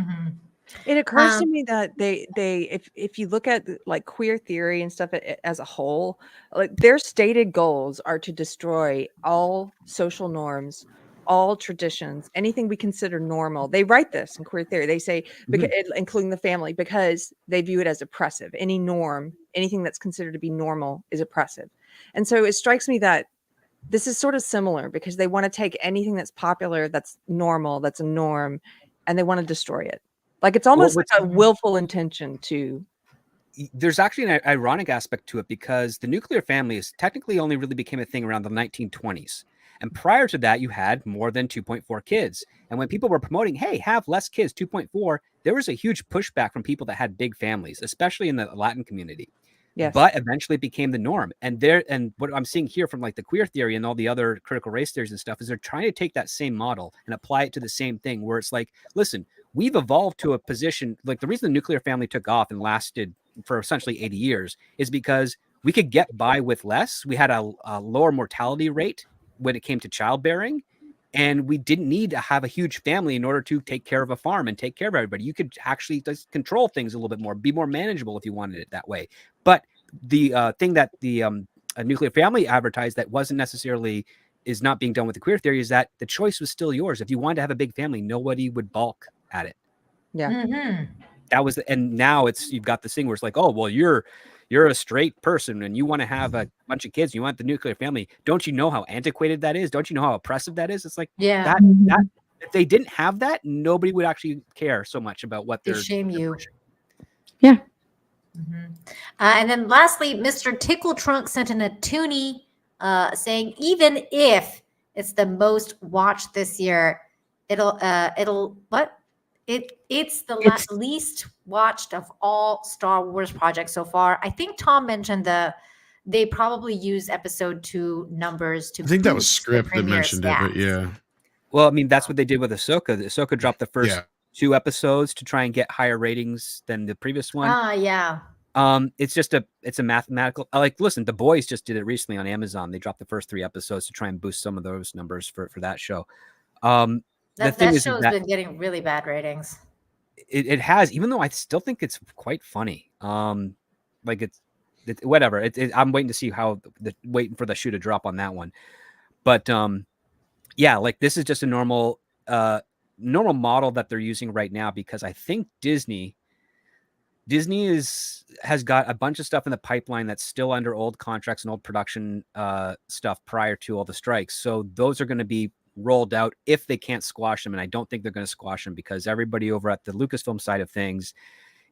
It occurs to me that if you look at like queer theory and stuff as a whole, like their stated goals are to destroy all social norms, all traditions, anything we consider normal. They write this in queer theory. They say, including the family, because they view it as oppressive. Any norm, anything that's considered to be normal is oppressive. And so it strikes me that this is sort of similar, because they want to take anything that's popular, that's normal, that's a norm, and they want to destroy it. Like it's almost like a willful intention to. There's actually an ironic aspect to it, because the nuclear family is technically only really became a thing around the 1920s. And prior to that, you had more than 2.4 kids. And when people were promoting, hey, have less kids, 2.4, there was a huge pushback from people that had big families, especially in the Latin community. Yes. But eventually it became the norm. And what I'm seeing here from like the queer theory and all the other critical race theories and stuff is they're trying to take that same model and apply it to the same thing, where it's like, listen, we've evolved to a position, like the reason the nuclear family took off and lasted for essentially 80 years is because we could get by with less. We had a lower mortality rate when it came to childbearing, and we didn't need to have a huge family in order to take care of a farm and take care of everybody. You could actually just control things a little bit more, be more manageable if you wanted it that way. But the thing that the nuclear family advertised that wasn't necessarily is not being done with the queer theory is that the choice was still yours. If you wanted to have a big family, nobody would balk at it. Yeah. That was and now you've got this thing where it's like, oh, well, you're a straight person and you want to have a bunch of kids, you want the nuclear family. Don't you know how antiquated that is? Don't you know how oppressive that is? It's like, that if they didn't have that, nobody would actually care so much about what They they're shame you. pushing. Yeah. And then lastly, Mr. Tickle Trunk sent in a toonie saying, even if it's the most watched this year, it's the least watched of all Star Wars projects so far. I think Tom mentioned they probably use episode 2 numbers to. I think that was boost the Script that premiere mentioned it, but stats. yeah. Well, I mean, that's what they did with Ahsoka. Ahsoka dropped the first 2 episodes to try and get higher ratings than the previous one. Yeah. It's a mathematical, like, listen, The Boys just did it recently on Amazon. They dropped the first 3 episodes to try and boost some of those numbers for that show. That show has been getting really bad ratings. It has, even though I still think it's quite funny. Like it's whatever. I'm waiting to see how waiting for the shoe to drop on that one. But yeah, like this is just a normal model that they're using right now, because I think Disney has got a bunch of stuff in the pipeline that's still under old contracts and old production stuff prior to all the strikes. So those are going to be rolled out if they can't squash them. And I don't think they're going to squash them, because everybody over at the Lucasfilm side of things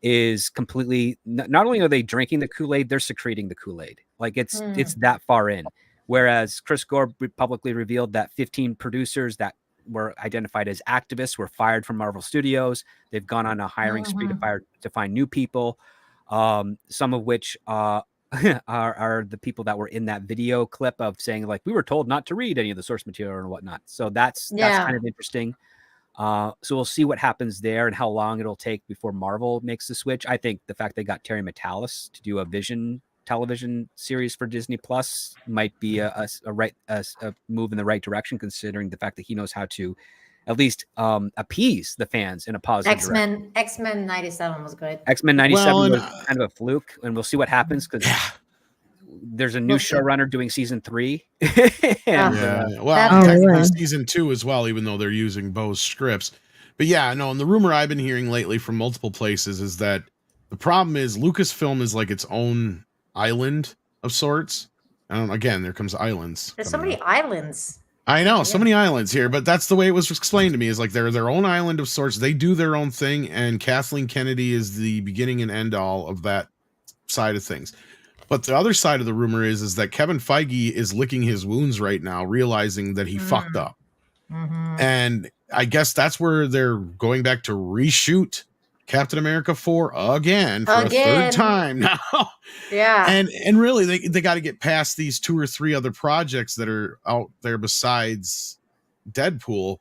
is completely, not only are they drinking the Kool-Aid, they're secreting the Kool-Aid. Like it's that far in. Whereas Chris Gore publicly revealed that 15 producers that were identified as activists were fired from Marvel Studios. They've gone on a hiring spree to find new people, some of which are the people that were in that video clip of saying, like, we were told not to read any of the source material and whatnot. So that's kind of interesting. So we'll see what happens there and how long it'll take before Marvel makes the switch. I think the fact they got Terry Metalis to do a Vision television series for Disney Plus might be a move in the right direction, considering the fact that he knows how to at least appease the fans in a positive direction. X-Men 97 was good. X-Men 97 Well, and- was kind of a fluke, and we'll see what happens because there's a new We'll see. showrunner doing season 3. Well, technically season 2 as well, even though they're using Bo's scripts. But yeah, no, and the rumor I've been hearing lately from multiple places is that the problem is Lucasfilm is like its own island of sorts. Again, there comes islands. There's so many islands. I know, so many islands here, but that's the way it was explained to me, is like they're their own island of sorts. They do their own thing, and Kathleen Kennedy is the beginning and end all of that side of things. But the other side of the rumor is that Kevin Feige is licking his wounds right now, realizing that he fucked up. And I guess that's where they're going back to reshoot Captain America 4 again for a third time now. Yeah. And really they got to get past these 2 or 3 other projects that are out there besides Deadpool.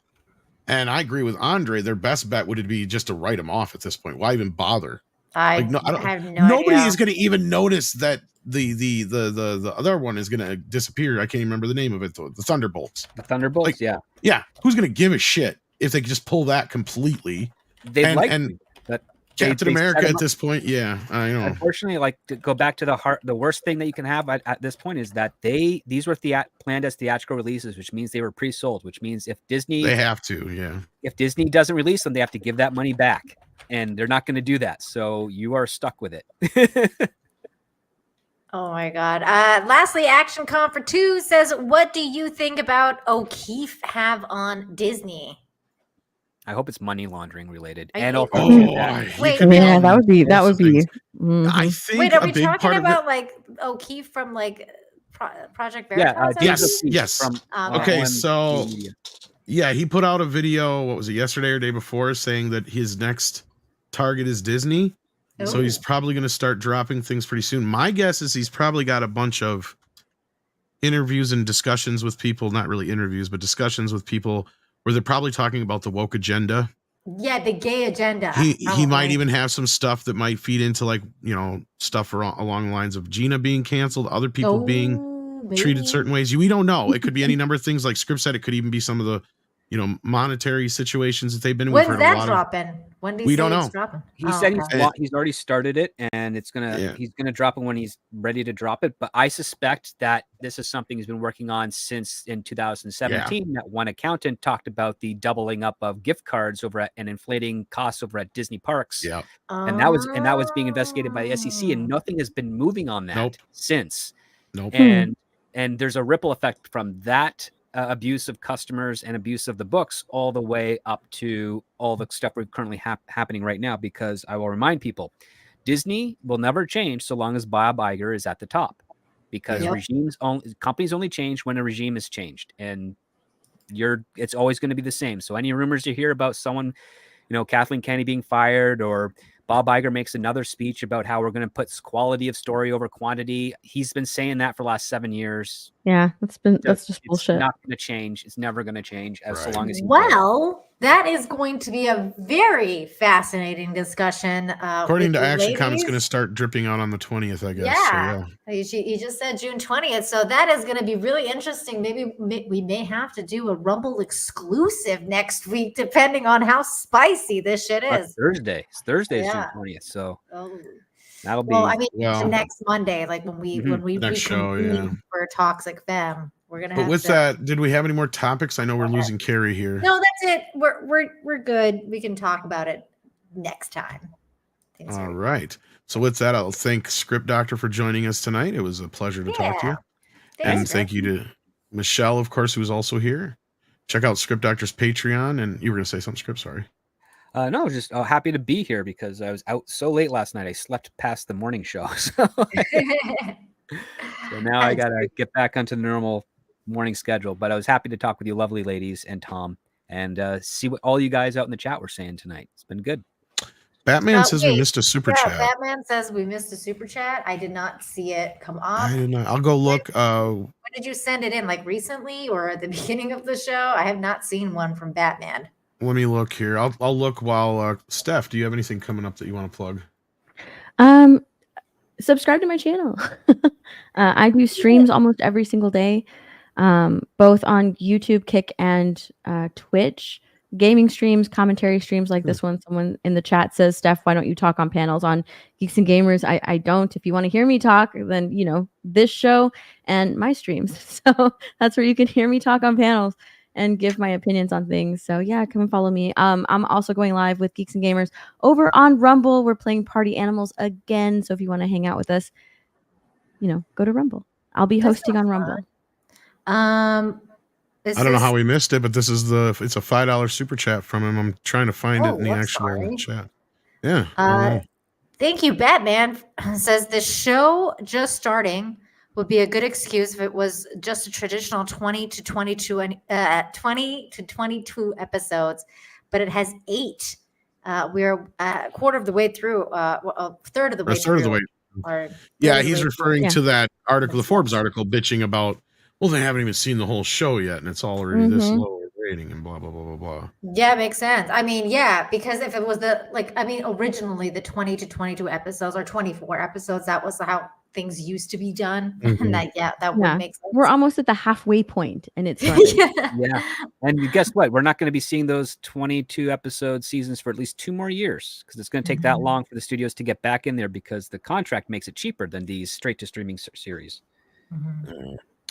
And I agree with Andre, their best bet would be just to write them off at this point. Why even bother? I have no nobody idea. is going to even notice that the other one is going to disappear. I can't even remember the name of it. The Thunderbolts. The Thunderbolts, yeah. Who's going to give a shit if they could just pull that completely? But Captain they America set 'em at up. this point, yeah, I know. Unfortunately, like to go back to the worst thing that you can have at this point is that these were planned as theatrical releases, which means they were pre-sold, which means if Disney They have to, yeah. if Disney doesn't release them, they have to give that money back, and they're not going to do that. So you are stuck with it. Oh my God. Lastly, ActionCom for 2 says, what do you think about O'Keefe have on Disney? I hope it's money laundering related, Are and you- also Wait, Yeah, that would be I think Wait, are we a big talking part of it. about like O'Keefe from like Project Veritas? Yes. From, okay, OMG. so yeah, he put out a video. What was it, yesterday or day before, saying that his next target is Disney. So he's probably going to start dropping things pretty soon. My guess is he's probably got a bunch of interviews and discussions with people, not really interviews, but discussions with people where they're probably talking about the woke agenda. Yeah, the gay agenda. He might even have some stuff that might feed into like, stuff along the lines of Gina being canceled, other people being treated certain ways. We don't know. It could be any number of things. Like Script said, it could even be some of the, monetary situations that they've been in. When's We've heard that a lot dropping? When do you we say don't it's know. dropping? He said okay. he's already started it, and he's gonna drop it when he's ready to drop it. But I suspect that this is something he's been working on since in 2017. That one accountant talked about the doubling up of gift cards and inflating costs over at Disney parks. Yeah, and that was being investigated by the SEC, and nothing has been moving on that since. And there's a ripple effect from that. Abuse of customers and abuse of the books all the way up to all the stuff we're currently happening right now, because I will remind people, Disney will never change so long as Bob Iger is at the top, because companies only change when a regime is changed, and it's always going to be the same. So any rumors you hear about someone, Kathleen Kennedy being fired, or Bob Iger makes another speech about how we're going to put quality of story over quantity. He's been saying that for the last 7 years. Yeah, that's just bullshit. It's not going to change. It's never going to change so long as that is going to be a very fascinating discussion. According to ActionCom, it's ladies. going to start dripping out on the 20th, I guess. Yeah. So, He just said June 20th. So that is going to be really interesting. Maybe we may have to do a Rumble exclusive next week, depending on how spicy this shit is. Thursday. It's Thursday is Yeah. June 20th. So Oh. that'll be. Well, I mean, the next Monday, like when we next show, reconvene for Toxic Femme, we're gonna. but have with to, that, did we have any more topics? I know we're losing Carrie here. No, that's it. We're good. We can talk about it next time. All right. So with that, I'll thank Script Doctor for joining us tonight. It was a pleasure to talk to you. And thank you to Michelle, of course, who was also here. Check out Script Doctor's Patreon. And you were going to say something, Script? Sorry. No, just happy to be here because I was out so late last night. I slept past the morning show. So now I got to get back onto the normal morning schedule. But I was happy to talk with you lovely ladies and Tom and see what all you guys out in the chat were saying tonight. It's been good. Batman says we missed a super chat. Batman says we missed a super chat. I did not see it come up. I did not. I'll go look. When did you send it in? Like recently or at the beginning of the show? I have not seen one from Batman. Let me look here. I'll look while Steph, do you have anything coming up that you want to plug? Subscribe to my channel. I do streams almost every single day, both on YouTube, Kick, and Twitch. gaming streams, commentary streams like this one. Someone in the chat says, Steph, why don't you talk on panels on Geeks and Gamers? I don't. If you want to hear me talk, then, you know, this show and my streams. So that's where you can hear me talk on panels and give my opinions on things. So yeah, come and follow me. I'm also going live with Geeks and Gamers over on Rumble. We're playing Party Animals again. So if you want to hang out with us, you know, go to Rumble. I'll be hosting on Rumble. I don't know how we missed it, but this is it's a $5 super chat from him. I'm trying to find it in the actual chat. Yeah. Thank you, Batman. Says the show just starting would be a good excuse if it was just a traditional 20 to 22 episodes, but it has 8. We're a quarter of the way through, a third of the way through. Yeah, he's referring to that article, the Forbes article, bitching about, well, they haven't even seen the whole show yet, and it's already this low rating and blah, blah, blah, blah, blah. Yeah, makes sense. I mean, yeah, because if it was originally the 20 to 22 episodes or 24 episodes, that was how things used to be done. And that would make sense. We're almost at the halfway point and it's running. Yeah. And guess what? We're not going to be seeing those 22 episode seasons for at least 2 more years because it's going to take that long for the studios to get back in there because the contract makes it cheaper than these straight to streaming series.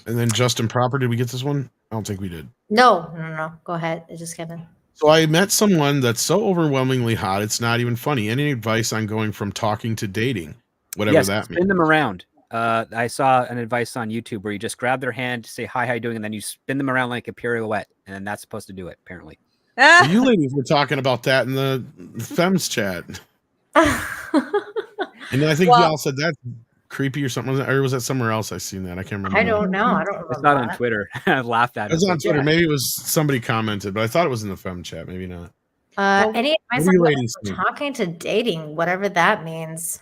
And then Justin Proper, did we get this one? I don't think we did. No. Go ahead. It just came in. So I met someone that's so overwhelmingly hot, it's not even funny. Any advice on going from talking to dating? Whatever that means. Spin them around. I saw an advice on YouTube where you just grab their hand, say, hi, how you doing? And then you spin them around like a pirouette. And that's supposed to do it, apparently. Well, you ladies were talking about that in the Femmes chat. And then I think y'all said that's creepy or something. Or was that somewhere else I seen that? I can't remember. I don't know. I don't remember. It's not on Twitter. I laughed at it. It was on Twitter. Maybe it was somebody commented, but I thought it was in the Femme chat. Maybe not. Any advice on talking to dating, whatever that means?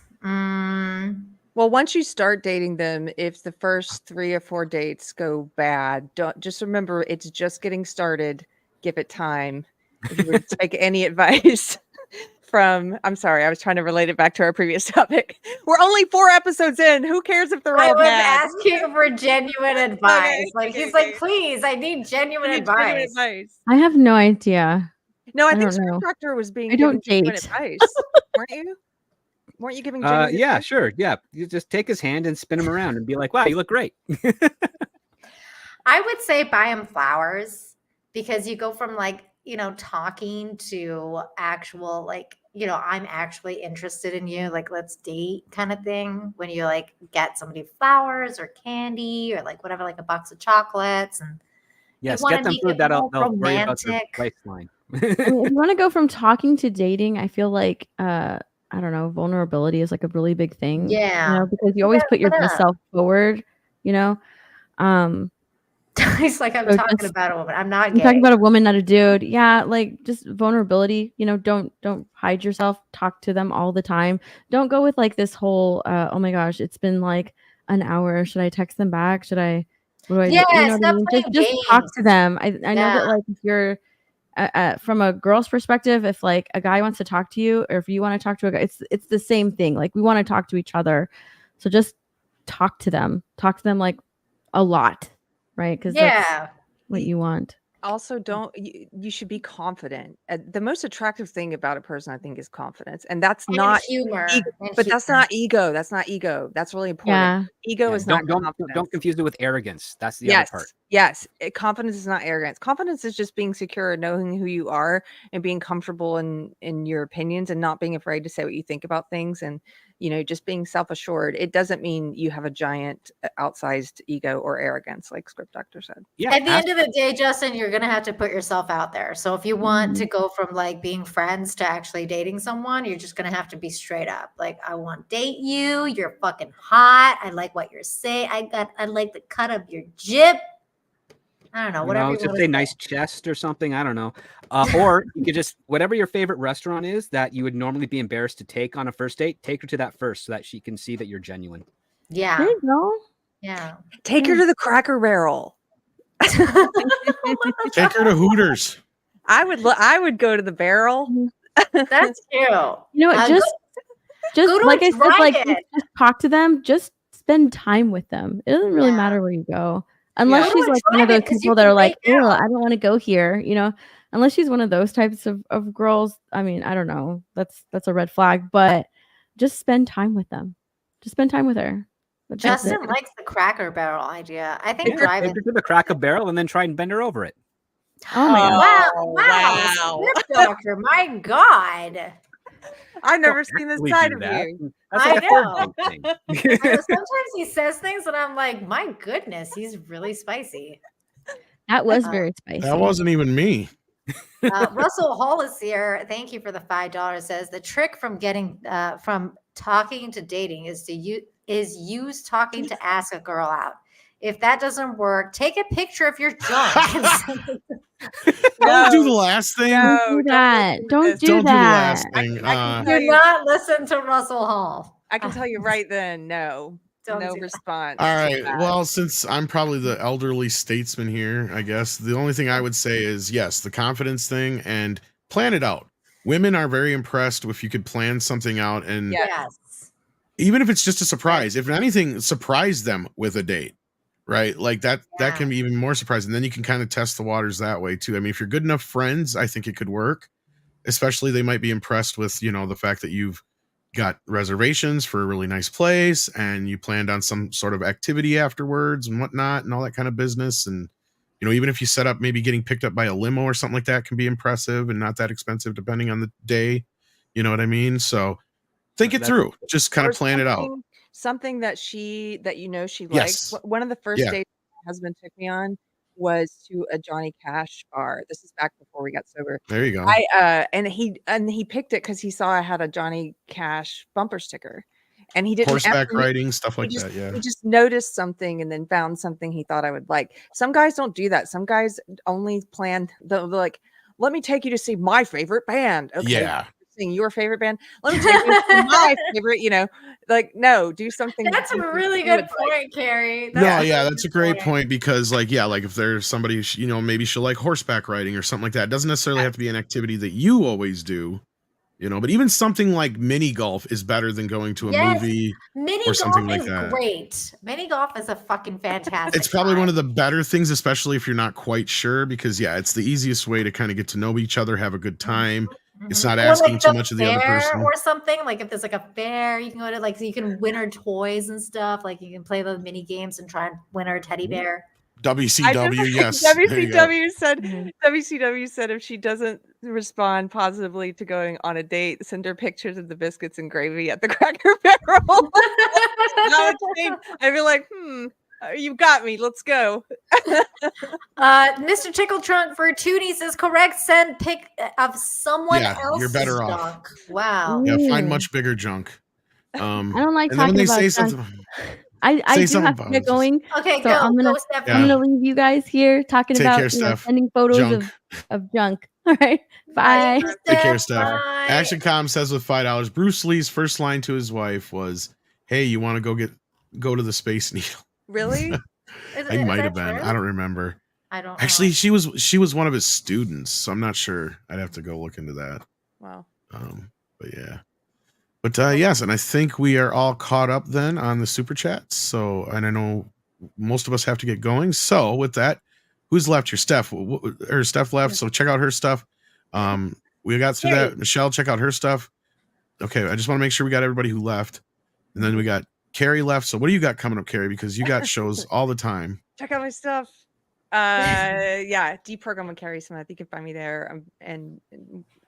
Well, once you start dating them, if the first 3 or 4 dates go bad, don't just remember it's just getting started. Give it time. If you would take any advice from, I'm sorry, I was trying to relate it back to our previous topic. We're only 4 episodes in. Who cares if they're all bad? I was asking for genuine advice. He's like, please, I need genuine advice. I have no idea. No, I think don't know. Script Doctor was being I given don't genuine date. advice. Weren't you? Weren't you giving genuine Yeah, advice? sure. Yeah. You just take his hand and spin him around and be like, wow, you look great. I would say buy him flowers because you go from talking to actual I'm actually interested in you, let's date kind of thing. When you get somebody flowers or candy or whatever, a box of chocolates and yes, you wanna get them make food it that'll more worry about their romantic. priceline. I mean, if you want to go from talking to dating, I feel like I don't know, vulnerability is a really big thing. Yeah. Because you always put your best self forward, He's like, I'm So talking just- about a woman. I'm not I'm gay. talking about a woman, not a dude. Yeah, just vulnerability. Don't hide yourself. Talk to them all the time. Don't go with this whole oh my gosh, it's been an hour. Should I text them back? Should I? What do I do? Yeah, What stop I mean? playing Just talk games. to them. I know Yeah. that if you're from a girl's perspective, if a guy wants to talk to you, or if you want to talk to a guy, it's the same thing. We want to talk to each other, so just talk to them. Talk to them a lot, right? Because that's what you want. Also, you should be confident. The most attractive thing about a person, I think, is confidence, and that's And not humor. but that's not ego. That's not ego. That's really important. Yeah. Ego Yeah, is not don't confidence. confuse it with arrogance. That's the other part. Yes. Confidence is not arrogance. Confidence is just being secure, knowing who you are, and being comfortable in your opinions, and not being afraid to say what you think about things, and just being self-assured. It doesn't mean you have a giant, outsized ego or arrogance, like Script Doctor said. Yeah. At the end of the day, Justin, you're gonna have to put yourself out there. So if you want to go from being friends to actually dating someone, you're just gonna have to be straight up. I want to date you. You're fucking hot. I like what you're saying. I like the cut of your jib. I don't know. Whatever you just want say to nice chest or something. I don't know. Or you could just, whatever your favorite restaurant is that you would normally be embarrassed to take on a first date, take her to that first so that she can see that you're genuine. Yeah. There you go. Yeah. Take her to the Cracker Barrel. Take her to Hooters. I would go to the Barrel. That's cute. What? Go Just to like a I said, drive-in. just talk to them. Just spend time with them. It doesn't really matter where you go. Unless Go to she's a like one of those drive-in 'cause you people that can are like, make "Ew, out." I don't want to go here," you know. Unless she's one of those types of girls, I mean, I don't know. That's a red flag. But just spend time with them. Just spend time with her. That's it. Justin likes the Cracker Barrel idea. I think Yeah, drive-in. take her to the Cracker Barrel and then try and bend her over it. Oh my god. Wow, Swift Doctor, my God. I've never seen this actually side do of that. you. That's I like a third know. date thing. I know sometimes he says things and I'm like, my goodness, he's really spicy. That was very spicy. That wasn't even me. Russell Hall is here. Thank you for the $5. Says the trick from getting from talking to dating is to use talking to ask a girl out. If that doesn't work, take a picture of your junk. and send it Don't do the last thing. Don't do that. Don't do Don't do the last that. thing. Do not listen to Russell Hall. I can tell you right then, no. Don't No do that. response. All to right. that. Well, since I'm probably the elderly statesman here, I guess the only thing I would say is yes, the confidence thing and plan it out. Women are very impressed if you could plan something out, and Yes. even if it's just a surprise, if anything, surprise them with a date, right? Like that can be even more surprising. Then you can kind of test the waters that way too. I mean, if you're good enough friends, I think it could work. Especially they might be impressed with, the fact that you've got reservations for a really nice place and you planned on some sort of activity afterwards and whatnot and all that kind of business. And, even if you set up maybe getting picked up by a limo or something like that can be impressive and not that expensive depending on the day. You know what I mean? So think it through. Just kind of Or plan it out. Something that she likes. Yes. One of the first Yeah. dates my husband took me on was to a Johnny Cash bar. This is back before we got sober. There you go. And he picked it because he saw I had a Johnny Cash bumper sticker. And he didn't Horseback ask me- riding, stuff like he just, that. Yeah. He just noticed something and then found something he thought I would like. Some guys don't do that. Some guys only plan they're like, let me take you to see my favorite band. Okay. Yeah. Sing your favorite band. Let me take you to see my favorite, no, do something. That's a you think really you good would like. point, Carrie. No, yeah, that's a great point because, like if there's somebody, maybe she'll like horseback riding or something like that. It doesn't necessarily have to be an activity that you always do, but even something like mini golf is better than going to a movie Mini or golf something like is that. great. Mini golf is a fucking fantastic. It's probably one of the better things, especially if you're not quite sure, because it's the easiest way to kind of get to know each other, have a good time. It's not Or asking like too the much of the other fair person. or something. Like if there's like a fair, you can go to so you can win her toys and stuff. Like you can play the mini games and try and win her a teddy bear. WCW, yes. There you go. WCW said if she doesn't respond positively to going on a date, send her pictures of the biscuits and gravy at the Cracker Barrel. I'd be like, you got me. Let's go. Mr. Tickle Trunk for Toonie says correct. Send pic of someone else's you're better off. junk. Wow. Yeah, find much bigger junk. I don't like and then when talking they about say junk. something, I say do something have to about get it. going. Okay, so go. I'm gonna Go, Steph. I'm gonna leave you guys here talking Take about care, Steph. sending photos Junk. of junk. All right. Bye. Take care, Steph. ActionCom says with $5, Bruce Lee's first line to his wife was, "Hey, you want to go to the Space Needle?" Really? I might have been. I don't remember. I don't Actually, she was one of his students, so I'm not sure. I'd have to go look into that. Wow. But yeah. But yes, and I think we are all caught up then on the super chats. So, and I know most of us have to get going. So with that, who's left here? Steph. Her Steph left. So check out her stuff. We got through that. Michelle, check out her stuff. Okay, I just want to make sure we got everybody who left. And then we got Carrie left. So what do you got coming up, Carrie? Because you got shows all the time. Check out my stuff. Deprogram with Carrie Smith. You can find me there. And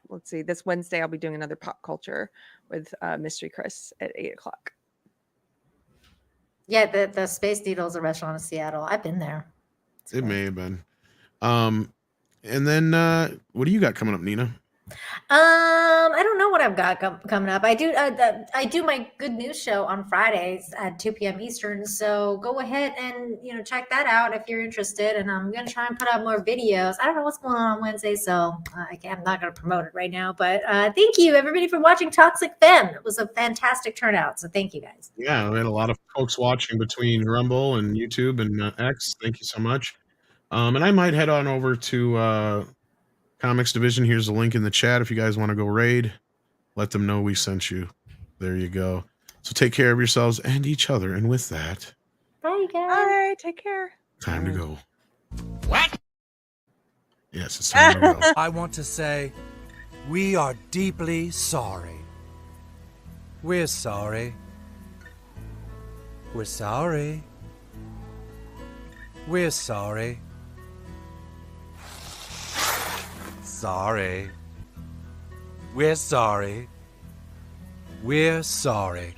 let's see. This Wednesday, I'll be doing another pop culture with Mystery Chris at 8:00. Yeah, the Space Needle is a restaurant in Seattle. I've been there. It may have been. And then what do you got coming up, Nina? I don't know what I've got coming up. I do my good news show on Fridays at 2 p.m. Eastern. So go ahead and check that out if you're interested. And I'm gonna try and put out more videos. I don't know what's going on Wednesday, so I'm not gonna promote it right now. But thank you everybody for watching Toxic Femme. It was a fantastic turnout. So thank you guys. Yeah, we had a lot of folks watching between Rumble and YouTube and X. Thank you so much. And I might head on over to Comics Division. Here's a link in the chat if you guys want to go raid. Let them know we sent you. There you go. So take care of yourselves and each other. And with that, bye guys. Bye. Take care. Time to go. What? Yes, it's time to go. I want to say we are deeply sorry. We're sorry. We're sorry. We're sorry. Sorry. We're sorry. We're sorry.